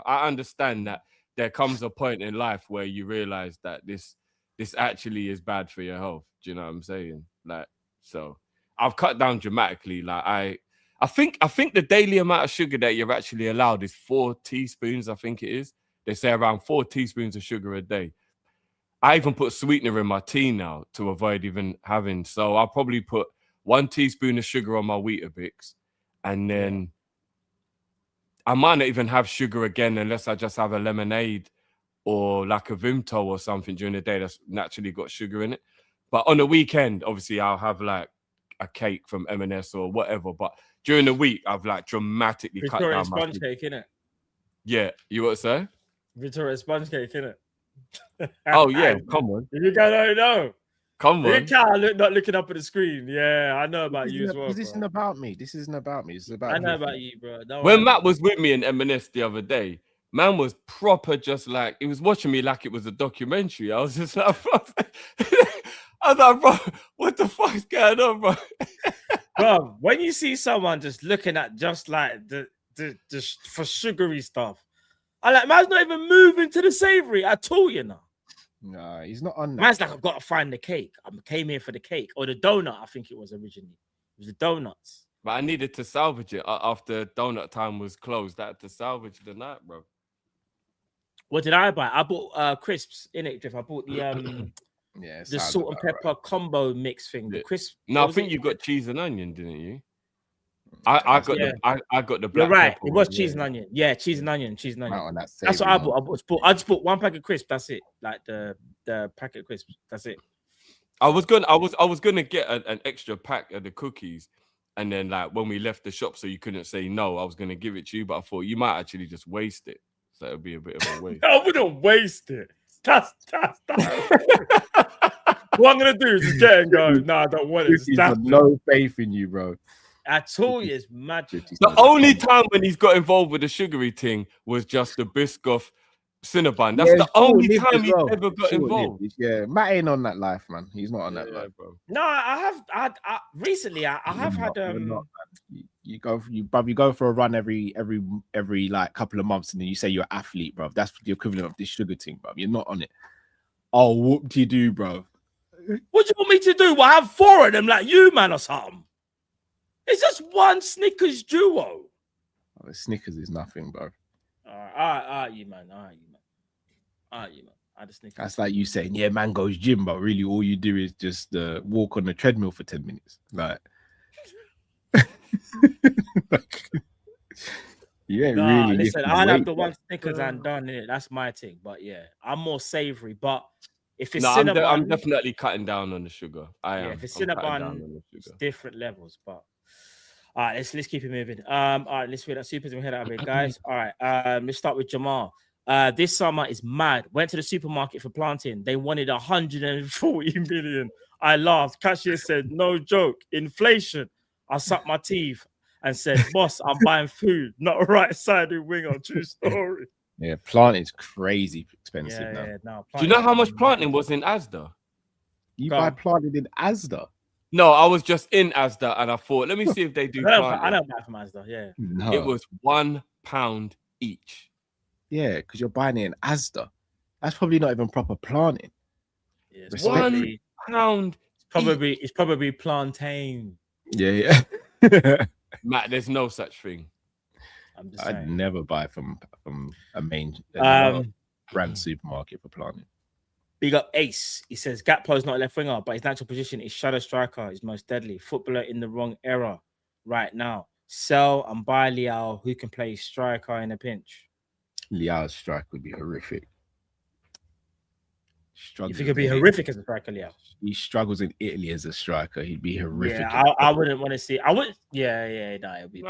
I understand that there comes a point in life where you realize that this actually is bad for your health. Do you know what I'm saying? Like, so I've cut down dramatically. Like, I think the daily amount of sugar that you're actually allowed is 4 teaspoons. I think it is. They say around 4 teaspoons of sugar a day. I even put sweetener in my tea now to avoid even having. So I'll probably put 1 teaspoon of sugar on my Weetabix, and then I might not even have sugar again unless I just have a lemonade or like a Vimto or something during the day that's naturally got sugar in it. But on the weekend, obviously, I'll have like a cake from M&S or whatever. But during the week, I've like dramatically cut down my sponge cake, innit? Yeah, you what to say? Victoria sponge cake, innit? Oh yeah, come on. You don't know. Come on. You can't not looking up at the screen. Yeah, I know about you as well. This isn't about me. This isn't about me. It's about. I know about you, bro. When Matt was with me in M&S the other day, man was proper, just like he was watching me like it was a documentary. I was just like, I was like, bro, what the fuck's going on, bro? Bro, when you see someone just looking at just like the for sugary stuff, I like man's not even moving to the savory at all, you know. No, he's not on that. Man's like, I've got to find the cake. I came here for the cake or the donut. I think it was originally. It was the donuts. But I needed to salvage it after donut time was closed. I had to salvage the night, bro. What did I buy? I bought crisps in it, Drift. I bought the the salt and pepper combo mix thing. The crisp. No, I think you got cheese and onion, didn't you? I got the black. You're right. Pepper It was one, cheese and onion. Yeah, cheese and onion. That's what I bought. I just bought 1 pack of crisps. That's it. Like the packet of crisps. That's it. I was gonna get an extra pack of the cookies, and then like when we left the shop, so you couldn't say no, I was gonna give it to you, but I thought you might actually just waste it. So it'd be a bit of a waste. I wouldn't waste it. That's what I'm gonna do is just get it and go. No, I don't want it. No faith in you, bro. I told you it's magic. The only time when he's got involved with the sugary thing was just the Biscoff Cinnabon. That's the only time he's ever got involved. Yeah, Matt ain't on that life, man. He's not on that life, bro. No, I recently I have had you go for a run every like couple of months, and then you say you're an athlete, bro. That's the equivalent of this sugar thing, bro. You're not on it. Oh, whoop-de-doo, bro. What do you want me to do? Well, I have 4 of them like you, man, or something. It's just one Snickers duo. Oh, Snickers is nothing, bro. All right, you man. I just Snickers. That's like you saying, yeah, man goes gym, but really all you do is just walk on the treadmill for 10 minutes. Like, you ain't really. Listen, I'll have the one Snickers and done it. That's my thing. But yeah, I'm more savory. But if it's Cinnabon, I'm definitely cutting down on the sugar. If it's Cinnabon, it's different levels. But all right, let's keep it moving. All right, let's read that supers and head out of it, guys. All right, let's start with Jamal. This summer is mad. Went to the supermarket for planting. They wanted 140 million. I laughed. Cashier said, "No joke, inflation." I sucked my teeth and said, "Boss, I'm buying food, not a right-sided winger." True story. Yeah, planting's crazy expensive now. No, do you know how much planting was in Asda? You buy planting in Asda? No, I was just in Asda and I thought, let me see if they do planting. I don't buy from Asda, yeah. No. It was £1 each. Yeah, because you're buying it in Asda. That's probably not even proper planting. Yeah, £1 It's probably plantain. Yeah. Matt, there's no such thing. I'm just saying. I'd never buy from a main brand supermarket for planting. Big up Ace. He says Gakpo's not a left winger, but his natural position is shadow striker. He's most deadly. Footballer in the wrong era right now. Sell and buy Liao, who can play striker in a pinch. Liao's strike would be horrific. Struggles. You think he'd be horrific as a striker, Leo? He struggles in Italy as a striker. He'd be horrific. Yeah, I wouldn't want to see. I would. Yeah. No, it'll be.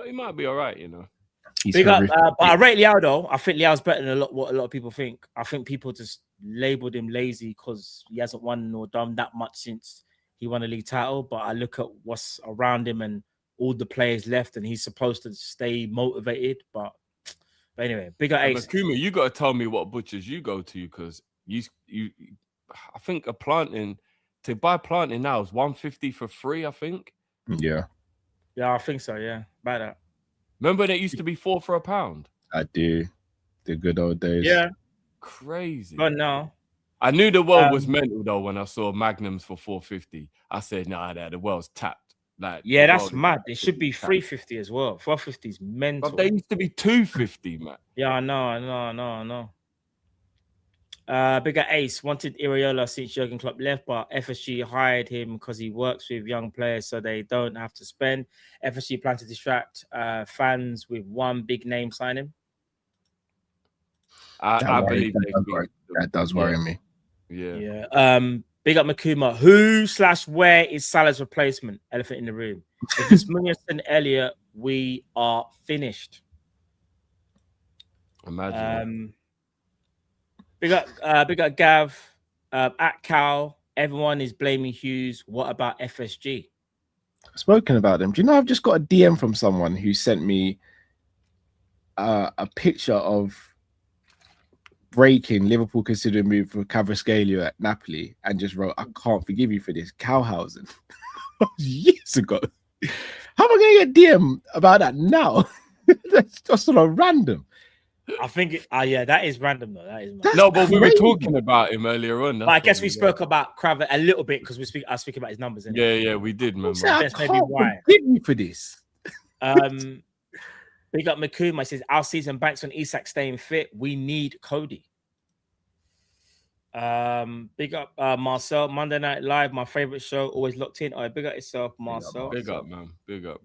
He might be all right, you know. He's Big up, horrific. but I rate Liao though. I think Liao's better than what a lot of people think. I think people just labeled him lazy because he hasn't won or done that much since he won a league title. But I look at what's around him and all the players left, and he's supposed to stay motivated. But anyway, big up Ace. Kuma, you got to tell me what butchers you go to because you. I think a planting to buy planting now is $150 for free. I think. Yeah, I think so. Yeah, about that. Remember that used to be £4 for a pound. I do. The good old days. Yeah, crazy. But no, I knew the world was mental though when I saw Magnums for $4.50. I said, "Nah, the world's tapped." Like, yeah, that's mad. It should be $3.50 as well. $4.50 is mental. But they used to be $2.50, man. Yeah, I know. Bigger Ace wanted Iriola since Jurgen Klopp left, but FSG hired him because he works with young players, so they don't have to spend. FSG plan to distract fans with one big name signing. I believe that does worry me. Yeah. Big up Makuma. Who/where is Salah's replacement? Elephant in the room. If it's Munoz and Elliott, we are finished. Imagine. Big up Gav. At Cal, everyone is blaming Hughes. What about FSG? Spoken about them. Do you know I've just got a DM from someone who sent me a picture of breaking Liverpool considering move for Cavaschelio at Napoli and just wrote, "I can't forgive you for this." Cowhausen. Years ago. How am I going to get DM about that now? That's just sort of random. I think that is random though. That is mad. No, but we were talking about him earlier on. But I guess we spoke about Kravet a little bit because I was speaking about his numbers. Yeah, we did, man. That's maybe why. Forgive me for this. Big up Makuma says our season banks on Isak staying fit. We need Cody. Big up Marcel. Monday Night Live, my favorite show. Always locked in. Big up yourself, Marcel. Big up, man. Big up.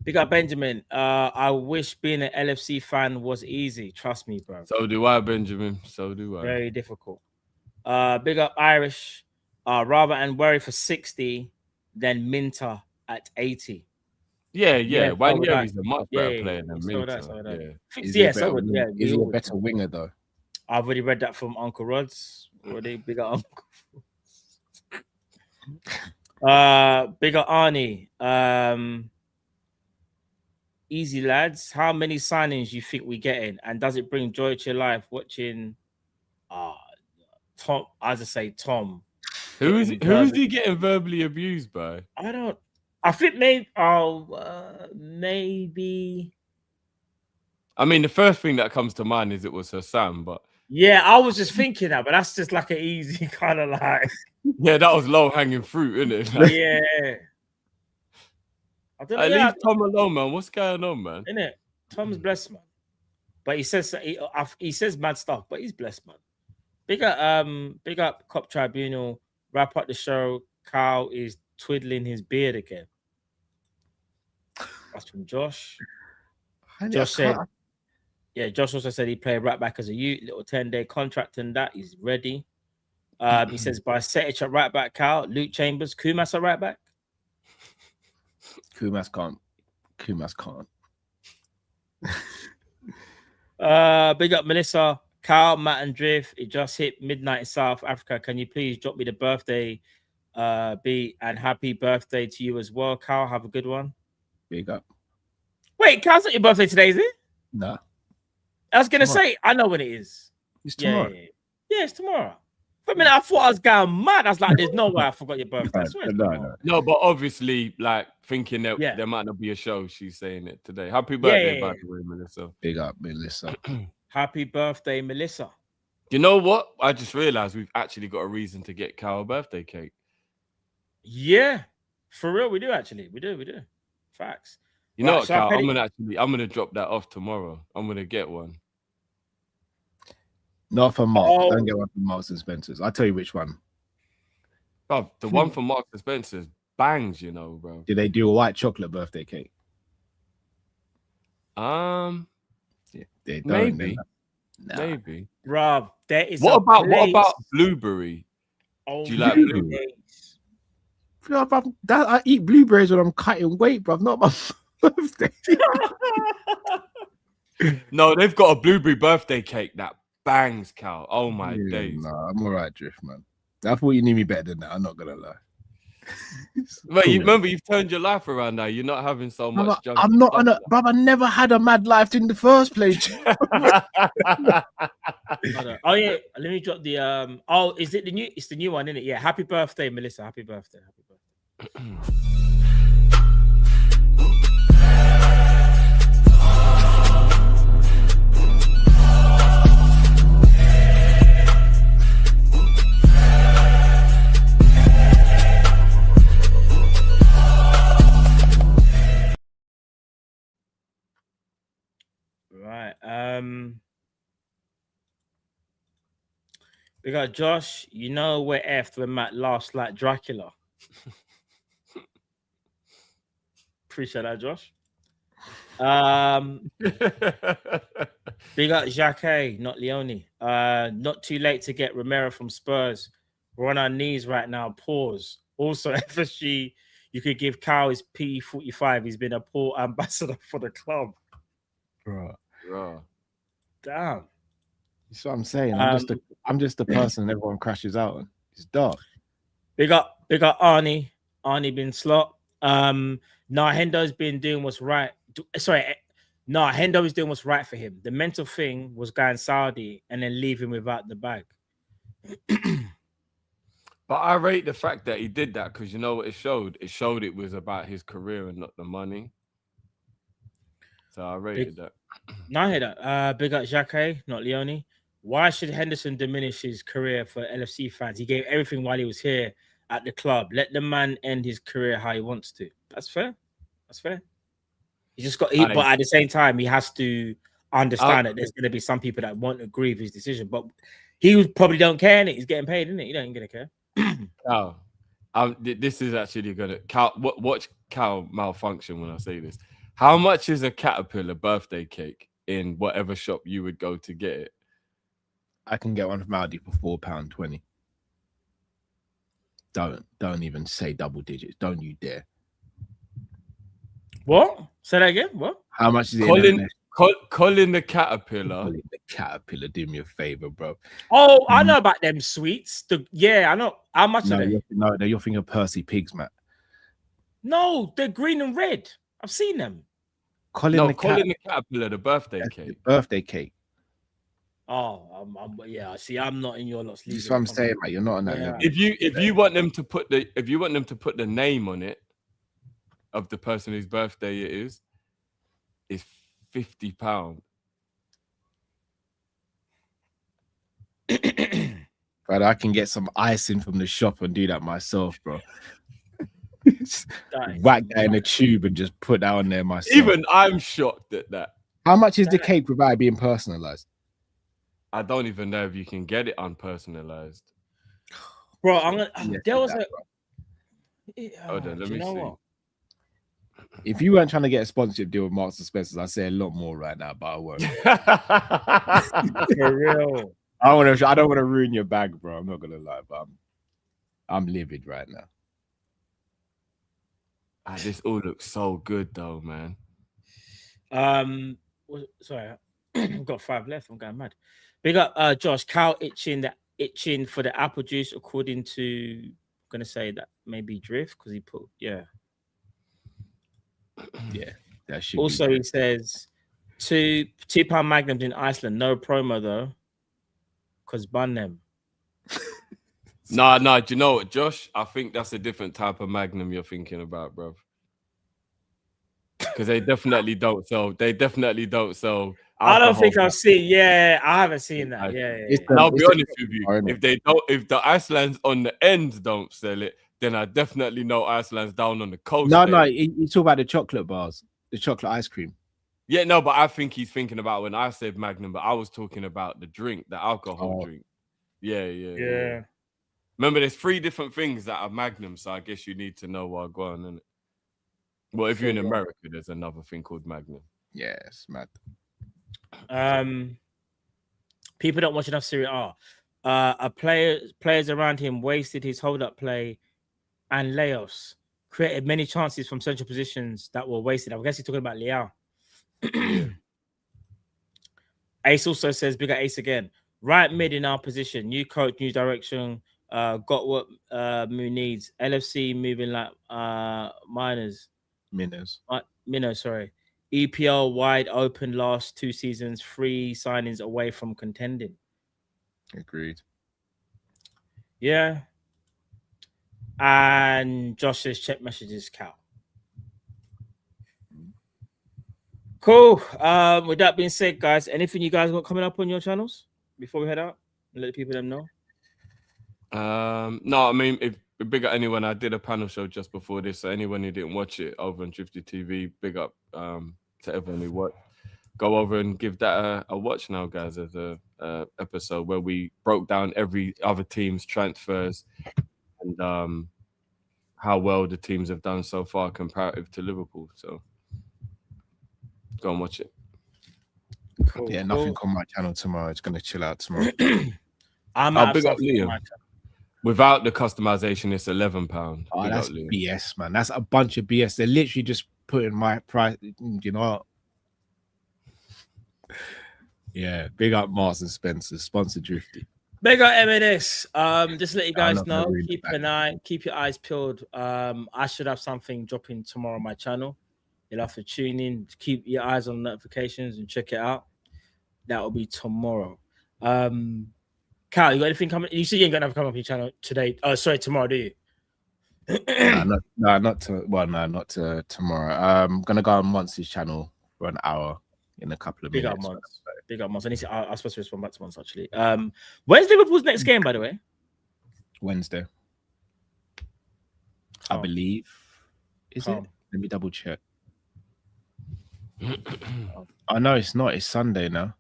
Big up Benjamin. I wish being an LFC fan was easy. Trust me, bro. So do I, Benjamin. So do I. Very difficult. Big up Irish. Rather and worry for 60 than Minter at 80. Yeah. Wanyeri's a much better player than Minter. Is he a better winger though? I've already read that from Uncle Rod's. Already big up Uncle. Big up Arnie. Easy lads. How many signings you think we getting? And does it bring joy to your life watching Tom? As I say, Tom. Who's he getting verbally abused by? I think maybe. I mean, the first thing that comes to mind is it was her Sam, but yeah, I was just thinking that, but that's just like an easy kind of like. Yeah, that was low hanging fruit, isn't it? Like, yeah. I don't know. Leave Tom alone, man. What's going on, man? Isn't it? Tom's blessed, man. But he says mad stuff, but he's blessed, man. Big up Cop Tribunal. Wrap up the show. Carl is twiddling his beard again. That's from Josh. Josh also said he played right back as a youth, little 10-day contract and that he's ready. He says by Setic at right back, Carl, Luke Chambers, Kumas at right back. Kumas can't. Big up Melissa, Carl, Matt and Drift. It just hit midnight in South Africa. Can you please drop me the birthday beat and happy birthday to you as well, Carl? Have a good one. Big up. Wait, Carl's not your birthday today, is it? No. I was gonna say I know when it is. It's tomorrow. Yeah, it's tomorrow. For a minute, I thought I was going mad. I was like, "There's no way I forgot your birthday." No, but obviously, like thinking that there might not be a show. She's saying it today. Happy birthday, by the way, Melissa. Big up, Melissa. Happy birthday, Melissa. You know what? I just realized we've actually got a reason to get Carl a birthday cake. Yeah, for real, we do actually. We do. Facts. You know what, Carl? I'm gonna drop that off tomorrow. I'm gonna get one. Not for Mark. Don't get one from Marks and Spencer's. I'll tell you which one. Bro, the one from Marks and Spencer's bangs, you know, bro. Did they do a white chocolate birthday cake? Yeah, they don't. Maybe. Maybe. Bruv, there is What a about place- blueberry? Oh, Do you like my blueberry? days. I eat blueberries when I'm cutting weight, bruv. Not my birthday. No, they've got a blueberry birthday cake that bangs, Cal. Oh my days. Nah, I'm all right, Drift, man. I thought you knew me better than that. I'm not gonna lie. But Cool. you remember, you've turned your life around now. You're not having so much Brother, junk. I'm not on a brother. I never had a mad life in the first place. Hold on. Oh yeah, let me drop the Oh, is it the new? It's the new one, isn't it? Yeah. Happy birthday, Melissa. Happy birthday. Happy birthday. Right. We got Josh. You know we're effed when Matt laughs like Dracula. Appreciate that, Josh. We got Jacques, not Leone. Not too late to get Romero from Spurs. We're on our knees right now. Pause. Also, FSG, you could give Cal his P45. He's been a poor ambassador for the club. Bro, Damn. that's what I'm saying. I'm just a person everyone crashes out on. It's dark. They got Arnie. Arnie been slot. Hendo's been doing what's right. Hendo is doing what's right for him. The mental thing was going Saudi and then leaving without the bag. But I rate the fact that he did that because you know what it showed? It showed it was about his career and not the money. So I rated that. No, I hear that. Big up Jacques, not Leone. Why should Henderson diminish his career for LFC fans? He gave everything while he was here at the club. Let the man end his career how he wants to. That's fair. That's fair. He just got, but at the same time, he has to understand that there's going to be some people that won't agree with his decision. But he probably don't care, innit? He's getting paid, isn't it? He don't gonna care. This is actually gonna watch Cal malfunction when I say this. How much is a caterpillar birthday cake in whatever shop you would go to get it? I can get one from Aldi for £4.20. Don't even say double digits. Don't you dare. What? Say that again. What? How much is it? Colin the caterpillar. Colin the caterpillar, do me a favor, bro. Oh, I know about them sweets. I know. How much are they? No, you're thinking of Percy Pigs, Matt. No, they're green and red. I've seen them. Colin the caterpillar, the birthday cake. The birthday cake. Oh, yeah. See, I'm not in your lot's league. That's what I'm saying, mate. You're not on that level. If you want them to put the name on it of the person whose birthday it is, it's £50. But I can get some icing from the shop and do that myself, bro. Whack that in a tube and just put that on there myself. Even I'm shocked at that. How much is the cake without being personalized? I don't even know if you can get it unpersonalized. Bro, there was Hold on, let me see. What? If you weren't trying to get a sponsorship deal with Marks and Spencer's, I'd say a lot more right now, but I won't. For real. I don't want to ruin your bag, bro. I'm not gonna lie, but I'm livid right now. This all looks so good though, man. Sorry, I've got 5 left. I'm going mad. Big up Josh. Cal itching for the apple juice, according to, I'm gonna say that maybe Drift, because he put Yeah, that should also be he says £2 magnums in Iceland, no promo though, because bun them. Nah, do you know what, Josh? I think that's a different type of magnum you're thinking about, bro. Because they definitely don't sell. I don't think I've seen. Yeah, I haven't seen that. Yeah. I'll be honest with you. If the Iceland's on the end don't sell it, then I definitely know Iceland's down on the coast. No, you talk about the chocolate bars, the chocolate ice cream. Yeah, no, but I think he's thinking about when I said Magnum, but I was talking about the drink, the alcohol drink. Yeah. Remember, there's 3 different things that are Magnum, so I guess you need to know what go on, innit? Well, if you're in America, there's another thing called Magnum. Yeah, it's mad. People don't watch enough Serie A. Players around him wasted his hold-up play and layoffs. Created many chances from central positions that were wasted. I guess he's talking about Leao. Ace also says, bigger Ace again. Right mid in our position. New coach, new direction. Got what Moon needs. LFC moving like minors. Minnows, sorry. EPL wide open last 2 seasons. 3 signings away from contending. Agreed. Yeah. And Josh says, check messages, Cal. Cool. With that being said, guys, anything you guys got coming up on your channels before we head out? Let the people them know. No, I mean, if big up anyone, I did a panel show just before this, so anyone who didn't watch it over on Drifty TV, big up to everyone who watched. Go over and give that a watch now, guys. As a episode where we broke down every other team's transfers and how well the teams have done so far comparative to Liverpool. So go and watch it. Cool, yeah, nothing on my channel tomorrow. It's gonna chill out tomorrow. I'm big up Liam. Without the customization, it's £11. Oh, that's BS, man. That's a bunch of BS. They're literally just putting my price. You know what? Yeah, big up Mars and Spencer, sponsor Drifty. Big up M&S. Just let you guys know. Keep your eyes peeled. I should have something dropping tomorrow on my channel. You'll have to tune in, keep your eyes on notifications and check it out. That will be tomorrow. Cal, you got anything coming? You said you ain't gonna have come up on your channel today. Oh, sorry, tomorrow, do you? not tomorrow. I'm gonna go on Monty's channel for an hour in a couple of minutes. Big up, Monty. I was supposed to respond back to Monty actually. When's Liverpool's next game, by the way? Wednesday, I believe. Is it? Let me double check. I know it's not. It's Sunday now.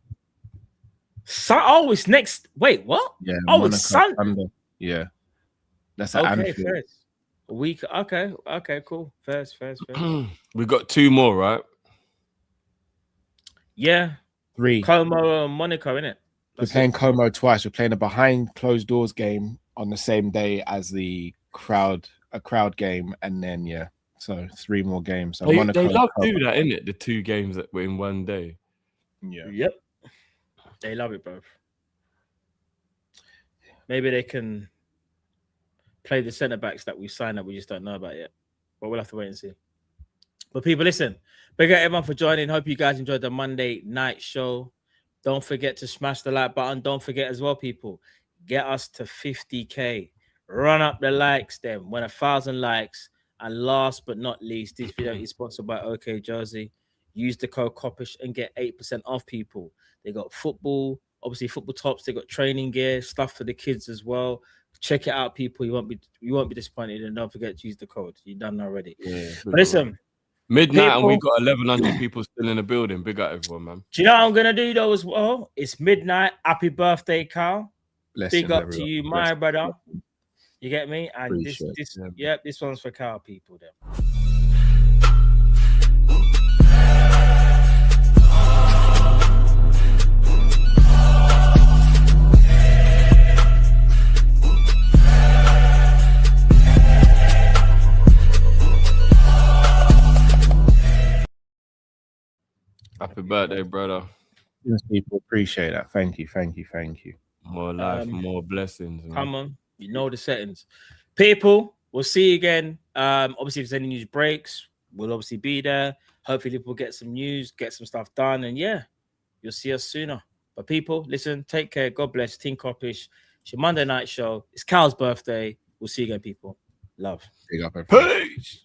It's next. Wait, what? Yeah. Oh, it's Sunday. Yeah. That's at Anfield. First. A week. Okay, cool. First. We got 2 more, right? Yeah. 3. Como and Monaco, innit? We're playing Como twice. We're playing a behind closed doors game on the same day as a crowd game, and then so 3 more games. So they love to do that, innit? The 2 games that were in one day. Yeah. Yep. They love it, bro. Maybe they can play the centre backs that we signed that we just don't know about yet. But we'll have to wait and see. But people, listen. Big up everyone for joining. Hope you guys enjoyed the Monday night show. Don't forget to smash the like button. Don't forget as well, people, get us to 50K. Run up the likes then. When 1,000 likes. And last but not least, this video is sponsored by OK Jersey. Use the code Kopish and get 8% off, people. They got football, obviously football tops. They got training gear, stuff for the kids as well. Check it out, people. You won't be disappointed. And don't forget to use the code. You've done already. Yeah. But listen, midnight people, and we got 1,100 people still in the building. Big up everyone, man. Do you know what I'm gonna do though as well? It's midnight. Happy birthday, Carl. Big up to you, my brother. You get me? And this one's for Carl, people. Then. Happy birthday, brother. Yes, people appreciate that. Thank you. More life, more blessings. Man. Come on, you know the settings. People, we'll see you again. Obviously, if there's any news breaks, we'll obviously be there. Hopefully, we'll get some news, get some stuff done, and you'll see us sooner. But people, listen, take care. God bless. Team Kop-ish. It's your Monday night show. It's Cal's birthday. We'll see you again, people. Love. Big up, everyone. Peace.